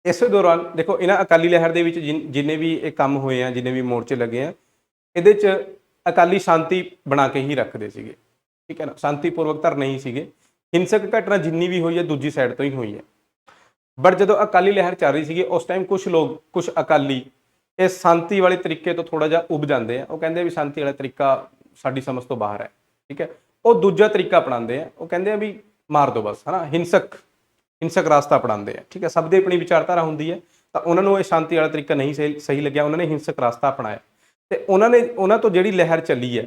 ਇਸੇ ਦੌਰਾਨ ਦੇਖੋ ਇਹਨਾਂ ਅਕਾਲੀ ਲਹਿਰ ਦੇ ਵਿੱਚ ਜਿੰਨੇ ਵੀ ਇਹ ਕੰਮ ਹੋਏ ਆ, ਜਿੰਨੇ ਵੀ ਮੋਰਚੇ ਲੱਗੇ ਆ, ਇਹਦੇ 'ਚ ਅਕਾਲੀ ਸ਼ਾਂਤੀ ਬਣਾ ਕੇ ਹੀ ਰੱਖਦੇ ਸੀਗੇ, ਠੀਕ ਹੈ ਨਾ, ਸ਼ਾਂਤੀਪੂਰਵਕ ਧਰ ਨਹੀਂ ਸੀਗੇ। ਹਿੰਸਕ ਘਟਨਾ ਜਿੰਨੀ ਵੀ ਹੋਈ ਹੈ ਦੂਜੀ ਸਾਈਡ ਤੋਂ ਹੀ ਹੋਈ ਹੈ। ਬਟ ਜਦੋਂ ਅਕਾਲੀ ਲਹਿਰ ਚੱਲ ਰਹੀ ਸੀਗੀ ਉਸ ਟਾਈਮ ਕੁਝ ਲੋਕ, ਕੁਝ ਅਕਾਲੀ ਇਸ ਸ਼ਾਂਤੀ ਵਾਲੇ ਤਰੀਕੇ ਤੋਂ ਥੋੜਾ ਜਿਹਾ ਉਬ ਜਾਂਦੇ ਆ। ਉਹ ਕਹਿੰਦੇ ਵੀ ਸ਼ਾਂਤੀ ਵਾਲਾ ਤਰੀਕਾ ਸਾਡੀ ਸਮਝ ਤੋਂ ਬਾਹਰ ਹੈ, ਠੀਕ ਹੈ। ਉਹ ਦੂਜਾ ਤਰੀਕਾ ਅਪਣਾਉਂਦੇ ਆ, ਉਹ ਕਹਿੰਦੇ ਆ ਵੀ ਮਾਰ ਦਿਓ ਬਸ, ਹਨਾ, ਹਿੰਸਕ ਰਾਸਤਾ ਅਪਣਾਉਂਦੇ ਆ, ਠੀਕ ਹੈ। ਸਭ ਦੀ ਆਪਣੀ ਵਿਚਾਰਧਾਰਾ ਹੁੰਦੀ ਹੈ। ਤਾਂ ਉਹਨਾਂ ਨੂੰ ਇਹ ਸ਼ਾਂਤੀ ਵਾਲਾ ਤਰੀਕਾ ਨਹੀਂ ਸਹੀ ਲੱਗਿਆ, ਉਹਨਾਂ ਨੇ ਹਿੰਸਕ ਰਾਸਤਾ ਅਪਣਾਇਆ ਤੇ ਉਹਨਾਂ ਤੋਂ ਜਿਹੜੀ ਲਹਿਰ ਚੱਲੀ ਹੈ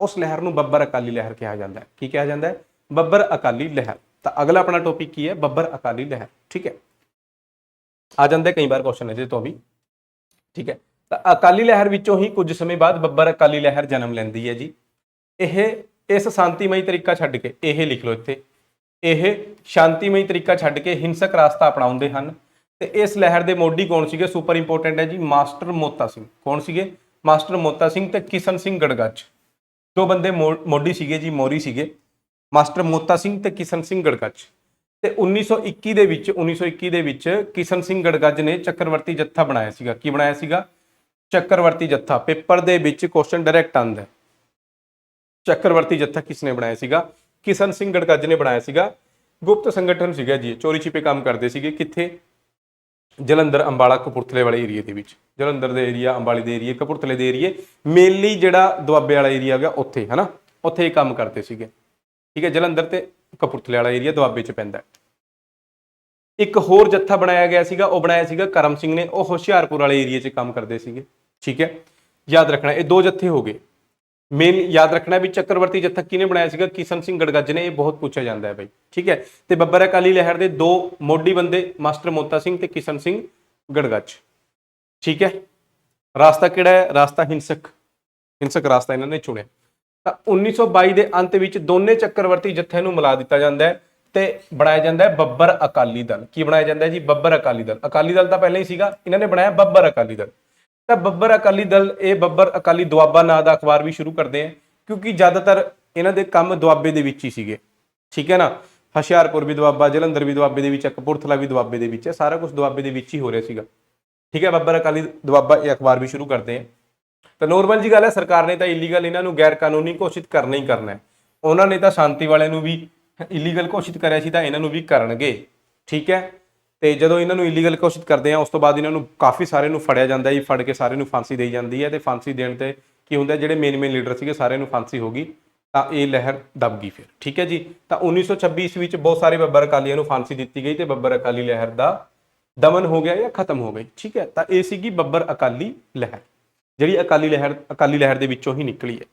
ਉਸ ਲਹਿਰ ਨੂੰ ਬੱਬਰ ਅਕਾਲੀ ਲਹਿਰ ਕਿਹਾ ਜਾਂਦਾ ਹੈ। ਕੀ ਕਿਹਾ ਜਾਂਦਾ ਹੈ? ਬੱਬਰ ਅਕਾਲੀ ਲਹਿਰ। ਤਾਂ ਅਗਲਾ ਆਪਣਾ ਟੌਪਿਕ ਕੀ ਹੈ? ਬੱਬਰ ਅਕਾਲੀ ਲਹਿਰ, ਠੀਕ ਹੈ। ਆ ਜਾਂਦੇ ਕਈ ਵਾਰ ਕੁਐਸਚਨ ਇਹਦੇ ਤੋਂ ਵੀ, ਠੀਕ ਹੈ। ਤਾਂ ਅਕਾਲੀ ਲਹਿਰ ਵਿੱਚੋਂ ਹੀ ਕੁਝ ਸਮੇਂ ਬਾਅਦ ਬੱਬਰ ਅਕਾਲੀ ਲਹਿਰ ਜਨਮ ਲੈਂਦੀ ਹੈ ਜੀ। ਇਹ ਇਸ ਸ਼ਾਂਤੀਮਈ ਤਰੀਕਾ ਛੱਡ ਕੇ, ਇਹ ਲਿਖ ਲਓ ਇੱਥੇ, ਇਹ ਸ਼ਾਂਤੀਮਈ ਤਰੀਕਾ ਛੱਡ ਕੇ ਹਿੰਸਕ ਰਾਸਤਾ ਅਪਣਾਉਂਦੇ ਹਨ। ਤੇ ਇਸ ਲਹਿਰ ਦੇ ਮੋਢੀ ਕੌਣ ਸੀਗੇ? ਸੁਪਰ ਇੰਪੋਰਟੈਂਟ ਹੈ ਜੀ, ਮਾਸਟਰ ਮੋਤਾ ਸਿੰਘ। ਕੌਣ ਸੀਗੇ? ਮਾਸਟਰ ਮੋਤਾ ਸਿੰਘ ਤੇ ਕਿਸ਼ਨ ਸਿੰਘ ਗੜਗੱਚ, ਦੋ ਬੰਦੇ ਮੋਢੀ ਸੀਗੇ ਜੀ, ਮੋਰੀ ਸੀਗੇ, ਮਾਸਟਰ ਮੋਤਾ ਸਿੰਘ ਤੇ ਕਿਸ਼ਨ ਸਿੰਘ ਗੜਗੱਚ। ਤੇ 1921 ਦੇ ਵਿੱਚ ਕਿਸ਼ਨ ਸਿੰਘ ਗੜਗੱਜ ਨੇ ਚੱਕਰਵਰਤੀ ਜੱਥਾ ਬਣਾਇਆ ਸੀਗਾ। ਕੀ ਬਣਾਇਆ ਸੀਗਾ? ਚੱਕਰਵਰਤੀ ਜੱਥਾ। ਪੇਪਰ ਦੇ ਵਿੱਚ ਕੁਐਸਚਨ ਡਾਇਰੈਕਟ ਆਉਂਦਾ। ਚੱਕਰਵਰਤੀ ਜੱਥਾ ਕਿਸ ਨੇ ਬਣਾਇਆ ਸੀਗਾ? ਕਿਸ਼ਨ ਸਿੰਘ ਗੜਗੱਜ ਨੇ ਬਣਾਇਆ ਸੀਗਾ। ਗੁਪਤ ਸੰਗਠਨ ਸੀਗਾ ਜੀ, ਚੋਰੀ ਛਿਪੇ ਕੰਮ ਕਰਦੇ ਸੀਗੇ। ਕਿੱਥੇ? ਜਲੰਧਰ, ਅੰਬਾਲਾ, ਕਪੂਰਥਲੇ ਵਾਲੇ ਏਰੀਏ ਦੇ ਵਿੱਚ। ਜਲੰਧਰ ਦੇ ਏਰੀਆ, ਅੰਬਾਲੇ ਦੇ ਏਰੀਏ, ਕਪੂਰਥਲੇ ਦੇ ਏਰੀਏ, ਮੇਨਲੀ ਜਿਹੜਾ ਦੁਆਬੇ ਵਾਲਾ ਏਰੀਆ ਹੈਗਾ ਉੱਥੇ, ਹਨਾ, ਉੱਥੇ ਇਹ ਕੰਮ ਕਰਦੇ ਸੀਗੇ, ਠੀਕ ਹੈ। ਜਲੰਧਰ ਤੇ ਕਪੂਰਥਲੇ ਵਾਲਾ ਏਰੀਆ ਦੁਆਬੇ 'ਚ ਪੈਂਦਾ। ਇੱਕ ਹੋਰ ਜੱਥਾ ਬਣਾਇਆ ਗਿਆ ਸੀਗਾ, ਉਹ ਬਣਾਇਆ ਸੀਗਾ ਕਰਮ ਸਿੰਘ ਨੇ, ਉਹ ਹੁਸ਼ਿਆਰਪੁਰ ਵਾਲੇ ਏਰੀਏ 'ਚ ਕੰਮ ਕਰਦੇ ਸੀਗੇ, ਠੀਕ ਹੈ। ਯਾਦ ਰੱਖਣਾ ਇਹ ਦੋ ਜੱਥੇ ਹੋ ਗਏ। ਮੇਨ ਯਾਦ ਰੱਖਣਾ ਵੀ ਚੱਕਰਵਰਤੀ ਜੱਥਾ ਕਿਹਨੇ ਬਣਾਇਆ ਸੀਗਾ? ਕਿਸ਼ਨ ਸਿੰਘ ਗੜਗੱਜ ਨੇ। ਇਹ ਬਹੁਤ ਪੁੱਛਿਆ ਜਾਂਦਾ ਹੈ ਬਾਈ, ਠੀਕ ਹੈ। ਤੇ ਬੱਬਰ ਅਕਾਲੀ ਲਹਿਰ ਦੇ ਦੋ ਮੋਢੀ ਬੰਦੇ ਮਾਸਟਰ ਮੋਤਾ ਸਿੰਘ ਤੇ ਕਿਸ਼ਨ ਸਿੰਘ ਗੜਗੱਜ, ਠੀਕ ਹੈ। ਰਾਸਤਾ ਕਿਹੜਾ ਹੈ? ਰਾਸਤਾ ਹਿੰਸਕ ਰਾਸਤਾ ਇਹਨਾਂ ਨੇ ਚੁਣਿਆ। ਤਾਂ 1922 ਦੇ ਅੰਤ ਵਿੱਚ ਦੋਨੇ ਚੱਕਰਵਰਤੀ ਜੱਥਿਆਂ ਨੂੰ ਮਿਲਾ ਦਿੱਤਾ ਜਾਂਦਾ ਹੈ ਤੇ ਬਣਾਇਆ ਜਾਂਦਾ ਹੈ ਬੱਬਰ ਅਕਾਲੀ ਦਲ। ਕੀ ਬਣਾਇਆ ਜਾਂਦਾ ਹੈ ਜੀ? ਬੱਬਰ ਅਕਾਲੀ ਦਲ। ਅਕਾਲੀ ਦਲ ਤਾਂ ਪਹਿਲਾਂ ਹੀ ਸੀਗਾ, ਇਹਨਾਂ ਨੇ ਬਣਾਇਆ ਬੱਬਰ ਅਕਾਲੀ ਦਲ। ਤਾਂ ਬੱਬਰ ਅਕਾਲੀ ਦਲ, ਇਹ ਬੱਬਰ ਅਕਾਲੀ ਦੁਆਬਾ ਨਾਂ ਦਾ ਅਖਬਾਰ ਵੀ ਸ਼ੁਰੂ ਕਰਦੇ ਆ, ਕਿਉਂਕਿ ਜ਼ਿਆਦਾਤਰ ਇਹਨਾਂ ਦੇ ਕੰਮ ਦੁਆਬੇ ਦੇ ਵਿੱਚ ਹੀ ਸੀਗੇ, ਠੀਕ ਹੈ ਨਾ। ਹੁਸ਼ਿਆਰਪੁਰ ਵੀ ਦੁਆਬਾ, ਜਲੰਧਰ ਵੀ ਦੁਆਬੇ ਦੇ ਵਿੱਚ, ਕਪੂਰਥਲਾ ਵੀ ਦੁਆਬੇ ਦੇ ਵਿੱਚ ਹੈ, ਸਾਰਾ ਕੁਝ ਦੁਆਬੇ ਦੇ ਵਿੱਚ ਹੀ ਹੋ ਰਿਹਾ ਸੀਗਾ, ਠੀਕ ਹੈ। ਬੱਬਰ ਅਕਾਲੀ ਦੁਆਬਾ ਇਹ ਅਖਬਾਰ ਵੀ ਸ਼ੁਰੂ ਕਰਦੇ ਆ। ਤਾਂ ਨੋਰਮਲ ਜੀ ਗੱਲ ਹੈ, ਸਰਕਾਰ ਨੇ ਤਾਂ ਇਲੀਗਲ ਇਹਨਾਂ ਨੂੰ ਗੈਰ ਕਾਨੂੰਨੀ ਘੋਸ਼ਿਤ ਕਰਨਾ ਹੀ ਕਰਨਾ ਹੈ। ਉਹਨਾਂ ਨੇ ਤਾਂ ਸ਼ਾਂਤੀ ਵਾਲਿਆਂ ਨੂੰ ਵੀ ਇਲੀਗਲ ਘੋਸ਼ਿਤ ਕਰਿਆ ਸੀ, ਤਾਂ ਇਹਨਾਂ ਨੂੰ ਵੀ ਕਰਨਗੇ, ਠੀਕ ਹੈ। ਤੇ ਜਦੋਂ ਇਹਨਾਂ ਨੂੰ ਇਲੀਗਲ ਘੋਸ਼ਿਤ ਕਰਦੇ ਆ ਉਸ ਤੋਂ ਬਾਅਦ ਇਹਨਾਂ ਨੂੰ ਕਾਫੀ ਸਾਰੇ ਨੂੰ ਫੜਿਆ ਜਾਂਦਾ ਜੀ, ਫੜ ਕੇ ਸਾਰੇ ਨੂੰ ਫਾਂਸੀ ਦੇਈ ਜਾਂਦੀ ਹੈ। ਤੇ ਫਾਂਸੀ ਦੇਣ ਤੇ ਕੀ ਹੁੰਦਾ, ਜਿਹੜੇ ਮੇਨ ਲੀਡਰ ਸੀਗੇ ਸਾਰਿਆਂ ਨੂੰ ਫਾਂਸੀ ਹੋ ਗਈ, ਤਾਂ ਇਹ ਲਹਿਰ ਦਬ ਗਈ ਫਿਰ, ਠੀਕ ਹੈ ਜੀ। ਤਾਂ 1926 ਈਸਵੀ ਵਿੱਚ ਬਹੁਤ ਸਾਰੇ ਬੱਬਰ ਅਕਾਲੀਆਂ ਨੂੰ ਫਾਂਸੀ ਦਿੱਤੀ ਗਈ ਤੇ ਬੱਬਰ ਅਕਾਲੀ ਲਹਿਰ ਦਾ ਦਮਨ ਹੋ ਗਿਆ ਜਾਂ ਖਤਮ ਹੋ ਗਈ, ਠੀਕ ਹੈ। ਤਾਂ ਇਹ ਸੀਗੀ ਬੱਬਰ ਅਕਾਲੀ ਲਹਿਰ, ਜਿਹੜੀ ਅਕਾਲੀ ਲਹਿਰ ਦੇ ਵਿੱਚੋਂ ਹੀ ਨਿਕਲੀ ਹੈ।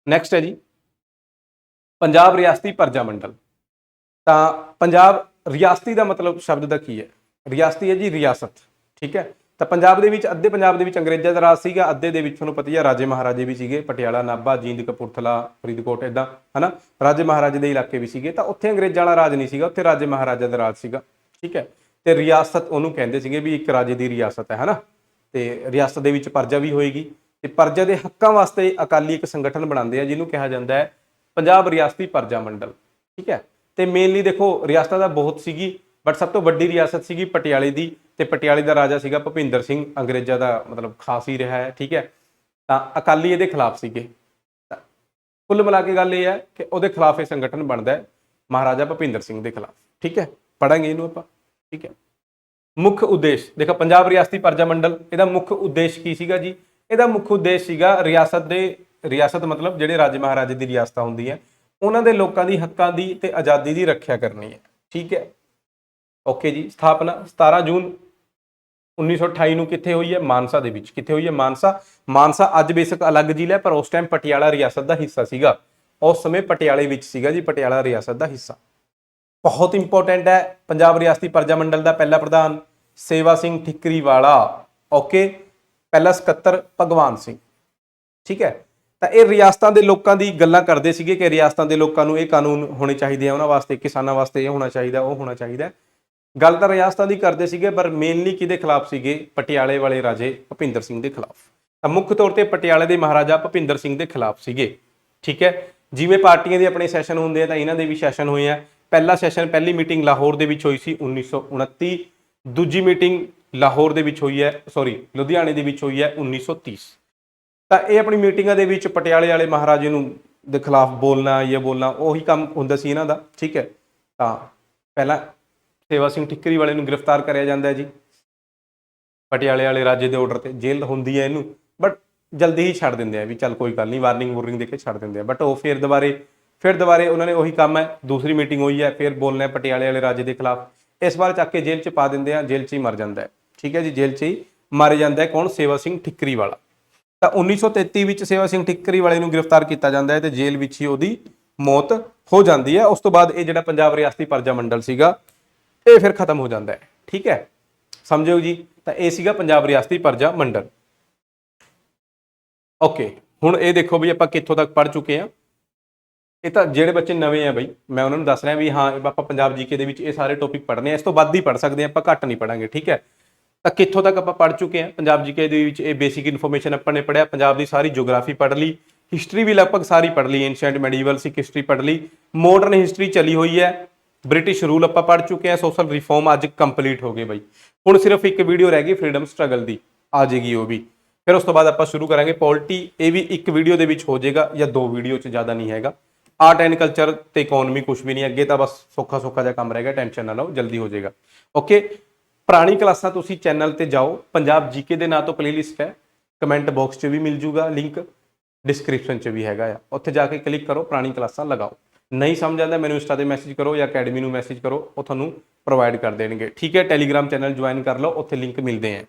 ਨੈਕਸਟ ਹੈ ਜੀ ਪੰਜਾਬ ਰਿਆਸਤੀ ਪਰਜਾ ਮੰਡਲ। ਤਾਂ ਪੰਜਾਬ ਰਿਆਸਤੀ ਦਾ ਮਤਲਬ ਸ਼ਬਦ ਦਾ ਕੀ ਹੈ? ਰਿਆਸਤੀ ਹੈ ਜੀ ਰਿਆਸਤ, ਠੀਕ ਹੈ। ਤਾਂ ਪੰਜਾਬ ਦੇ ਵਿੱਚ, ਅੱਧੇ ਪੰਜਾਬ ਦੇ ਵਿੱਚ ਅੰਗਰੇਜ਼ਾਂ ਦਾ ਰਾਜ ਸੀਗਾ, ਅੱਧੇ ਦੇ ਵਿੱਚ ਤੁਹਾਨੂੰ ਪਤਾ ਹੀ ਆ ਰਾਜੇ ਮਹਾਰਾਜੇ ਵੀ ਸੀਗੇ, ਪਟਿਆਲਾ, ਨਾਭਾ, ਜੀਂਦ, ਕਪੂਰਥਲਾ, ਫਰੀਦਕੋਟ, ਇਦਾਂ, ਹਨਾ, ਰਾਜੇ ਮਹਾਰਾਜੇ ਦੇ ਇਲਾਕੇ ਵੀ ਸੀਗੇ। ਤਾਂ ਉੱਥੇ ਅੰਗਰੇਜ਼ਾਂ ਵਾਲਾ ਰਾਜ ਨਹੀਂ ਸੀਗਾ, ਉੱਥੇ ਰਾਜੇ ਮਹਾਰਾਜਾ ਦਾ ਰਾਜ ਸੀਗਾ, ਠੀਕ ਹੈ। ਤੇ ਰਿਆਸਤ ਉਹਨੂੰ ਕਹਿੰਦੇ ਸੀਗੇ ਵੀ ਇੱਕ ਰਾਜੇ ਦੀ ਰਿਆਸਤ ਹੈ, ਹਨਾ। ਤੇ ਰਿਆਸਤ ਦੇ ਵਿੱਚ ਪਰਜਾ ਵੀ ਹੋਏਗੀ ਤੇ ਪਰਜਾ ਦੇ ਹੱਕਾਂ ਵਾਸਤੇ ਅਕਾਲੀ ਇੱਕ ਸੰਗਠਨ ਬਣਾਉਂਦੇ ਆ ਜਿਹਨੂੰ ਕਿਹਾ ਜਾਂਦਾ ਹੈ ਪੰਜਾਬ ਰਿਆਸਤੀ ਪਰਜਾ ਮੰਡਲ, ਠੀਕ ਹੈ। ਤੇ ਮੇਨਲੀ ਦੇਖੋ ਰਿਆਸਤਾਂ ਦਾ ਬਹੁਤ ਸੀਗੀ, ਬਟ ਸਭ ਤੋਂ ਵੱਡੀ ਰਿਆਸਤ ਸੀਗੀ ਪਟਿਆਲੇ ਦੀ, ਤੇ ਪਟਿਆਲੇ ਦਾ ਰਾਜਾ ਸੀਗਾ ਭੁਪਿੰਦਰ ਸਿੰਘ, ਅੰਗਰੇਜ਼ਾਂ ਦਾ ਮਤਲਬ ਖਾਸ ਹੀ ਰਿਹਾ ਹੈ, ਠੀਕ ਹੈ। ਤਾਂ ਅਕਾਲੀ ਇਹਦੇ ਖਿਲਾਫ ਸੀਗੇ। ਤਾਂ ਕੁੱਲ ਮਿਲਾ ਕੇ ਗੱਲ ਇਹ ਹੈ ਕਿ ਉਹਦੇ ਖਿਲਾਫ ਇਹ ਸੰਗਠਨ ਬਣਦਾ ਹੈ, ਮਹਾਰਾਜਾ ਭੁਪਿੰਦਰ ਸਿੰਘ ਦੇ ਖਿਲਾਫ, ਠੀਕ ਹੈ। ਪੜਾਂਗੇ ਇਹਨੂੰ ਆਪਾਂ, ਠੀਕ ਹੈ। ਮੁੱਖ ਉਦੇਸ਼ ਦੇਖੋ ਪੰਜਾਬ ਰਿਆਸਤੀ ਪਰਜਾ ਮੰਡਲ, ਇਹਦਾ ਮੁੱਖ ਉਦੇਸ਼ ਕੀ ਸੀਗਾ ਜੀ? ਇਹਦਾ ਮੁੱਖ ਉਦੇਸ਼ ਸੀਗਾ ਰਿਆਸਤ ਮਤਲਬ ਜਿਹੜੇ ਰਾਜੇ ਮਹਾਰਾਜੇ ਦੀ ਰਿਆਸਤਾਂ ਹੁੰਦੀਆਂ, ਉਹਨਾਂ ਦੇ ਲੋਕਾਂ ਦੀ ਹੱਕਾਂ ਦੀ ਤੇ ਆਜ਼ਾਦੀ ਦੀ ਰੱਖਿਆ ਕਰਨੀ ਹੈ, ਠੀਕ ਹੈ। ਓਕੇ ਜੀ। ਸਥਾਪਨਾ 17 ਜੂਨ 1928 ਨੂੰ ਕਿੱਥੇ ਹੋਈ ਹੈ? ਮਾਨਸਾ ਦੇ ਵਿੱਚ। ਕਿੱਥੇ ਹੋਈ ਹੈ? ਮਾਨਸਾ ਅੱਜ ਬੇਸ਼ੱਕ ਅਲੱਗ ਜ਼ਿਲ੍ਹਾ, ਪਰ ਉਸ ਟਾਈਮ ਪਟਿਆਲਾ ਰਿਆਸਤ ਦਾ ਹਿੱਸਾ ਸੀਗਾ। ਉਸ ਸਮੇਂ ਪਟਿਆਲੇ ਵਿੱਚ ਸੀਗਾ ਜੀ, ਪਟਿਆਲਾ ਰਿਆਸਤ ਦਾ ਹਿੱਸਾ। ਬਹੁਤ ਇੰਪੋਰਟੈਂਟ ਹੈ। ਪੰਜਾਬ ਰਿਆਸਤੀ ਪਰਜਾ ਮੰਡਲ ਦਾ ਪਹਿਲਾ ਪ੍ਰਧਾਨ ਸੇਵਾ ਸਿੰਘ ਠਿਕਰੀਵਾਲਾ, ਓਕੇ। ਪਹਿਲਾ ਸਕੱਤਰ ਭਗਵਾਨ ਸਿੰਘ, ਠੀਕ ਹੈ। ਤਾਂ ਇਹ ਰਿਆਸਤਾਂ ਦੇ ਲੋਕਾਂ ਦੀ ਗੱਲਾਂ ਕਰਦੇ ਸੀਗੇ ਕਿ ਰਿਆਸਤਾਂ ਦੇ ਲੋਕਾਂ ਨੂੰ ਇਹ ਕਾਨੂੰਨ ਹੋਣੇ ਚਾਹੀਦੇ ਆ, ਉਹਨਾਂ ਵਾਸਤੇ, ਕਿਸਾਨਾਂ ਵਾਸਤੇ ਇਹ ਹੋਣਾ ਚਾਹੀਦਾ, ਉਹ ਹੋਣਾ ਚਾਹੀਦਾ। ਗੱਲ ਤਾਂ ਰਿਆਸਤਾਂ ਦੀ ਕਰਦੇ ਸੀਗੇ, ਪਰ ਮੇਨਲੀ ਕਿਹਦੇ ਖਿਲਾਫ ਸੀਗੇ? ਪਟਿਆਲੇ ਵਾਲੇ ਰਾਜੇ ਭੁਪਿੰਦਰ ਸਿੰਘ ਦੇ ਖਿਲਾਫ। ਤਾਂ ਮੁੱਖ ਤੌਰ ਤੇ ਪਟਿਆਲੇ ਦੇ ਮਹਾਰਾਜਾ ਭੁਪਿੰਦਰ ਸਿੰਘ ਦੇ ਖਿਲਾਫ ਸੀਗੇ, ਠੀਕ ਹੈ। ਜਿਵੇਂ ਪਾਰਟੀਆਂ ਦੇ ਆਪਣੇ ਸੈਸ਼ਨ ਹੁੰਦੇ ਆ, ਤਾਂ ਇਹਨਾਂ ਦੇ ਵੀ ਸੈਸ਼ਨ ਹੋਏ ਆ। ਪਹਿਲੀ ਮੀਟਿੰਗ ਲਾਹੌਰ ਦੇ ਵਿੱਚ ਹੋਈ ਸੀ 1929, ਦੂਜੀ ਮੀਟਿੰਗ ਲਾਹੌਰ ਦੇ ਵਿੱਚ ਹੋਈ ਹੈ, ਲੁਧਿਆਣੇ ਦੇ ਵਿੱਚ ਹੋਈ ਹੈ 1930। ਤਾਂ ਇਹ ਆਪਣੀ ਮੀਟਿੰਗਾਂ ਦੇ ਵਿੱਚ ਪਟਿਆਲੇ ਵਾਲੇ ਮਹਾਰਾਜੇ ਨੂੰ ਦੇ ਖਿਲਾਫ ਬੋਲਣਾ, ਇਹ ਬੋਲਣਾ, ਉਹੀ ਕੰਮ ਹੁੰਦਾ ਸੀ ਇਹਨਾਂ ਦਾ, ਠੀਕ ਹੈ। ਤਾਂ ਪਹਿਲਾਂ ਸੇਵਾ ਸਿੰਘ ਠਿੱਕਰੀ ਵਾਲੇ ਨੂੰ ਗ੍ਰਿਫਤਾਰ ਕਰਿਆ ਜਾਂਦਾ ਹੈ ਜੀ, ਪਟਿਆਲੇ ਵਾਲੇ ਰਾਜੇ ਦੇ ਆਰਡਰ ਤੇ। ਜੇਲ੍ਹ ਹੁੰਦੀ ਹੈ ਇਹਨੂੰ, ਬਟ ਜਲਦੀ ਹੀ ਛੱਡ ਦਿੰਦੇ ਆ ਵੀ ਚੱਲ ਕੋਈ ਗੱਲ ਨਹੀਂ, ਵਾਰਨਿੰਗ ਦੇ ਕੇ ਛੱਡ ਦਿੰਦੇ ਆ। ਬਟ ਉਹ ਫਿਰ ਦੁਬਾਰੇ ਉਹਨਾਂ ਨੇ ਉਹੀ ਕੰਮ ਹੈ, ਦੂਸਰੀ ਮੀਟਿੰਗ ਹੋਈ ਹੈ, ਫਿਰ ਬੋਲਣਾ ਹੈ ਪਟਿਆਲੇ ਵਾਲੇ ਰਾਜੇ ਦੇ ਖਿਲਾਫ। ਇਸ ਵਾਰ ਚੱਕ ਕੇ ਜੇਲ੍ਹ 'ਚ ਪਾ ਦਿੰਦੇ ਆ, ਜੇਲ੍ਹ 'ਚ ਹੀ ਮਰ ਜਾਂਦਾ ਹੈ, ਠੀਕ ਹੈ ਜੀ। ਜੇਲ੍ਹ 'ਚ ਹੀ ਮਾਰੇ ਜਾਂਦਾ ਹੈ ਕੌਣ? ਸੇਵਾ ਸਿੰਘ ਠਿੱਕਰੀ ਵਾਲਾ। ਤਾਂ 1933 ਵਿੱਚ ਸੇਵਾ ਸਿੰਘ ਠਿੱਕਰੀ ਵਾਲੇ ਨੂੰ ਗ੍ਰਿਫਤਾਰ ਕੀਤਾ ਜਾਂਦਾ ਹੈ ਤੇ ਜੇਲ੍ਹ ਵਿੱਚ ਹੀ ਉਹਦੀ ਮੌਤ ਹੋ ਜਾਂਦੀ ਹੈ। ਉਸ ਤੋਂ ਬਾਅਦ ਇਹ ਜਿਹੜਾ ਪੰਜਾਬ ਰਿਆਸਤੀ ਪਰਜਾ ਮੰਡਲ ਸੀਗਾ, ਇਹ ਫਿਰ ਖਤਮ ਹੋ ਜਾਂਦਾ ਹੈ, ਠੀਕ ਹੈ। ਸਮਝਿਓ ਜੀ। ਤਾਂ ਇਹ ਸੀਗਾ ਪੰਜਾਬ ਰਿਆਸਤੀ ਪਰਜਾ ਮੰਡਲ। ਓਕੇ, ਹੁਣ ਇਹ ਦੇਖੋ ਵੀ ਆਪਾਂ ਕਿੱਥੋਂ ਤੱਕ ਪੜ੍ਹ ਚੁੱਕੇ ਹਾਂ। ਇਹ ਤਾਂ ਜਿਹੜੇ ਬੱਚੇ ਨਵੇਂ ਆ ਬਈ, ਮੈਂ ਉਹਨਾਂ ਨੂੰ ਦੱਸ ਰਿਹਾ ਵੀ ਹਾਂ ਆਪਾਂ ਪੰਜਾਬ ਜੀਕੇ ਦੇ ਵਿੱਚ ਇਹ ਸਾਰੇ ਟੌਪਿਕ ਪੜ੍ਹਨੇ ਆ, ਇਸ ਤੋਂ ਵੱਧ ਹੀ ਪੜ੍ਹ ਸਕਦੇ ਆ ਆਪਾਂ, ਘੱਟ ਨਹੀਂ ਪੜਾਂਗੇ, ਠੀਕ ਹੈ। ਤਾਂ ਕਿੱਥੋਂ ਤੱਕ ਆਪਾਂ ਪੜ੍ਹ ਚੁੱਕੇ ਹਾਂ ਪੰਜਾਬ ਜੀਕੇ ਦੇ ਵਿੱਚ? ਇਹ ਬੇਸਿਕ ਇਨਫੋਰਮੇਸ਼ਨ ਆਪਾਂ ਨੇ ਪੜ੍ਹਿਆ, ਪੰਜਾਬ ਦੀ ਸਾਰੀ ਜਿਓਗ੍ਰਾਫੀ ਪੜ੍ਹ ਲਈ, ਹਿਸਟਰੀ ਵੀ ਲਗਭਗ ਸਾਰੀ ਪੜ੍ਹ ਲਈ, ਐਂਸ਼ੀਐਂਟ ਮੈਡੀਵਲ ਸਿੱਖ ਹਿਸਟਰੀ ਪੜ੍ਹ ਲਈ, ਮਾਡਰਨ ਹਿਸਟਰੀ ਚਲੀ ਹੋਈ ਹੈ, ਬ੍ਰਿਟਿਸ਼ ਰੂਲ ਆਪਾਂ ਪੜ੍ਹ ਚੁੱਕੇ ਹਾਂ, ਸੋਸ਼ਲ ਰਿਫਾਰਮ ਅੱਜ ਕੰਪਲੀਟ ਹੋ ਗਏ ਬਈ। ਹੁਣ ਸਿਰਫ ਇੱਕ ਵੀਡੀਓ ਰਹਿ ਗਈ ਫਰੀडम ਸਟਰਗਲ ਦੀ, ਆ ਜਾਏਗੀ ਉਹ ਵੀ। ਫਿਰ ਉਸ ਤੋਂ ਬਾਅਦ ਆਪਾਂ ਸ਼ੁਰੂ ਕਰਾਂਗੇ ਪੋਲਿਟੀ, ਇਹ ਵੀ ਇੱਕ ਵੀਡੀਓ ਦੇ ਵਿੱਚ ਹੋ ਜਾਏਗਾ ਜਾਂ 2 ਵੀਡੀਓ 'ਚ, ਜ਼ਿਆਦਾ ਨਹੀਂ ਹੈਗਾ। ਆਰਟ ਐਂਡ ਕਲਚਰ ਤੇ ਇਕਨੋਮੀ ਕੁਝ ਵੀ ਨਹੀਂ ਅੱਗੇ, ਤਾਂ ਬਸ ਸੌਖਾ ਜਿਹਾ ਕੰਮ ਰਹੇਗਾ, ਟੈਨਸ਼ਨ ਨਾ ਲਓ, ਜਲਦੀ ਹੋ ਜਾਏਗਾ। ਓਕੇ, ਪੁਰਾਣੀ ਕਲਾਸਾਂ ਤੁਸੀਂ ਚੈਨਲ ਤੇ ਜਾਓ, ਪੰਜਾਬ ਜੀਕੇ ਦੇ ਨਾਂ ਤੋਂ ਪਲੇਲਿਸਟ ਹੈ, ਕਮੈਂਟ ਬਾਕਸ 'ਚ ਵੀ ਮਿਲ ਜੂਗਾ ਲਿੰਕ, ਡਿਸਕ੍ਰਿਪਸ਼ਨ 'ਚ ਵੀ ਹੈਗਾ ਆ, ਉੱਥੇ ਜਾ ਕੇ ਕਲਿੱਕ ਕਰੋ, ਪੁਰਾਣੀ ਕਲਾਸਾਂ ਲਗਾਓ। ਨਹੀਂ ਸਮਝ ਆਉਂਦਾ ਮੈਨੂੰ ਇੰਸਟਾ ਤੇ ਮੈਸੇਜ ਕਰੋ ਜਾਂ ਅਕੈਡਮੀ ਨੂੰ ਮੈਸੇਜ ਕਰੋ, ਉਹ ਤੁਹਾਨੂੰ ਪ੍ਰੋਵਾਈਡ ਕਰ ਦੇਣਗੇ, ਠੀਕ ਹੈ। ਟੈਲੀਗ੍ਰਾਮ ਚੈਨਲ ਜੁਆਇਨ ਕਰ ਲਓ, ਉੱਥੇ ਲਿੰਕ ਮਿਲਦੇ ਹੈ।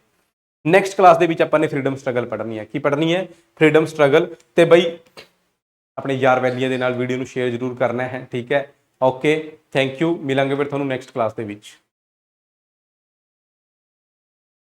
ਨੈਕਸਟ ਕਲਾਸ ਦੇ ਵਿੱਚ ਆਪਾਂ ਨੇ ਫਰੀडम ਸਟਰਗਲ ਪੜ੍ਹਨੀ ਹੈ। ਕੀ ਪੜ੍ਹਨੀ ਹੈ? Freedom struggle. ਤੇ ਬਈ ਆਪਣੇ ਯਾਰ ਵੈਲੀਆਂ ਦੇ ਨਾਲ ਵੀਡੀਓ ਨੂੰ ਸ਼ੇਅਰ ਜ਼ਰੂਰ ਕਰਨਾ ਹੈ, ਠੀਕ ਹੈ। Okay, thank you. ਮਿਲਾਂਗੇ ਫਿਰ ਤੁਹਾਨੂੰ ਨੈਕਸਟ ਕਲਾਸ ਦੇ ਵਿੱਚ।